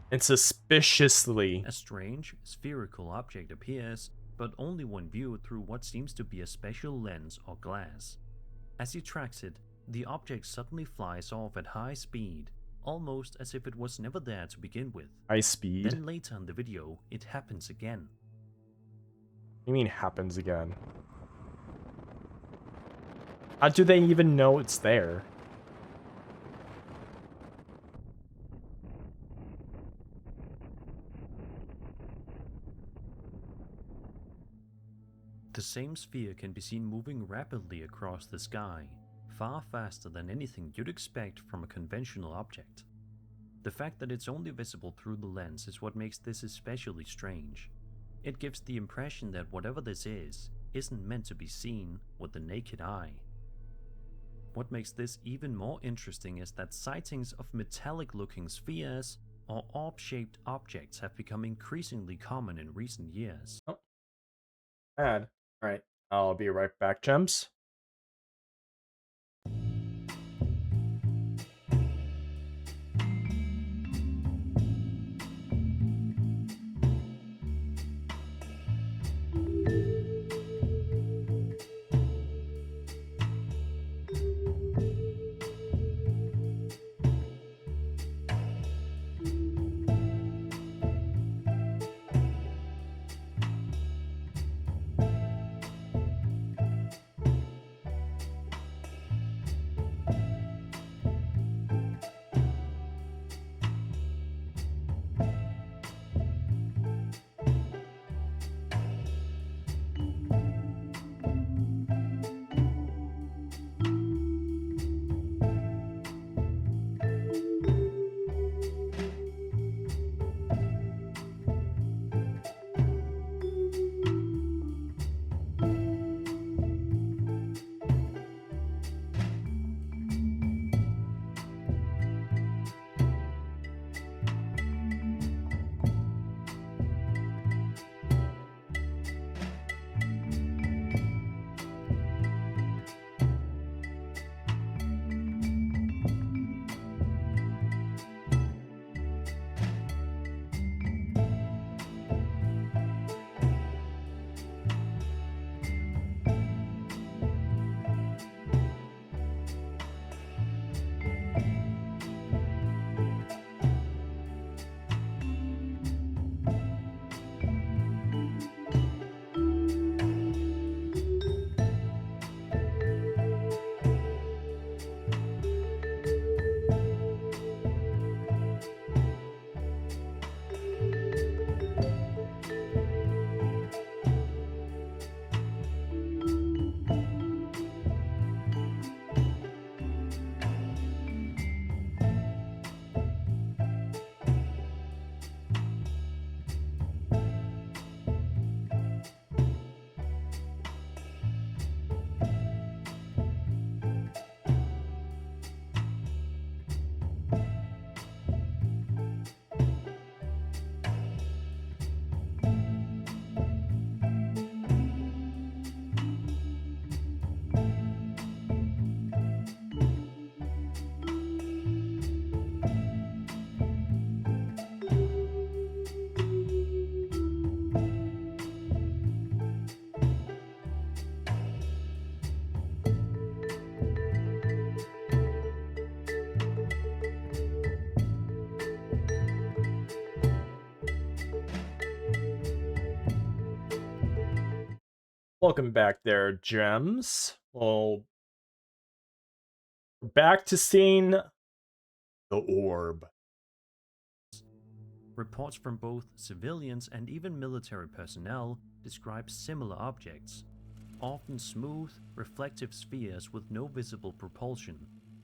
And suspiciously. A strange, spherical object appears, but only when viewed through what seems to be a special lens or glass. As he tracks it, the object suddenly flies off at high speed, almost as if it was never there to begin with. High speed? Then later in the video, it happens again. What do you mean happens again? How do they even know it's there? The same sphere can be seen moving rapidly across the sky, far faster than anything you'd expect from a conventional object. The fact that it's only visible through the lens is what makes this especially strange. It gives the impression that whatever this isn't meant to be seen with the naked eye. What makes this even more interesting is that sightings of metallic-looking spheres or orb-shaped objects have become increasingly common in recent years. Oh. Bad. Alright, I'll be right back, Gems. Welcome back there, Gems. Well, back to seeing the orb. Reports from both civilians and even military personnel describe similar objects. often smooth, reflective spheres with no visible propulsion,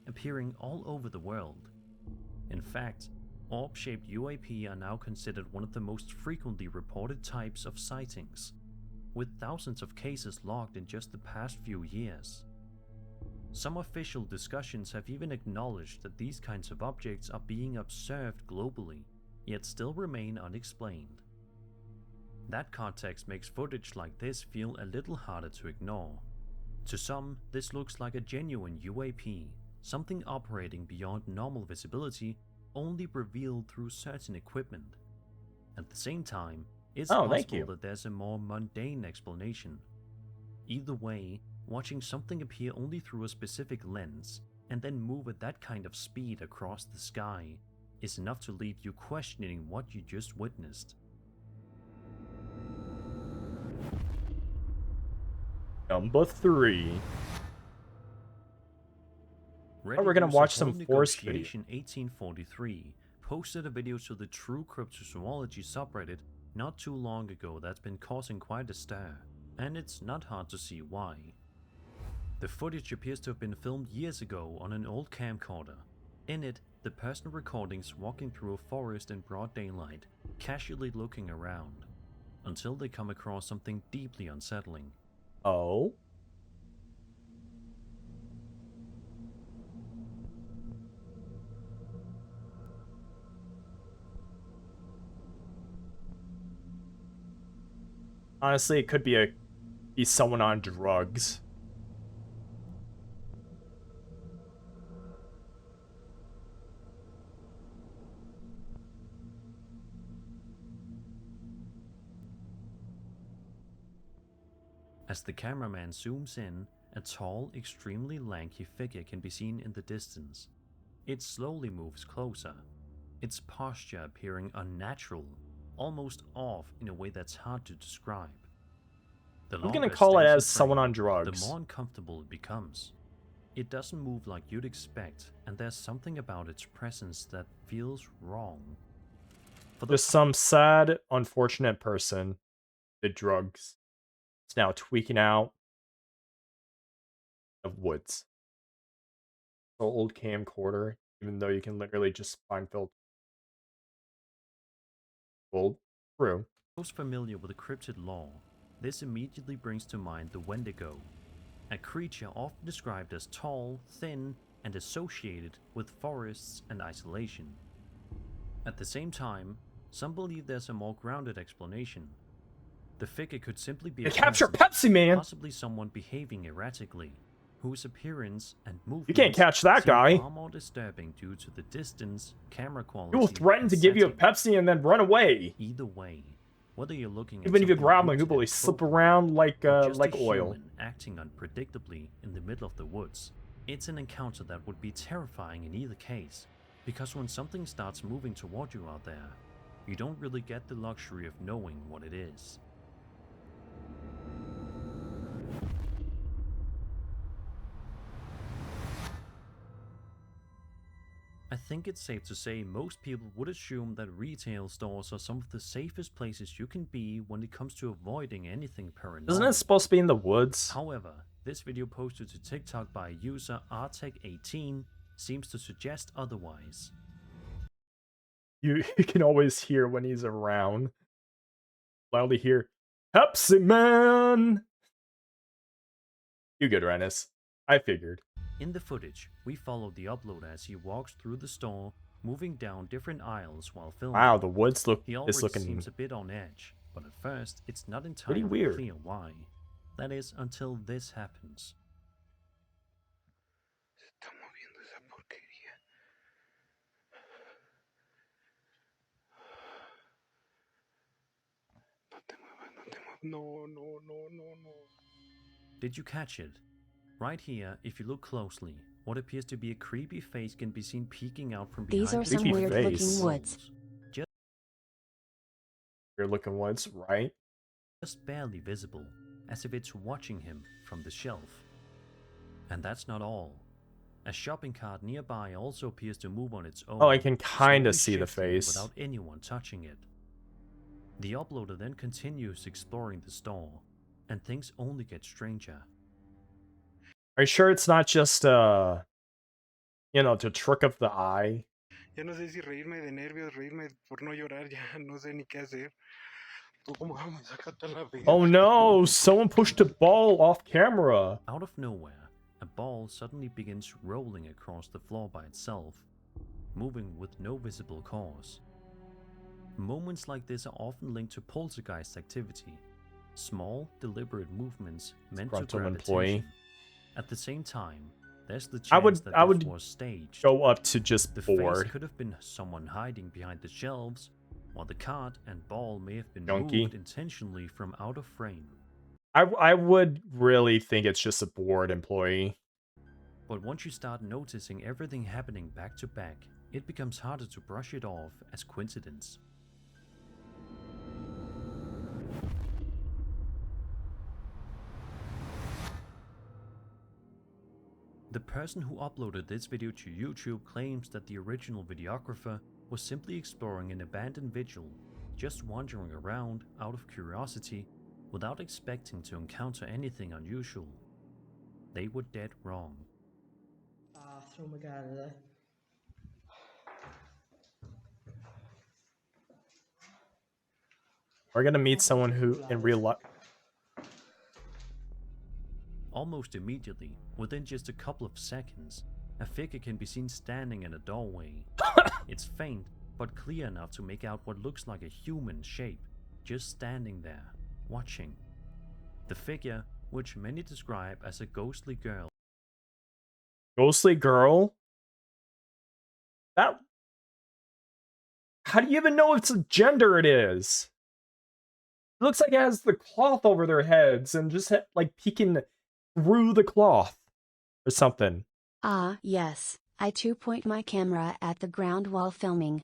appearing all over the world. In fact, orb-shaped UAP are now considered one of the most frequently reported types of sightings, with thousands of cases logged in just the past few years. Some official discussions have even acknowledged that these kinds of objects are being observed globally, yet still remain unexplained. That context makes footage like this feel a little harder to ignore. To some, this looks like a genuine UAP, something operating beyond normal visibility, only revealed through certain equipment. At the same time, it's possible that there's a more mundane explanation. Either way, watching something appear only through a specific lens and then move at that kind of speed across the sky is enough to leave you questioning what you just witnessed. Number 3. Oh, we're gonna watch some forest video. 1843 posted a video to the True Cryptozoology subreddit not too long ago that's been causing quite a stir, and it's not hard to see why. The footage appears to have been filmed years ago on an old camcorder. In it, the person recording is walking through a forest in broad daylight, casually looking around, until they come across something deeply unsettling. Oh? Honestly, it could be someone on drugs. As the cameraman zooms in, a tall, extremely lanky figure can be seen in the distance. It slowly moves closer, its posture appearing unnatural, almost off in a way that's hard to describe. I'm gonna call it as someone on drugs. The more uncomfortable it becomes. It doesn't move like you'd expect, and there's something about its presence that feels wrong. There's some sad, unfortunate person did drugs. It's now tweaking out of woods. So old camcorder, even though you can literally just find filter. Well, true. Those familiar with the cryptid lore, this immediately brings to mind the Wendigo, a creature often described as tall, thin, and associated with forests and isolation. At the same time, some believe there's a more grounded explanation. The figure could simply be a capture Pepsi Man, possibly someone behaving erratically, whose appearance and movements you can't catch that guy. Far more disturbing due to the distance, camera quality. He will threaten to give you a Pepsi and then run away. Either way, whether you're looking at even if you grab him, he'll slip around like oil. Acting unpredictably in the middle of the woods, it's an encounter that would be terrifying in either case, because when something starts moving toward you out there, you don't really get the luxury of knowing what it is. I think it's safe to say most people would assume that retail stores are some of the safest places you can be when it comes to avoiding anything paranormal. Isn't it supposed to be in the woods? However, this video posted to TikTok by user rtech18 seems to suggest otherwise. You can always hear when he's around. Loudly hear, Pepsi Man! You good, Renus. I figured. In the footage, we follow the uploader as he walks through the store, moving down different aisles while filming. Wow, the woods is looking seems a bit on edge, but at first it's not entirely weird. clear why. That is, until this happens. No. Did you catch it? Right here, if you look closely, what appears to be a creepy face can be seen peeking out from behind. These are some weird-looking woods. Weird-looking woods, right? Just barely visible, as if it's watching him from the shelf. And that's not all. A shopping cart nearby also appears to move on its own. Oh, I can kinda see the face. Without anyone touching it. The uploader then continues exploring the store, and things only get stranger. Are you sure it's not just the trick of the eye? Ya no sé si reírme de nervios, reírme por no llorar, ya no sé ni qué hacer. Tú como vamos, sácate la vida. Oh no, someone pushed a ball off camera. Out of nowhere, a ball suddenly begins rolling across the floor by itself, moving with no visible cause. Moments like this are often linked to poltergeist activity, small, deliberate movements meant to grab attention. At the same time, there's the chance that this was staged. Go up to just the bored. face could have been someone hiding behind the shelves, while the card and ball may have been Junkie. moved intentionally from out of frame. I would really think it's just a bored employee. But once you start noticing everything happening back to back, it becomes harder to brush it off as coincidence. The person who uploaded this video to YouTube claims that the original videographer was simply exploring an abandoned vigil, just wandering around out of curiosity without expecting to encounter anything unusual. They were dead wrong. Bathroom again. We're gonna meet someone who in real life. Almost immediately, within just a couple of seconds, a figure can be seen standing in a doorway. It's faint, but clear enough to make out what looks like a human shape, just standing there, watching. The figure, which many describe as a ghostly girl. Ghostly girl? That... How do you even know it's a gender it is? It looks like it has the cloth over their heads and just like peeking through the cloth or something. Ah, yes. I too point my camera at the ground while filming.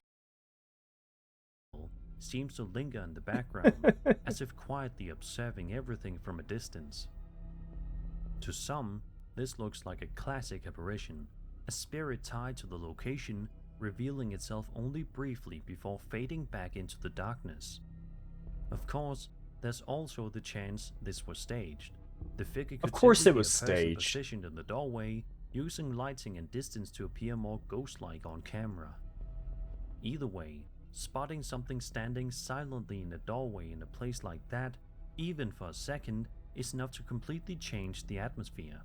Seems to linger in the background, as if quietly observing everything from a distance. To some, this looks like a classic apparition, a spirit tied to the location, revealing itself only briefly before fading back into the darkness. Of course, there's also the chance this was staged. The figure could of course simply it was be a person staged. Positioned in the doorway, using lighting and distance to appear more ghost-like on camera. Either way, spotting something standing silently in a doorway in a place like that, even for a second, is enough to completely change the atmosphere.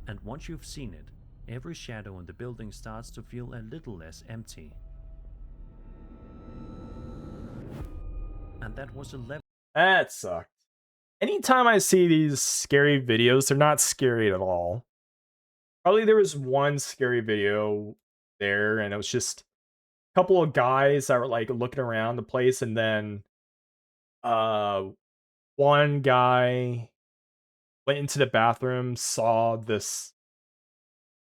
And once you've seen it, every shadow in the building starts to feel a little less empty. And that was 11. That sucked. Anytime I see these scary videos, they're not scary at all. Probably there was one scary video there, and it was just a couple of guys that were like looking around the place, and then one guy went into the bathroom, saw this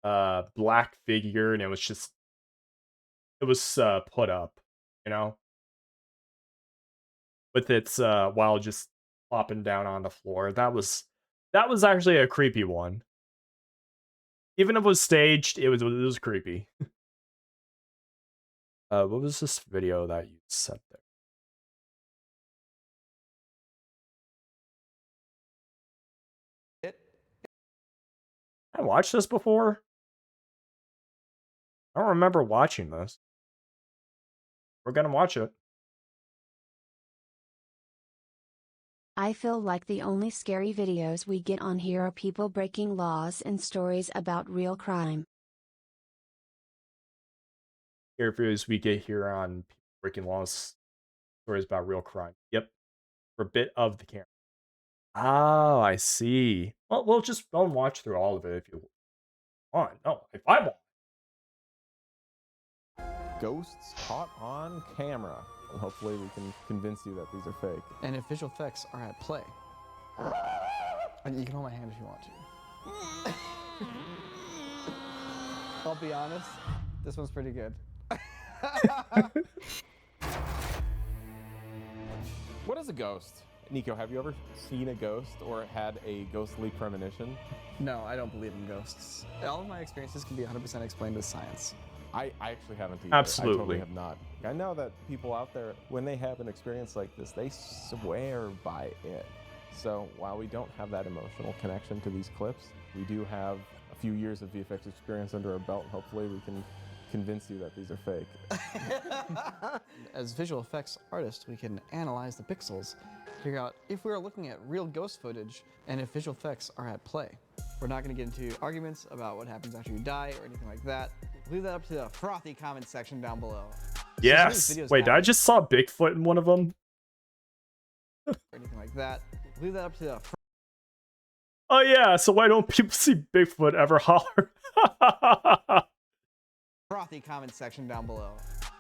black figure, and it was put up, with its while just plopping down on the floor. That was actually a creepy one. Even if it was staged, it was creepy. What was this video that you sent there? I watched this before. I don't remember watching this. We're gonna watch it. I feel like the only scary videos we get on here are people breaking laws and stories about real crime. Scary videos we get here on people breaking laws, stories about real crime. Yep. For a bit of the camera. Oh, I see. Well, we'll just go and watch through all of it if you want. No, if I want. Ghosts caught on camera. And hopefully we can convince you that these are fake. And if visual effects are at play, and you can hold my hand if you want to. I'll be honest, this one's pretty good. What is a ghost? Nico, have you ever seen a ghost or had a ghostly premonition? No, I don't believe in ghosts. All of my experiences can be 100% explained with science. I actually haven't either. Absolutely. I totally have not. I know that people out there, when they have an experience like this, they swear by it. So while we don't have that emotional connection to these clips, we do have a few years of VFX experience under our belt. Hopefully we can convince you that these are fake. As visual effects artists, we can analyze the pixels, figure out if we are looking at real ghost footage and if visual effects are at play. We're not going to get into arguments about what happens after you die or anything like that. Leave that up to the frothy comment section down below. Yes. Wait, I just saw Bigfoot in one of them. Or anything like that. Leave that up to the Oh yeah, so why don't people see Bigfoot ever holler? frothy comment section down below.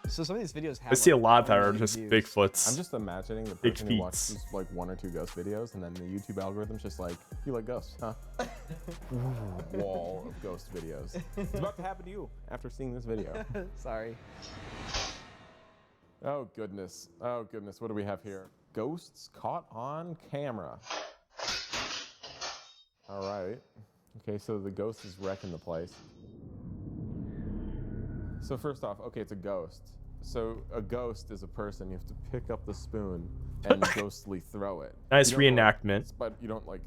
So some of these videos have I see a like, lot that are 1 just million views. Bigfoots. I'm just imagining the Big person who feets. watches like 1 or 2 ghost videos, and then the YouTube algorithm's just like, you like ghosts, huh? Wall of ghost videos. It's about to happen to you after seeing this video. Sorry. Oh goodness. Oh goodness. What do we have here? Ghosts caught on camera. All right. Okay, so the ghost is wrecking the place. So first off, okay, it's a ghost. So a ghost is a person. You have to pick up the spoon and ghostly throw it. Nice You don't, reenactment. you don't like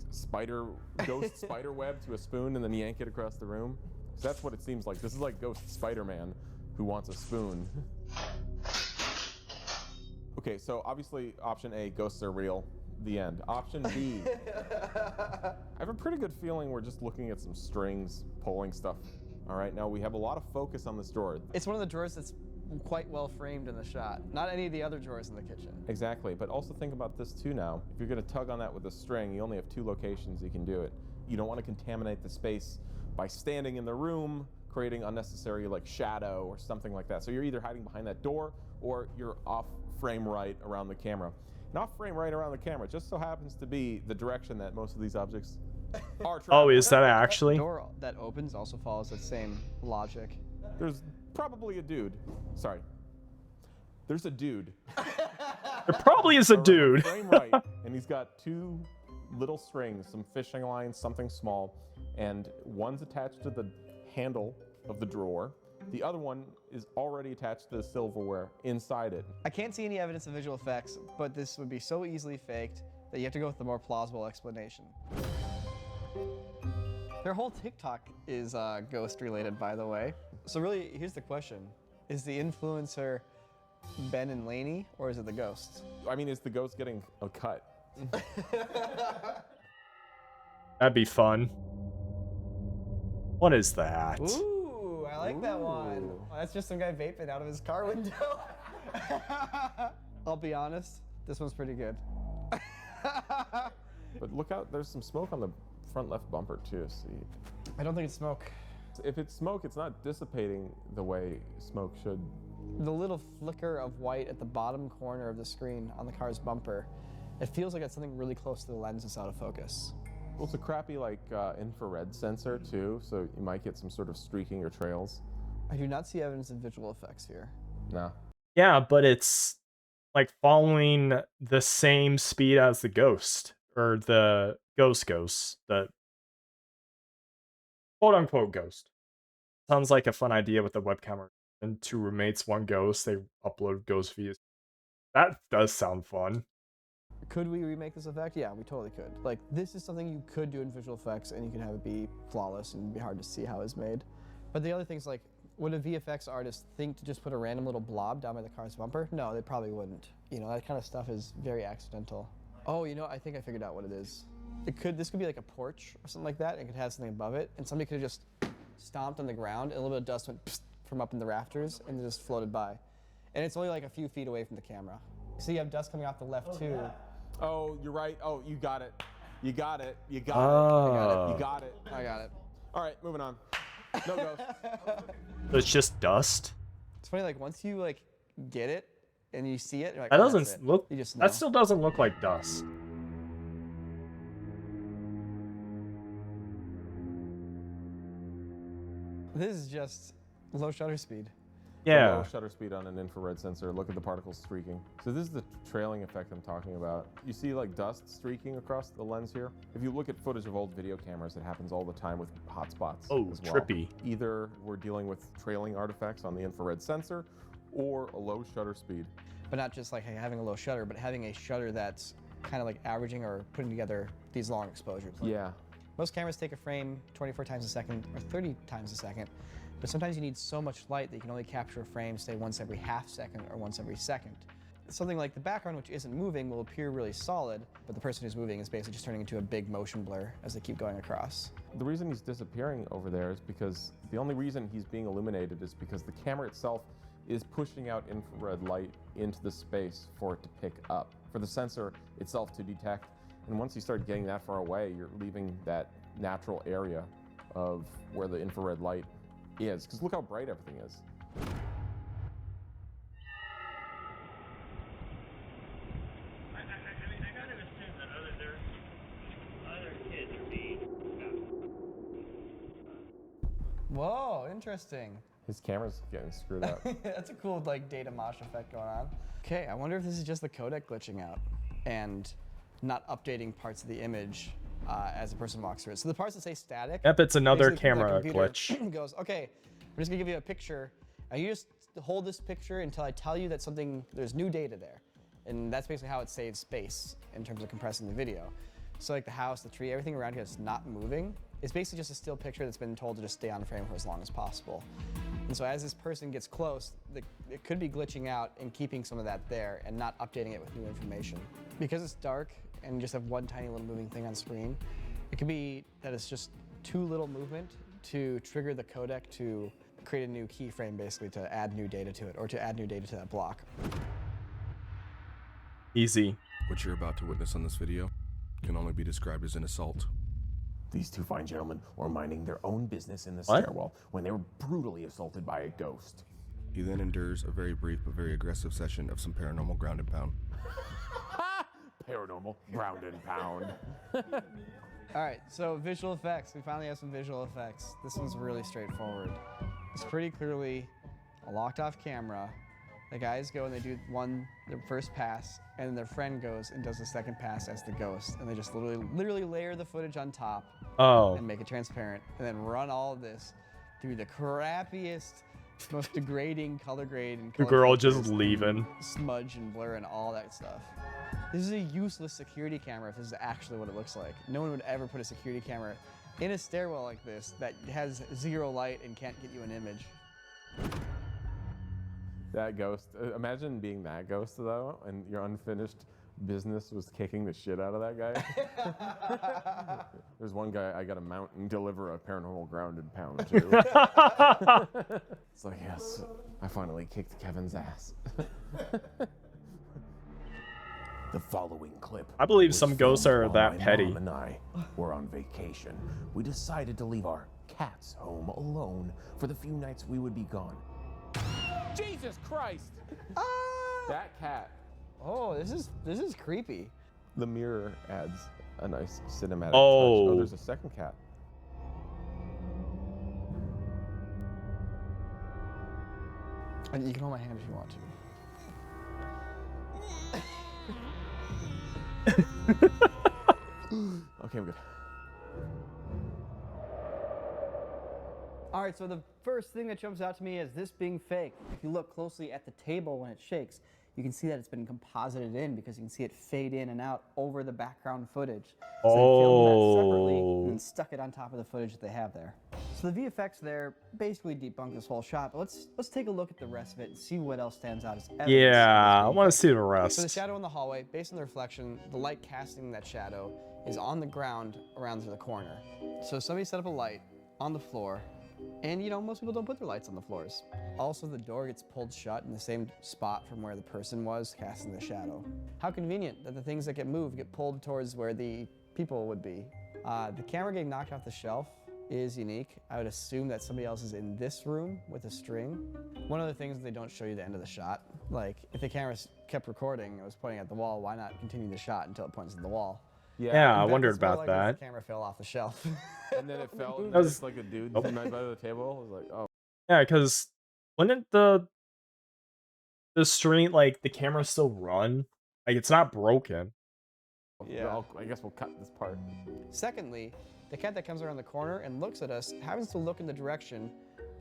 ghost spider web to a spoon and then yank it across the room. So that's what it seems like. This is like Ghost Spider-Man who wants a spoon. Okay, so obviously option A, ghosts are real. The end. Option B. I have a pretty good feeling we're just looking at some strings, pulling stuff. All right, now we have a lot of focus on this drawer. It's one of the drawers that's quite well framed in the shot. Not any of the other drawers in the kitchen. Exactly, but also think about this too now. If you're gonna tug on that with a string, you only have 2 locations you can do it. You don't want to contaminate the space by standing in the room, creating unnecessary like shadow or something like that. So you're either hiding behind that door or you're off frame right around the camera. And off frame right around the camera just so happens to be the direction that most of these objects are traveling. Oh, is that actually? The door that opens also follows that same logic. There's probably a dude. Sorry. There's a dude. There probably is a dude. Frame right, and he's got 2 little strings, some fishing lines, something small, and one's attached to the handle of the drawer. The other one is already attached to the silverware inside it. I can't see any evidence of visual effects, but this would be so easily faked that you have to go with the more plausible explanation. Their whole TikTok is ghost related, by the way. So really, here's the question. Is the influencer Ben and Lainey, or is it the ghosts? I mean, is the ghost getting a cut? That'd be fun. What is that? Ooh, I like that one. Oh, that's just some guy vaping out of his car window. I'll be honest, this one's pretty good. But look out, there's some smoke on the front left bumper too, see? I don't think it's smoke. If it's smoke, it's not dissipating the way smoke should. The little flicker of white at the bottom corner of the screen on the car's bumper, it feels like it's something really close to the lens that's out of focus. Well, it's a crappy like infrared sensor too, so you might get some sort of streaking or trails. I do not see evidence of visual effects here. No. Yeah, but it's like following the same speed as the ghost, or the ghost, the quote-unquote ghost. Sounds like a fun idea with the webcam. And 2 roommates, 1 ghost, they upload ghost videos. That does sound fun. Could we remake this effect? Yeah, we totally could. Like, this is something you could do in visual effects, and you can have it be flawless and be hard to see how it's made. But the other thing's like, would a VFX artist think to just put a random little blob down by the car's bumper? No, they probably wouldn't. You know, that kind of stuff is very accidental. Oh, you know, I think I figured out what it is. This could be like a porch or something like that, and it could have something above it, and somebody could have just stomped on the ground, and a little bit of dust went psst from up in the rafters, and it just floated by. And it's only like a few feet away from the camera. So you have dust coming off the left too. Yeah. Oh, you're right. Oh, you got it. You got it. You got Oh. it. I got it. You got it. I got it. All right, moving on. No ghost. It's just dust. It's funny, like once you like get it and you see it, you're like, That oh, that's doesn't it. look. You just know. That still doesn't look like dust. This is just low shutter speed. Yeah. Low shutter speed on an infrared sensor. Look at the particles streaking. So this is the trailing effect I'm talking about. You see like dust streaking across the lens here? If you look at footage of old video cameras, it happens all the time with hotspots Oh, as well. trippy. Either we're dealing with trailing artifacts on the infrared sensor or a low shutter speed. But not just like having a low shutter, but having a shutter that's kind of like averaging or putting together these long exposures. Yeah. Most cameras take a frame 24 times a second or 30 times a second, but sometimes you need so much light that you can only capture a frame, say, once every half second or once every second. Something like the background, which isn't moving, will appear really solid, but the person who's moving is basically just turning into a big motion blur as they keep going across. The reason he's disappearing over there is because the only reason he's being illuminated is because the camera itself is pushing out infrared light into the space for it to pick up, for the sensor itself to detect. And once you start getting that far away, you're leaving that natural area of where the infrared light is. Because look how bright everything is. Whoa, interesting. His camera's getting screwed up. That's a cool like data mosh effect going on. Okay, I wonder if this is just the codec glitching out and not updating parts of the image as the person walks through it. So the parts that say static. Yep, it's another basically the camera computer glitch. Goes, okay, I'm just gonna give you a picture. And you just hold this picture until I tell you that there's new data there. And that's basically how it saves space in terms of compressing the video. So like the house, the tree, everything around here that's not moving, it's basically just a still picture that's been told to just stay on frame for as long as possible. And so as this person gets close, it could be glitching out and keeping some of that there and not updating it with new information. Because it's dark and you just have one tiny little moving thing on screen, it could be that it's just too little movement to trigger the codec to create a new keyframe, basically to add new data to it or to add new data to that block. Easy. What you're about to witness on this video can only be described as an assault. These two fine gentlemen were minding their own business in the What? stairwell when they were brutally assaulted by a ghost. He then endures a very brief but very aggressive session of some paranormal ground and pound. Paranormal ground and pound. All right, so visual effects. We finally have some visual effects. This one's really straightforward. It's pretty clearly a locked off camera. The guys go and they do their first pass, and then their friend goes and does the second pass as the ghost, and they just literally layer the footage on top and make it transparent, and then run all of this through the crappiest, most degrading color grade and The color girl just filters and leaving. smudge and blur and all that stuff. This is a useless security camera if this is actually what it looks like. No one would ever put a security camera in a stairwell like this that has zero light and can't get you an image. That ghost, imagine being that ghost though, and your unfinished business was kicking the shit out of that guy. There's one guy I got to mount and deliver a paranormal ground and pound to. It's like, yes, I finally kicked Kevin's ass. The following clip. I believe was some ghosts filmed are while that my petty. Mom and I were on vacation. We decided to leave our cats home alone for the few nights we would be gone. Jesus Christ! That cat. Oh, this is creepy. The mirror adds a nice cinematic touch. Oh. Oh, there's a second cat. And you can hold my hand if you want to. Okay, I'm good. All right, so the first thing that jumps out to me is this being fake. If you look closely at the table when it shakes, you can see that it's been composited in because you can see it fade in and out over the background footage. So they filmed that separately and then stuck it on top of the footage that they have there. So the VFX there basically debunk this whole shot, but let's take a look at the rest of it and see what else stands out as evidence. Yeah, I want to see the So the rest. shadow in the hallway, based on the reflection, the light casting that shadow is on the ground around to the corner. So somebody set up a light on the floor, and you know, most people don't put their lights on the floors. Also, the door gets pulled shut in the same spot from where the person was casting the shadow. How convenient that the things that get moved get pulled towards where the people would be. The camera getting knocked off the shelf is unique. I would assume that somebody else is in this room with a string. One of the things is they don't show you the end of the shot. Like, if the camera kept recording and was pointing at the wall, why not continue the shot until it points at the wall? Yeah, I In fact, wondered it's more about likely that. The camera fell off the shelf. And then it fell. And That was- just like a dude Oh. right by the table. I was like, oh. Yeah, because wouldn't the string, like, the camera still run? Like, it's not broken. Yeah. I guess we'll cut this part. Secondly, the cat that comes around the corner and looks at us happens to look in the direction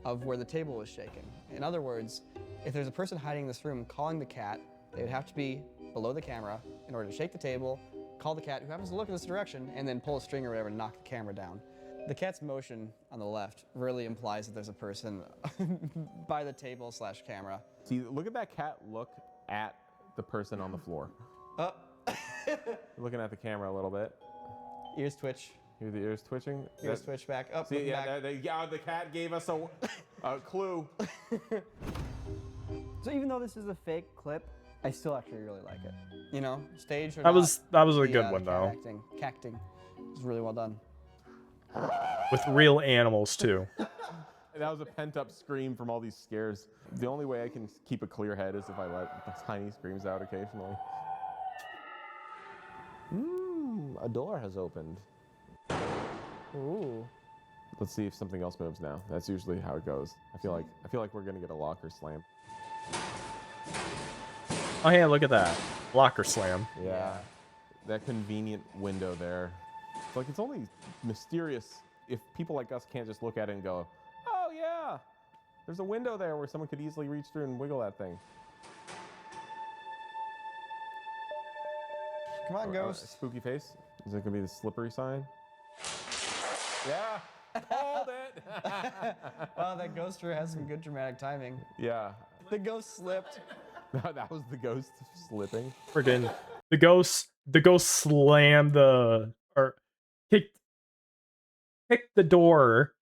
of where the table was shaken. In other words, if there's a person hiding in this room calling the cat, they would have to be below the camera in order to shake the table call the cat, who happens to look in this direction, and then pull a string or whatever to knock the camera down. The cat's motion on the left really implies that there's a person by the table / camera. See, look at that cat look at the person on the floor. Looking at the camera a little bit. Ears twitch. Hear the ears twitching? Ears twitch back up. See, yeah, back. The cat gave us a clue. So even though this is a fake clip, I still actually really like it. You know, stage or That not, was a good one though. Cacting was really well done. With real animals too. That was a pent-up scream from all these scares. The only way I can keep a clear head is if I let the tiny screams out occasionally. A door has opened. Ooh. Let's see if something else moves now. That's usually how it goes. I feel like we're gonna get a locker slam. Oh hey, look at that. Locker slam. Yeah. That convenient window there. Like, it's only mysterious if people like us can't just look at it and go, oh yeah, there's a window there where someone could easily reach through and wiggle that thing. Come on, ghost. Spooky face. Is it gonna be the slippery sign? Yeah, called it. Wow, that ghost sure has some good dramatic timing. Yeah. The ghost slipped. That was the ghost slipping. Friggin' the ghost slammed kicked the door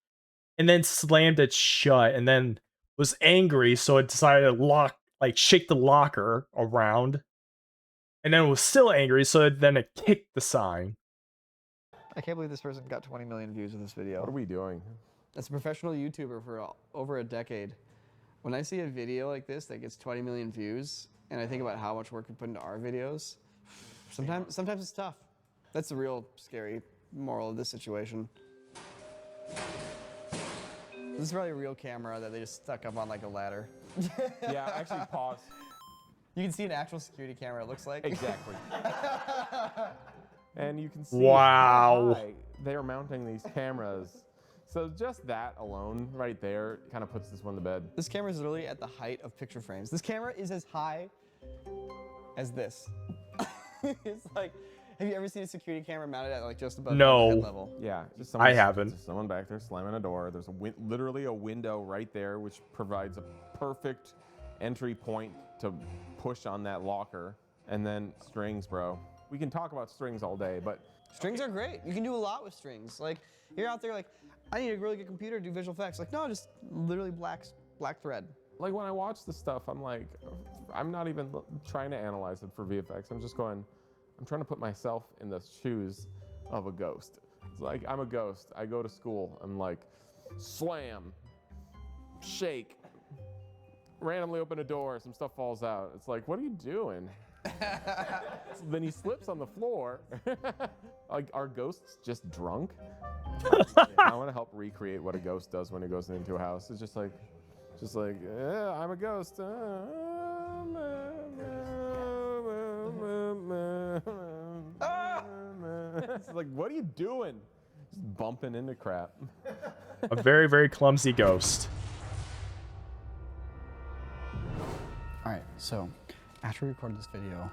and then slammed it shut and then was angry, so it decided to shake the locker around. And then it was still angry, so then it kicked the sign. I can't believe this person got 20 million views of this video. What are we doing? As a professional YouTuber for over a decade, when I see a video like this that gets 20 million views, and I think about how much work we put into our videos, sometimes it's tough. That's the real scary moral of this situation. This is probably a real camera that they just stuck up on like a ladder. Yeah, actually pause. You can see an actual security camera, it looks like. Exactly. And you can see wow. how high they are mounting these cameras. So just that alone right there kind of puts this one to bed. This camera is literally at the height of picture frames. This camera is as high as this. It's like, have you ever seen a security camera mounted at like just above head level? Yeah, just I haven't. Just someone back there slamming a door. There's literally a window right there, which provides a perfect entry point to push on that locker. And then strings, bro. We can talk about strings all day, but strings are great. You can do a lot with strings. Like, you're out there like, I need a really good computer to do visual effects. Like, no, just literally black thread. Like, when I watch this stuff, I'm like, I'm not even trying to analyze it for VFX. I'm just going, I'm trying to put myself in the shoes of a ghost. It's like, I'm a ghost. I go to school. I'm like, slam, shake, randomly open a door, some stuff falls out. It's like, what are you doing? Then he slips on the floor. Like, are ghosts just drunk? I want to help recreate what a ghost does when it goes into a house. It's just like, yeah, I'm a ghost. It's like, what are you doing? Just bumping into crap. A very, very clumsy ghost. All right, so after we recorded this video,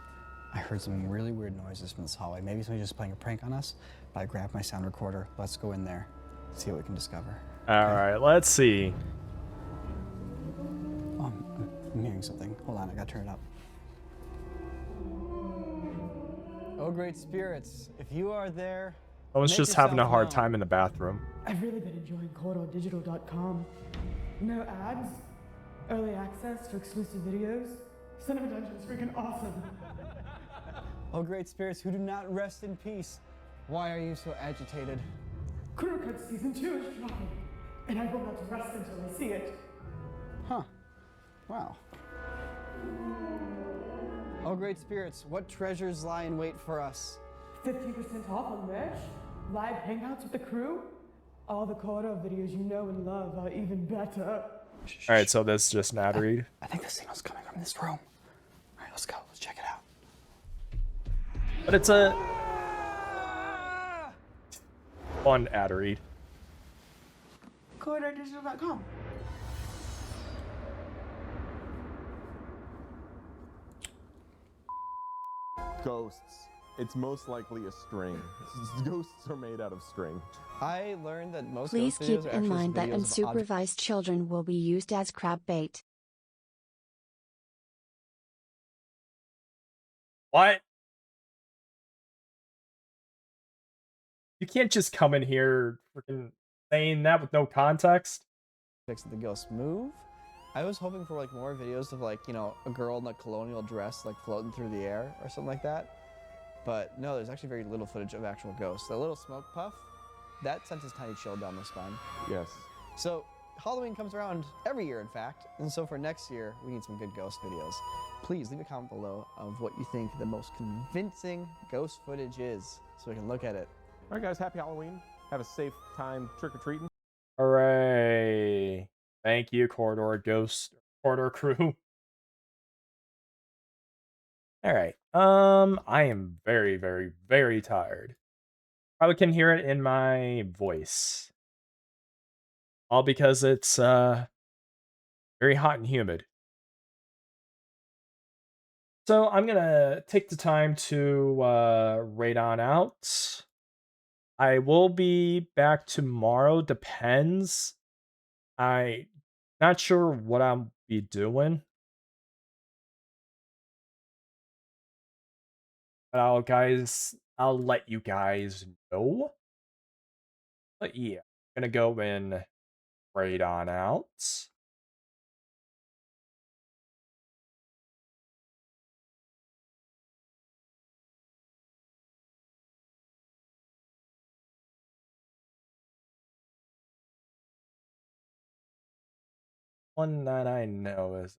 I heard some really weird noises from this hallway. Maybe somebody's just playing a prank on us, but I grabbed my sound recorder. Let's go in there, see what we can discover. All right, let's see. Oh, I'm hearing something. Hold on, I gotta turn it up. Oh, great spirits, if you are there, I was make just having a yourself hard known. time in the bathroom. I've really been enjoying CorridorDigital.com. No ads, early access to exclusive videos. Cinema Dungeon's freaking awesome. Oh, great spirits who do not rest in peace, why are you so agitated? Crew Cut Season 2 is dropping, and I will not rest until I see it. Huh. Wow. Oh, great spirits, what treasures lie in wait for us? 50% off on merch, live hangouts with the crew. All the Corridor videos you know and love are even better. All right, so that's just an ad read. I think the signal's coming from this room. All right, let's go. Let's check it out. But it's a fun ad read. CorridorDigital.com. Ghosts. It's most likely a string. Ghosts are made out of string. I learned that most Please ghost videos keep are in actually mind that videos of objects. unsupervised children will be used as crab bait. What? You can't just come in here freaking saying that with no context. That the ghosts move. I was hoping for like more videos of like, you know, a girl in a colonial dress like floating through the air or something like that. But no, there's actually very little footage of actual ghosts. The little smoke puff, that sent a tiny chill down my spine. Yes. So Halloween comes around every year, in fact, and so for next year, we need some good ghost videos. Please leave a comment below of what you think the most convincing ghost footage is, so we can look at it. All right, guys, happy Halloween. Have a safe time trick-or-treating. Hooray. Thank you, Corridor crew. Alright. I am very, very, very tired. Probably can hear it in my voice. All because it's very hot and humid. So I'm gonna take the time to raid on out. I will be back tomorrow, depends. I not sure what I'll be doing. But I'll let you guys know. But yeah, I'm gonna go and raid on out. One that I know is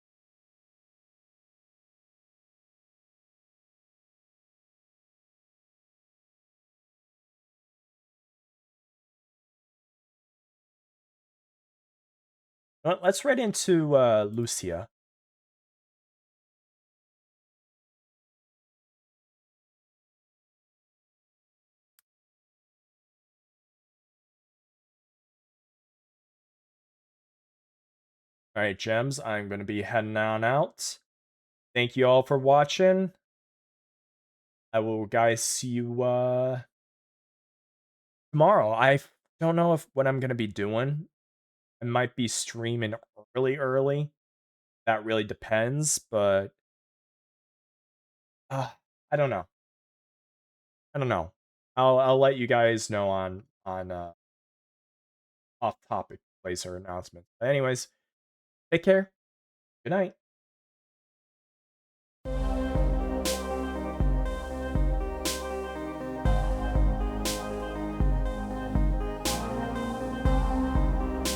let's raid into Lucia. Alright, gems, I'm gonna be heading on out. Thank you all for watching. I will guys see you tomorrow. I don't know what I'm gonna be doing. I might be streaming early. That really depends, but I don't know. I don't know. I'll let you guys know on off topic placer announcements. But anyways, take care. Good night.